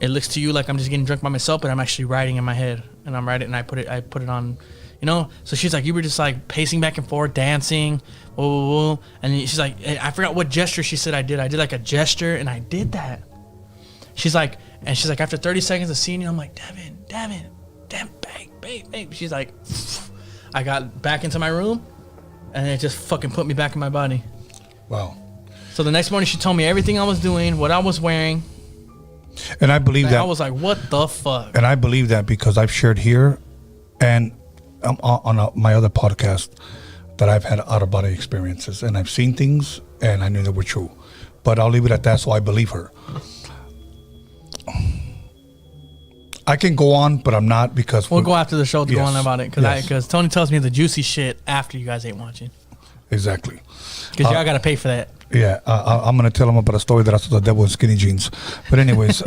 It looks to you like I'm just getting drunk by myself, but I'm actually writing in my head, and I'm writing, and I put it on, you know. So she's like, you were just like pacing back and forth, dancing, whoa. And she's like, I forgot what gesture she said I did. I did like a gesture, and I did that. She's like, after 30 seconds of seeing you, I'm like, damn, babe. She's like, I got back into my room, and it just fucking put me back in my body. Wow. So the next morning, she told me everything I was doing, what I was wearing. And I believe that. I was like, what the fuck? And I believe that because I've shared here and on my other podcast that I've had out-of-body experiences. And I've seen things, and I knew they were true. But I'll leave it at that, so I believe her. I can go on, but I'm not because... We'll go after the show to go on about it. Because yes. Tony tells me the juicy shit after you guys ain't watching. Exactly. Because y'all got to pay for that. Yeah, I'm going to tell them about a story that I saw the devil in skinny jeans. But anyways,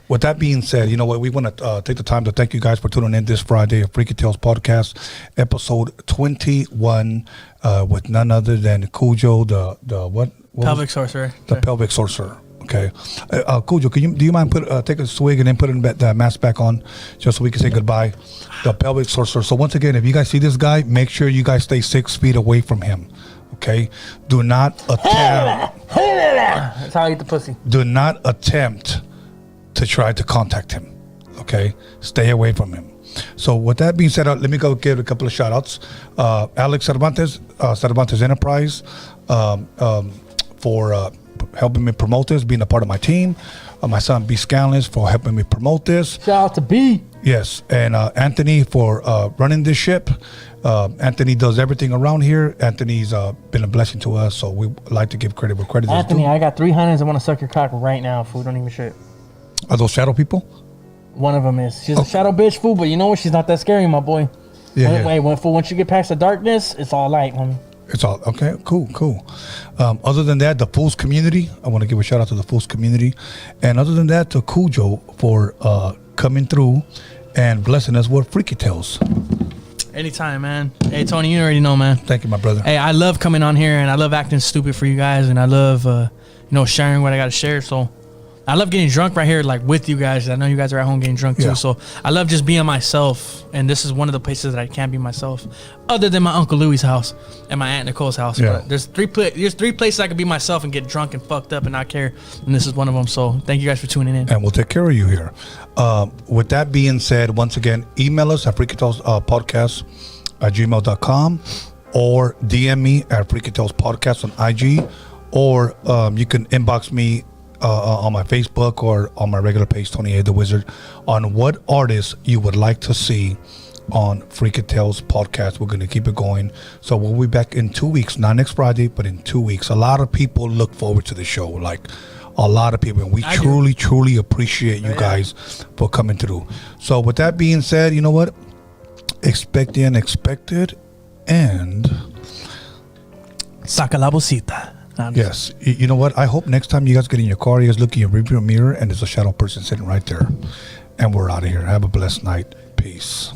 with that being said, you know what? We want to take the time to thank you guys for tuning in this Friday of Freaky Tales Podcast, episode 21, with none other than Kujo, the what Pelvic Sorcerer. The Pelvic Sorcerer. Okay. Kujo, do you mind take a swig and then putting the mask back on just so we can say goodbye? The Pelvic Sorcerer. So once again, if you guys see this guy, make sure you guys stay 6 feet away from him. Okay, do not attempt. That's how I eat the pussy. Do not attempt to try to contact him. Okay, stay away from him. So with that being said, let me go give a couple of shout outs. Alex Cervantes Enterprise, for helping me promote this, being a part of my team. My son B. Scanlon for helping me promote this. Shout out to B. Yes, and Anthony for running this ship. Anthony does everything around here. Anthony's been a blessing to us, so we like to give credit where credit is due. Anthony, I got 300s that want to suck your cock right now, fool. Don't even shit. Are those shadow people? One of them is. She's a shadow bitch, fool, but you know what? She's not that scary, my boy. Once you get past the darkness, it's all light, homie. It's all okay. Cool. Other than that, the Fools community. I want to give a shout out to the Fools community, and other than that, to Kujo for coming through and blessing us with Freaky Tales. Anytime, man. Hey, Tony, you already know, man. Thank you, my brother. Hey, I love coming on here, and I love acting stupid for you guys, and I love, sharing what I got to share. So I love getting drunk right here, like with you guys. I know you guys are at home getting drunk too. So I love just being myself, and this is one of the places that I can't be myself, other than my Uncle Louie's house and my Aunt Nicole's house. Yeah. But there's three places I can be myself and get drunk and fucked up and not care, and this is one of them. So thank you guys for tuning in. And we'll take care of you here. With that being said, once again, email us at freakytalespodcast@gmail.com or DM me at Freaky Tales Podcast on IG, or you can inbox me on my Facebook or on my regular page, Tony A. the Wizard, on what artists you would like to see on Freaky Tales Podcast. We're going to keep it going. So we'll be back in 2 weeks, not next Friday, but in 2 weeks. A lot of people look forward to the show, like a lot of people, and we truly appreciate you guys for coming through. So with that being said, you know what? Expect the unexpected, and saca la bolsita. Yes, you know what? I hope next time you guys get in your car, you guys look in your rearview mirror, and there's a shadow person sitting right there. And we're out of here. Have a blessed night. Peace.